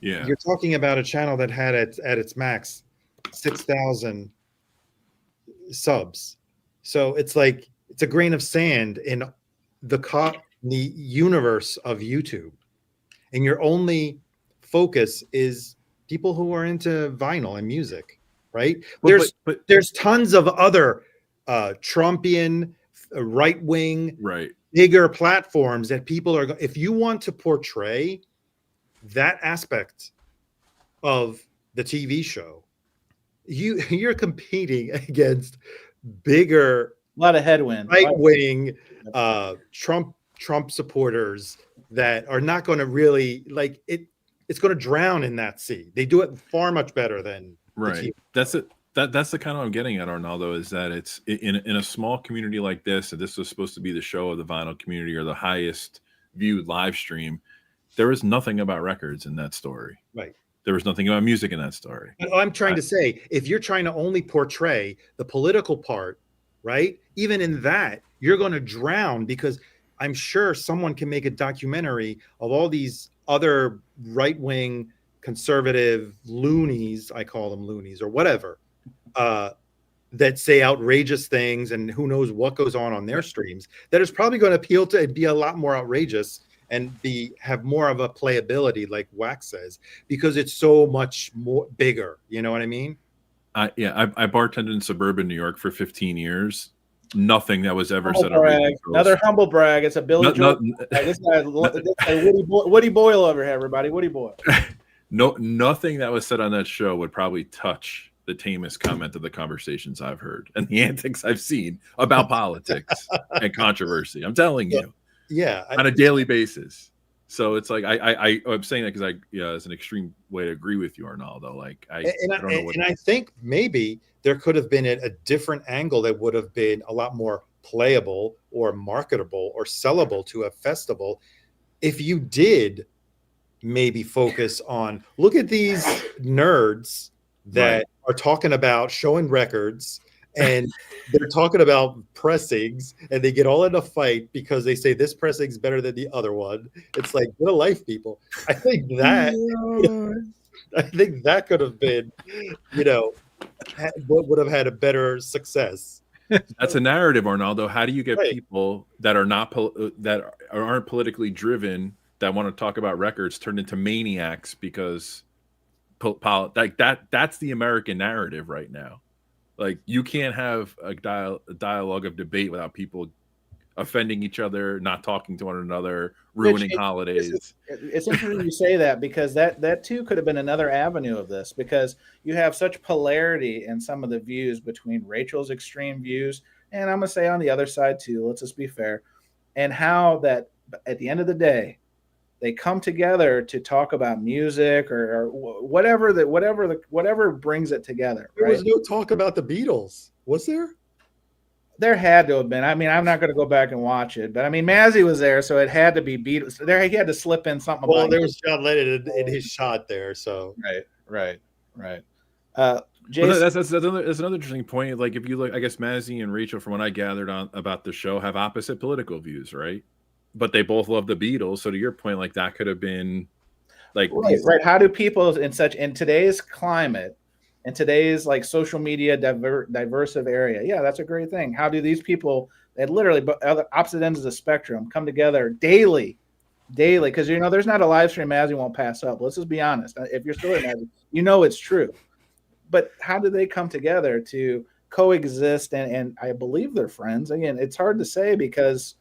Yeah. You're talking about a channel that had at its max 6,000 subs. So it's like it's a grain of sand in the universe of YouTube, and your only focus is people who are into vinyl and music, right? There's tons of other Trumpian, right-wing, bigger platforms that people are. If you want to portray that aspect of the TV show, you're competing against bigger, a lot of headwind, right-wing Trump supporters that are not going to really like it. It's going to drown in that sea. They do it far much better than right. That's it. That's the kind of what I'm getting at, Arnaldo, is that it's in a small community like this, and this was supposed to be the show of the vinyl community or the highest viewed live stream. There is nothing about records in that story. Right. There was nothing about music in that story. I'm trying to say, if you're trying to only portray the political part, right? Even in that, you're going to drown, because I'm sure someone can make a documentary of all these other right-wing conservative loonies, I call them loonies or whatever, that say outrageous things, and who knows what goes on their streams, that is probably going to appeal to and be a lot more outrageous and have more of a playability, like Wax says, because it's so much more bigger. You know what I mean? I bartended in suburban New York for 15 years. Nothing that was ever said. Another humble brag. It's a Billy Joel. This guy, Woody Boyle over here, everybody. Woody Boyle. Nothing that was said on that show would probably touch the tamest comment of the conversations I've heard and the antics I've seen about politics and controversy. I'm telling you, on a daily basis. So it's like I'm saying that because it's an extreme way to agree with you, Arnaldo. Like I don't know what. And I think maybe there could have been a different angle that would have been a lot more playable or marketable or sellable to a festival if you did maybe focus on, look at these nerds that are talking about showing records, and they're talking about pressings, and they get all in a fight because they say this pressing's better than the other one. It's like, get a life, people. I think that could have been, what would have had a better success. That's a narrative, Arnaldo. How do you get people that are aren't politically driven, that want to talk about records, turned into maniacs because like that's the American narrative right now. Like, you can't have a dialogue of debate without people offending each other, not talking to one another, ruining holidays. It's interesting you say that, because that too could have been another avenue of this, because you have such polarity in some of the views between Rachel's extreme views, and I'm going to say on the other side too, let's just be fair, and how that at the end of the day, they come together to talk about music or whatever brings it together. There was no talk about the Beatles, was there? There had to have been. I mean, I'm not going to go back and watch it, but I mean, Mazzy was there, so it had to be Beatles. There, he had to slip in something. Well, there was John Lennon in his shot there, so right. Jason, that's another interesting point. Like, if you look, I guess Mazzy and Rachel, from what I gathered about the show, have opposite political views, right? But they both love the Beatles. So to your point, like, that could have been like right. How do people in today's climate, in today's like social media diversive area? Yeah, that's a great thing. How do these people at literally opposite ends of the spectrum come together daily? Because there's not a live stream Mazzy won't pass up. Let's just be honest. If you're still in Mazzy, it's true. But how do they come together to coexist? And I believe they're friends. Again, it's hard to say, because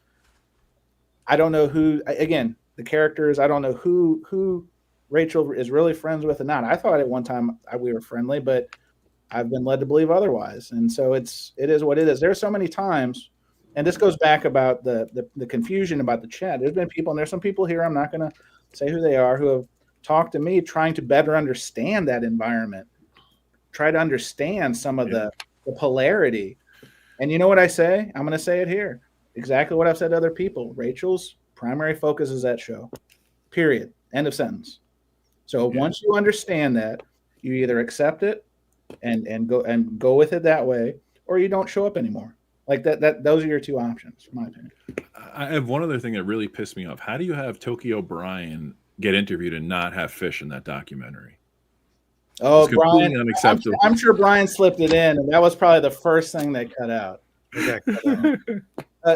I don't know who, again, the characters, I don't know who Rachel is really friends with and not. I thought at one time we were friendly, but I've been led to believe otherwise. And so it is what it is. There's so many times, and this goes back about the confusion about the chat. There's been people, and there's some people here, I'm not going to say who they are, who have talked to me trying to better understand that environment, try to understand some of the polarity. And you know what I say? I'm going to say it here. Exactly what I've said to other people. Rachel's primary focus is that show. Period. End of sentence. So once you understand that, you either accept it and go with it that way, or you don't show up anymore. Like that those are your two options, in my opinion. I have one other thing that really pissed me off. How do you have Tokyo Brian get interviewed and not have Fish in that documentary? Oh, it's completely Brian, unacceptable. I'm sure Brian slipped it in, and that was probably the first thing they cut out.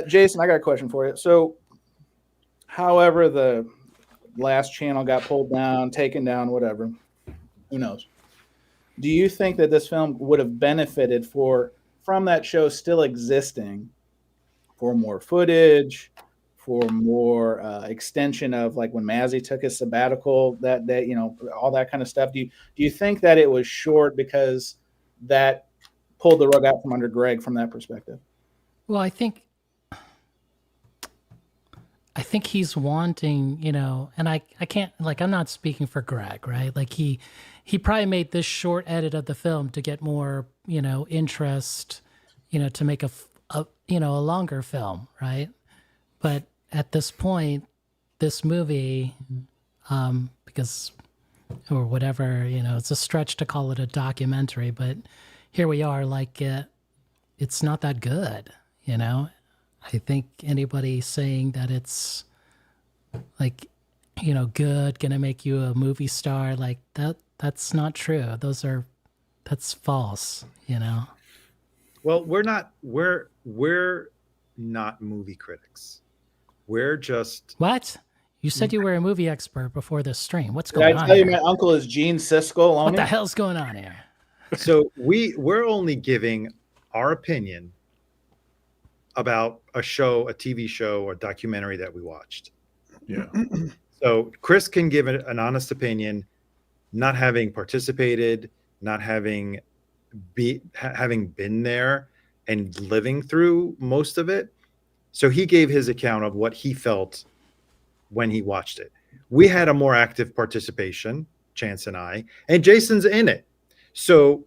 Jason, I got a question for you. So, however the last channel got pulled down, taken down, whatever, who knows? Do you think that this film would have benefited from that show still existing, for more footage, for more extension of, like, when Mazzy took his sabbatical that day, all that kind of stuff? Do you think that it was short because that pulled the rug out from under Greg from that perspective? Well, I think he's wanting, and I can't, like, I'm not speaking for Greg, right? Like, he probably made this short edit of the film to get more, interest, to make a longer film, right? But at this point, this movie, because or whatever. It's a stretch to call it a documentary, but here we are, like it's not that good. I think anybody saying that it's like, good, gonna make you a movie star, like that's not true. That's false. Well, we're not movie critics. We're just What? You said you were a movie expert before this stream. What's Did going I on tell you here? my uncle is Gene Siskel? What the hell's going on here? So we're only giving our opinion about a show, a TV show, or documentary that we watched. Yeah. So Chris can give an honest opinion, not having participated, not having been there and living through most of it. So he gave his account of what he felt when he watched it. We had a more active participation, Chance and I, and Jason's in it. So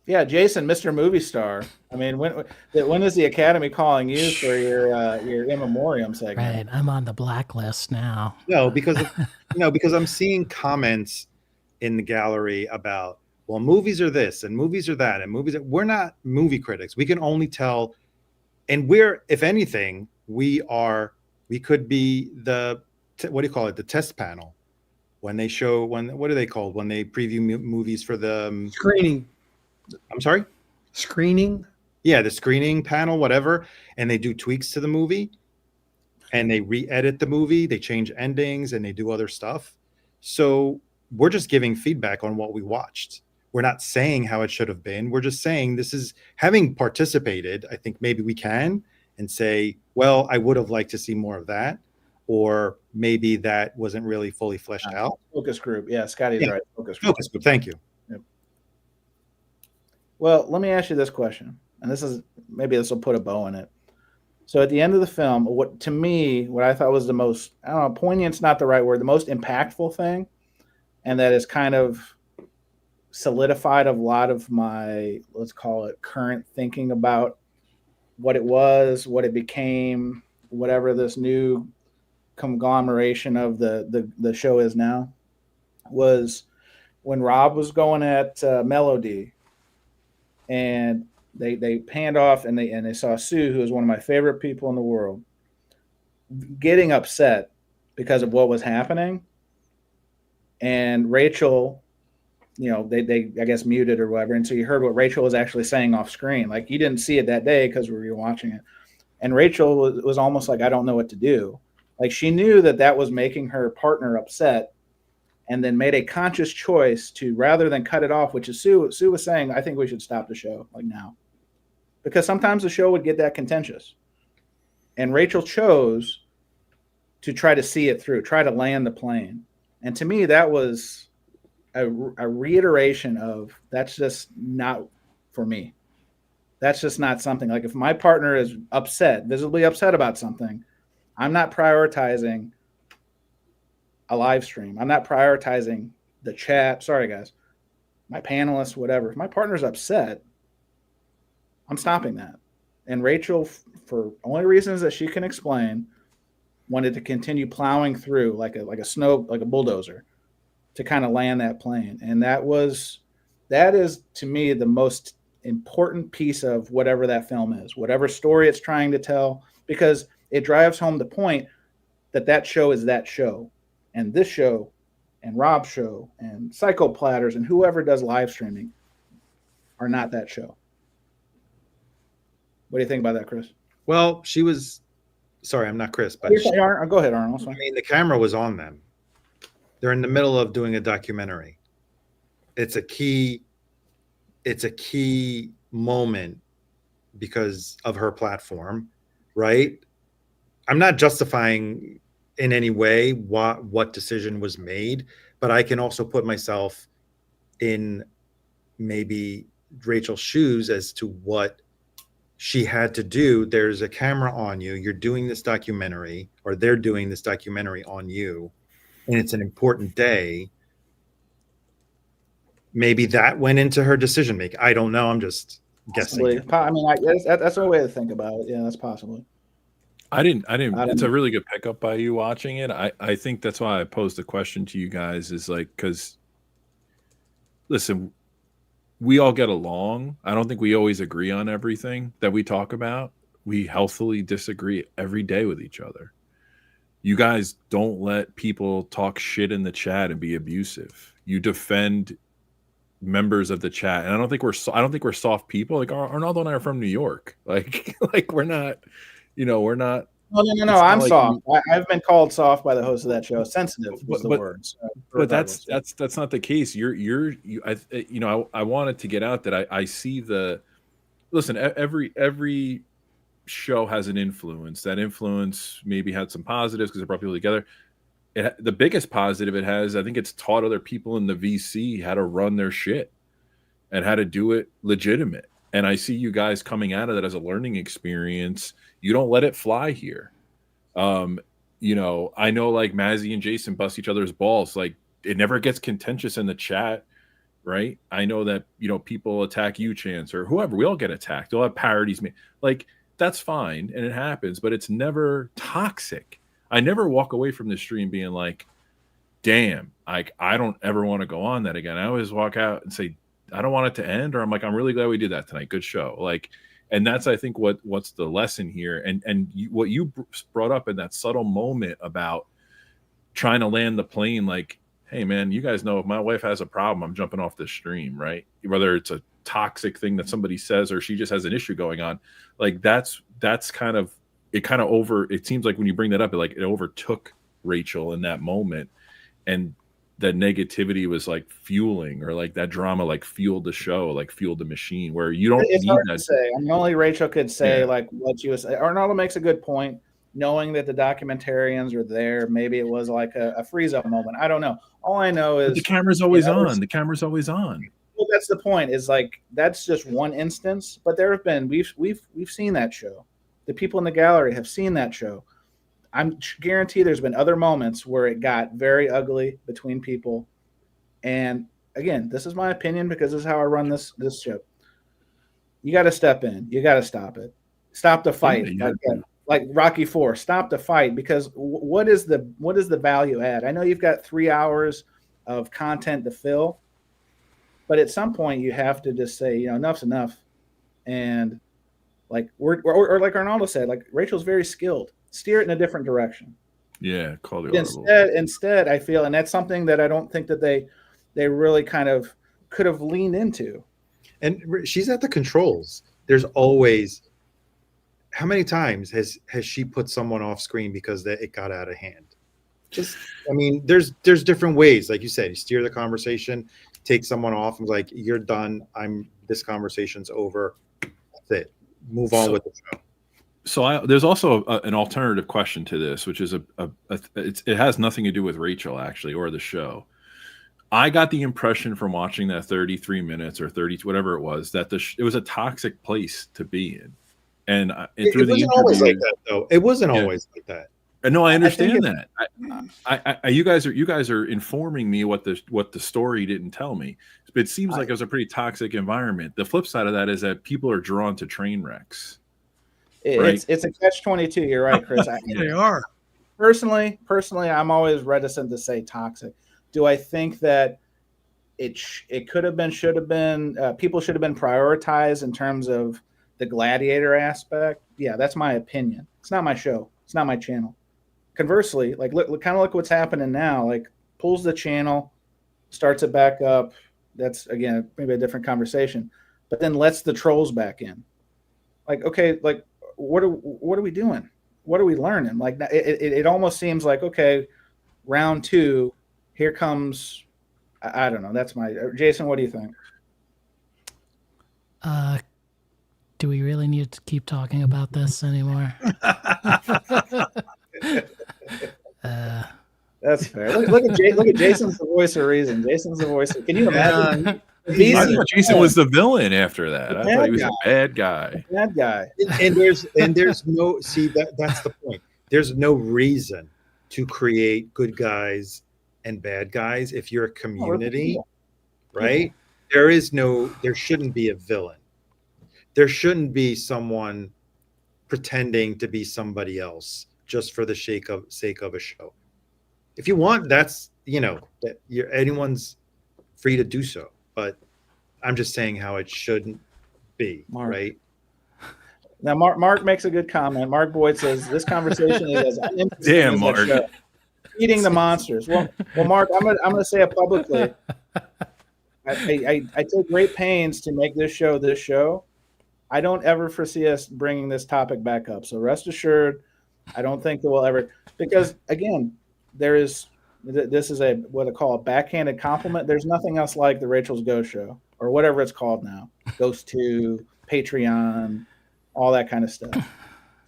yeah, Jason, Mr. Movie Star. I mean, when is the Academy calling you for your in memoriam segment? Right, I'm on the blacklist now. No, because because I'm seeing comments in the gallery about, well, movies are this and movies are that and we're not movie critics. We can only tell, and if anything, we could be the the test panel when they show what are they called when they preview movies for the Screening. I'm sorry? Screening? Yeah, the screening panel, whatever. And they do tweaks to the movie and they re-edit the movie, they change endings and they do other stuff. So we're just giving feedback on what we watched. We're not saying how it should have been. We're just saying this is, having participated, I think maybe we can and say, well, I would have liked to see more of that. Or maybe that wasn't really fully fleshed out. Focus group. Yeah, Scotty's right. Focus group. Focus group. Thank you. Well, let me ask you this question, and this will put a bow in it. So at the end of the film, what I thought was the most, I don't know, poignant's not the right word, the most impactful thing, and that is kind of solidified a lot of my, let's call it, current thinking about what it was, what it became, whatever this new conglomeration of the show is now, was when Rob was going at Melody. And they panned off and they saw Sue, who is one of my favorite people in the world, getting upset because of what was happening. And Rachel, they I guess muted or whatever. And so you heard what Rachel was actually saying off screen. Like, you didn't see it that day because we were watching it. And Rachel was almost like, I don't know what to do. Like, she knew that was making her partner upset, and then made a conscious choice to, rather than cut it off, which is Sue was saying, I think we should stop the show like now. Because sometimes the show would get that contentious. And Rachel chose to try to see it through, try to land the plane. And to me, that was a reiteration of, that's just not for me. That's just not something, like, if my partner is upset, visibly upset about something, I'm not prioritizing a live stream. I'm not prioritizing the chat. Sorry, guys. My panelists, whatever. If my partner's upset, I'm stopping that. And Rachel, for only reasons that she can explain, wanted to continue plowing through like a bulldozer to kind of land that plane. And that is to me the most important piece of whatever that film is, whatever story it's trying to tell, because it drives home the point that show is that show. And this show and Rob's show and Psycho Platters and whoever does live streaming are not that show. What do you think about that, Chris? Well, sorry, I'm not Chris, but go ahead, Arnold. I mean, the camera was on them. They're in the middle of doing a documentary. It's a key moment because of her platform, right? I'm not justifying in any way what decision was made, but I can also put myself in maybe Rachel's shoes as to what she had to do. There's a camera on you. You're doing this documentary, or they're doing this documentary on you, and it's an important day. Maybe that went into her decision making. I don't know. I'm just guessing. I mean, that's a way to think about it. Yeah, that's possibly. I didn't. It's a really good pickup by you watching it. I think that's why I posed the question to you guys is like, because listen, we all get along. I don't think we always agree on everything that we talk about. We healthily disagree every day with each other. You guys don't let people talk shit in the chat and be abusive. You defend members of the chat, and I don't think we're soft people. Like Arnaldo and I are from New York. Like we're not. We're not. No. I'm like soft. I've been called soft by the host of that show. Sensitive was the word. So, but that's not the case. I wanted to get out that I see the. Listen, every show has an influence. That influence maybe had some positives because it brought people together. The biggest positive it has, I think, it's taught other people in the VC how to run their shit and how to do it legitimate. And I see you guys coming out of that as a learning experience. You don't let it fly here. I know like Mazzy and Jason bust each other's balls. Like it never gets contentious in the chat, right? I know that, people attack you, Chance, or whoever. We all get attacked. They'll have parodies. Like that's fine. And it happens, but it's never toxic. I never walk away from the stream being like, damn, like I don't ever want to go on that again. I always walk out and say, I don't want it to end, or I'm like, I'm really glad we did that tonight. Good show. Like, and that's, I think, what's the lesson here. And what you brought up in that subtle moment about trying to land the plane, like, hey man, you guys know if my wife has a problem, I'm jumping off this stream, right? Whether it's a toxic thing that somebody says, or she just has an issue going on. Like that's kind of, it seems like when you bring that up, it overtook Rachel in that moment. And that negativity was like fueling, or like that drama like fueled the show, like fueled the machine, where you don't it's need hard that. To say. I mean, only Rachel could say like what you was. Arnaldo makes a good point, knowing that the documentarians are there. Maybe it was like a freeze up moment. I don't know. All I know is the camera's always on. The camera's always on. Well, that's the point. Is like that's just one instance, but there have been we've seen that show. The people in the gallery have seen that show. I'm guarantee there's been other moments where it got very ugly between people. And again, this is my opinion because this is how I run this show. You got to step in. You got to stop it. Stop the fight. Like Rocky IV. Stop the fight, because what is the value add? I know you've got 3 hours of content to fill, but at some point you have to just say, enough's enough. And like or like Arnaldo said, like Rachel's very skilled. Steer it in a different direction. Yeah, call the instead, I feel, and that's something that I don't think that they really kind of could have leaned into. And she's at the controls. There's always, how many times has she put someone off screen because it got out of hand? There's different ways. Like you said, you steer the conversation, take someone off, and like, you're done. This conversation's over. That's it. Move on with the show. So there's also an alternative question to this, which is it has nothing to do with Rachel actually, or the show. I got the impression from watching that 33 minutes or 30, whatever it was, that it was a toxic place to be in. And it wasn't always like that, though. It wasn't always like that. No, I understand that. You guys are informing me what the story didn't tell me. But it seems like it was a pretty toxic environment. The flip side of that is that people are drawn to train wrecks. It's a catch-22. You're right, Chris. They are. Personally, I'm always reticent to say toxic. Do I think that it could have been, should have been, people should have been prioritized in terms of the gladiator aspect? Yeah, that's my opinion. It's not my show. It's not my channel. Conversely, like look what's happening now. Like pulls the channel, starts it back up. That's again maybe a different conversation, but then lets the trolls back in. Like, okay, like what are we doing? What are we learning? Like it almost seems like, okay, round 2, here comes. I don't know. That's my Jason. What do you think? Do we really need to keep talking about this anymore? That's fair. Look at Jason's the voice of reason. Jason's the voice. Can you imagine? I thought Jason was the villain after that. I thought he was a bad guy. Bad guy. And there's no that's the point. There's no reason to create good guys and bad guys if you're a community, right? There shouldn't be a villain. There shouldn't be someone pretending to be somebody else just for the sake of a show. If you want, that's, that anyone's free to do so. But I'm just saying how it shouldn't be, right? Now, Mark makes a good comment. Mark Boyd says this conversation is as uninteresting Damn, as Mark. the show. Eating the monsters. Well, Mark, I'm gonna say it publicly. I take great pains to make this show. I don't ever foresee us bringing this topic back up. So rest assured, I don't think that we'll ever, because again, this is what I call a backhanded compliment. There's nothing else like the Rachel's Go Show or whatever it's called now. Ghost 2, Patreon, all that kind of stuff.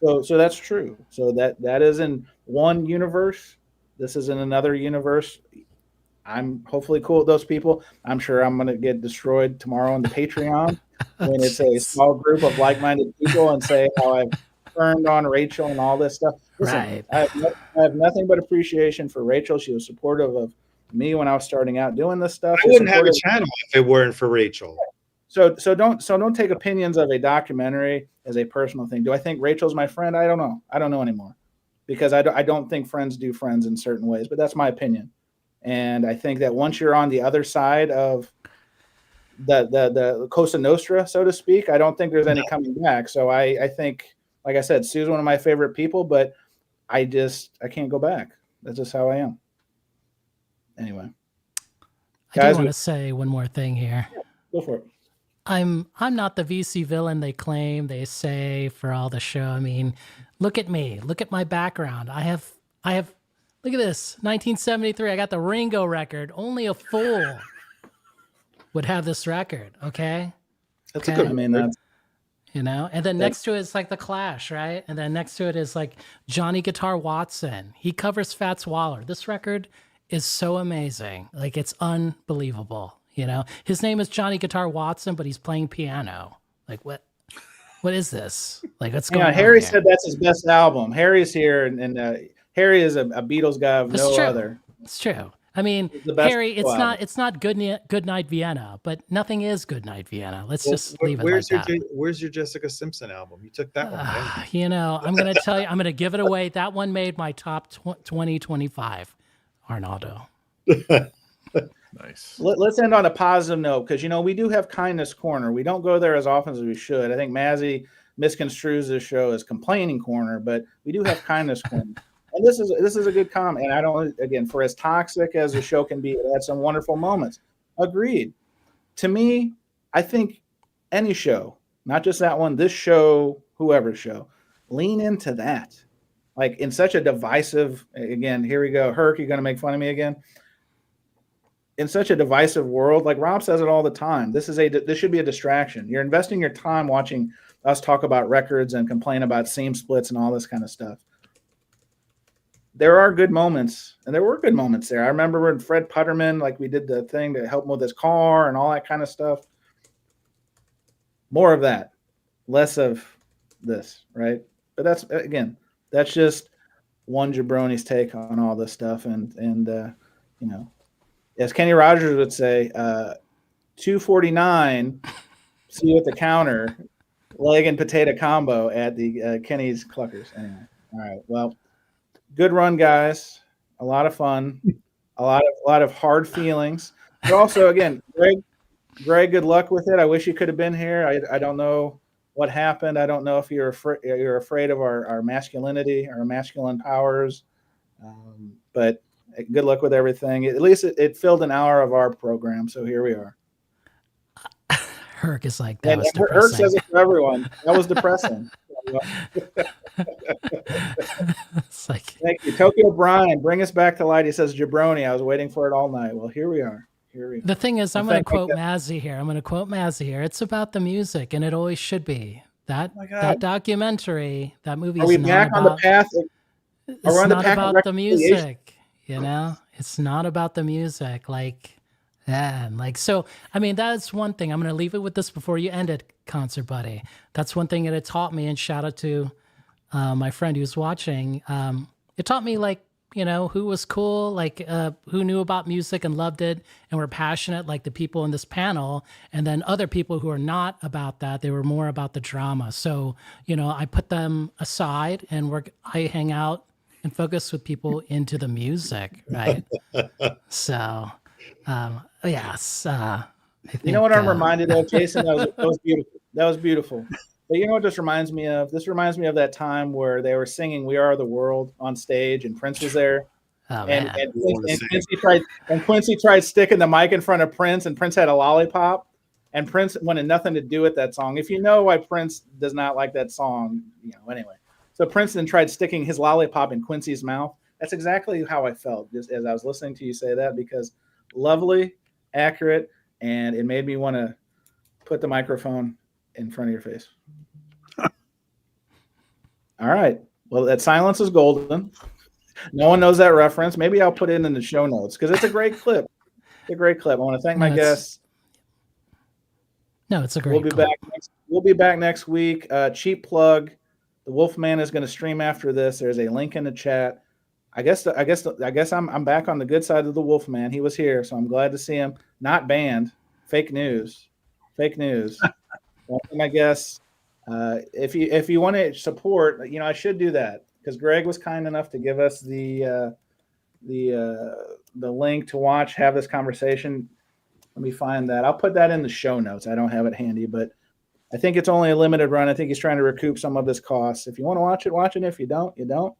So that's true. So that is in one universe. This is in another universe. I'm hopefully cool with those people. I'm sure I'm going to get destroyed tomorrow on the Patreon when it's a small group of like-minded people and say how I've turned on Rachel and all this stuff. Listen, Right. I have nothing but appreciation for Rachel. She was supportive of me when I was starting out doing this stuff. I wouldn't have a channel if it weren't for Rachel. So don't take opinions of a documentary as a personal thing. Do I think Rachel's my friend? I don't know. I don't know anymore, because I don't think friends do friends in certain ways. But that's my opinion, and I think that once you're on the other side of the Cosa Nostra, so to speak, I don't think there's any coming back. So I think, like I said, Sue's one of my favorite people, but I can't go back. That's just how I am. Anyway, I do want to say one more thing here. Go for it. I'm not the VC villain they claim, they say for all the show. I mean, look at me. Look at my background. I have look at this. 1973. I got the Ringo record. Only a fool would have this record, okay? That's a good, I mean, that's, and then next to it is like the Clash, right? And then next to it is like Johnny Guitar Watson. He covers Fats Waller. This record is so amazing. Like, it's unbelievable. His name is Johnny Guitar Watson, but he's playing piano. Like, what is this? Like, what's going on? Harry here? said that's his best album. Harry's here, and Harry is a Beatles guy of no other. It's true. I mean, Harry, it's not Good Night Vienna, but nothing is Good Night Vienna. Let's just leave it like that. Where's your Jessica Simpson album? You took that one. I'm going to tell you, I'm going to give it away. That one made my top 2025, Arnaldo. Nice. Let's end on a positive note, because we do have Kindness Corner. We don't go there as often as we should. I think Mazzy misconstrues this show as Complaining Corner, but we do have Kindness Corner. And this is a good comment. And I don't, again, for as toxic as the show can be, it had some wonderful moments. Agreed. To me, I think any show, not just that one, this show, whoever's show, lean into that. Like, in such a divisive, again, here we go. Herc, you're going to make fun of me again. In such a divisive world, like Rob says it all the time, this should be a distraction. You're investing your time watching us talk about records and complain about seam splits and all this kind of stuff. There are good moments, and there were good moments there. I remember when Fred Putterman, like, we did the thing to help him with his car and all that kind of stuff. More of that, less of this, right? But that's just one jabroni's take on all this stuff, and as Kenny Rogers would say, 249, see you at the counter, leg and potato combo at the Kenny's Cluckers. Anyway, all right. Well, good run, guys. A lot of fun. A lot of hard feelings. But also, again, Greg, good luck with it. I wish you could have been here. I don't know what happened. I don't know if you're afraid of our masculinity, our masculine powers, but good luck with everything. At least it filled an hour of our program, so here we are. Herc is like, that was depressing. Herc says it for everyone. That was depressing. It's like, thank you. Tokyo Brian, bring us back to light. He says, Jabroni, I was waiting for it all night. Well, here we are. The thing is, I'm going to quote Mazzy here. It's about the music, and it always should be. That documentary, that movie is not about... on the path? It's not about the music. It's not about the music. So, I mean, that's one thing. I'm going to leave it with this before you end it, Concert Buddy. That's one thing that it taught me, and shout out to my friend who's watching. It taught me, like, who was cool, like who knew about music and loved it and were passionate, like the people in this panel, and then other people who are not about that. They were more about the drama. So, I put them aside and I hang out and focus with people into the music, right? So, yes. I think, you know what I'm reminded of, Jason? That was beautiful. That was beautiful. But you know what this reminds me of? This reminds me of that time where they were singing "We Are the World" on stage, and Prince was there. Oh, and Quincy tried sticking the mic in front of Prince, and Prince had a lollipop, and Prince wanted nothing to do with that song. If you know why Prince does not like that song, anyway. So Prince then tried sticking his lollipop in Quincy's mouth. That's exactly how I felt just as I was listening to you say that, because lovely, accurate, and it made me want to put the microphone in front of your face. All right. Well, that silence is golden. No one knows that reference. Maybe I'll put it in the show notes because it's a great clip. It's a great clip. I want to thank my guests. No, it's a great clip. We'll be back next week. Cheap plug. The Wolfman is going to stream after this. There's a link in the chat. I guess I'm back on the good side of the Wolfman. He was here, so I'm glad to see him. Not banned. Fake news. My guess. If you want to support, I should do that because Greg was kind enough to give us the link to have this conversation. Let me find that. I'll put that in the show notes. I don't have it handy, but I think it's only a limited run. I think he's trying to recoup some of his costs. If you want to watch it, watch it. If you don't, you don't.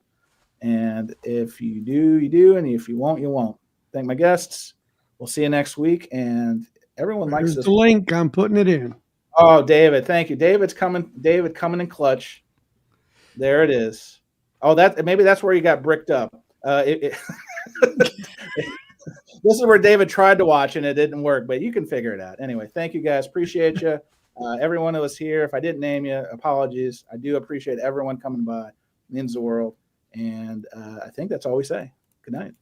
And if you do, you do. And if you won't, you won't. Thank my guests. We'll see you next week. And everyone likes this. The link. I'm putting it in. Oh, David, thank you. David coming in clutch. There it is. Oh, maybe that's where you got bricked up. This is where David tried to watch and it didn't work, but you can figure it out. Anyway, thank you guys. Appreciate you. Everyone who was here. If I didn't name you, apologies. I do appreciate everyone coming by. It means the world. And I think that's all we say. Good night.